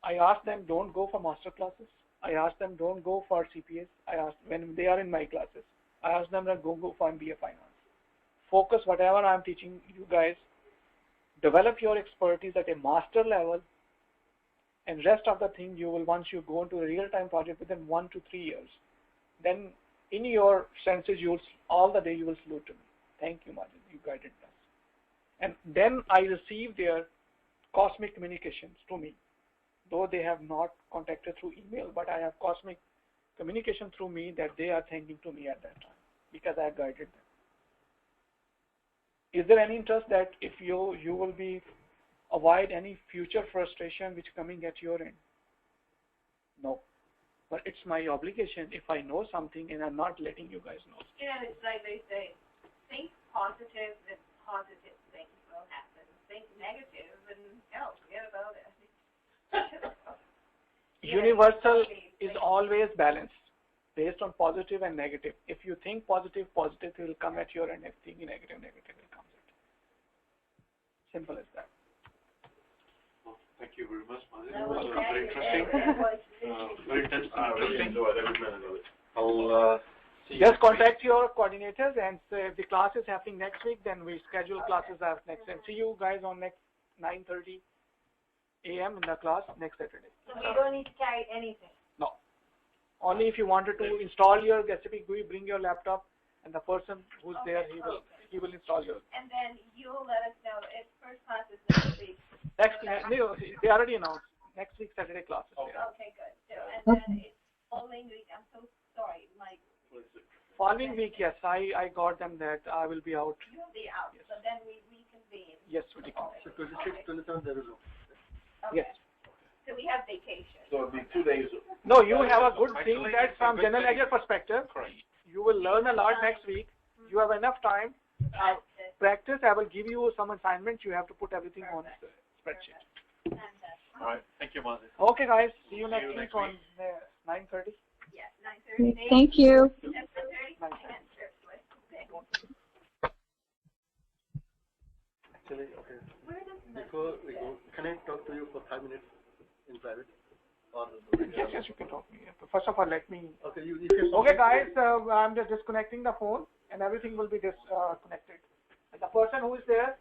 I ask them, don't go for master classes. I ask them, don't go for CPS. I ask when they are in my classes. I ask them that go for MBA finance. Focus whatever I'm teaching you guys. Develop your expertise at a master level, and rest of the thing you will, once you go into a real-time project within 1 to 3 years, then in your senses all the day you will salute to me. Thank you, Majid. You guided us. And then I receive their cosmic communications to me, though they have not contacted through email, but I have cosmic communication through me that they are thanking to me at that time because I have guided them. Is there any interest that if you will be avoid any future frustration which coming at your end? No. But it's my obligation if I know something and I'm not letting you guys know. Yeah, it's like they say, think positive and positive things will happen. Think negative universal is always balanced based on positive and negative. If you think positive, positive will come at your end. If you think negative, negative will come at. Simple as that. Well, thank you very much, Mazin. That was Very interesting. Very intense. Really enjoyed every minute of it. I'll see you Just next week. contact your coordinators, and say if the class is happening next week, then we schedule classes as next. And see you guys on next 9:30 a.m. in the class next Saturday. So we don't need to carry anything. No. Only if you wanted to install your SAP GUI, bring your laptop, and the person who's there, he will install your. And then you'll let us know if first class is next week. They already announced next week Saturday classes. Okay, good. So, and then it's following week. I'm so sorry, Mike. Following week, yes, I got them that I will be out. You'll be out. Yes. So then we reconvene. Yes, we can. So 26, 27, there is no. Okay. Yes. So we have vacation. So it'll be 2 days. No, you have a good thing that from general ledger perspective, you will learn a lot next week. You have enough time. Practice. I will give you some assignments. You have to put everything on the spreadsheet. All right. Thank you, Mazin. Okay, guys. See you next week on 9:30. Yes, 9:30. Thank you. 10:30. Actually, okay. Before we go, can I talk to you for 5 minutes in private? Or Yes, you can talk to me. First of all, let me. Okay, Okay, guys. I'm just disconnecting the phone, and everything will be disconnected. And the person who is there,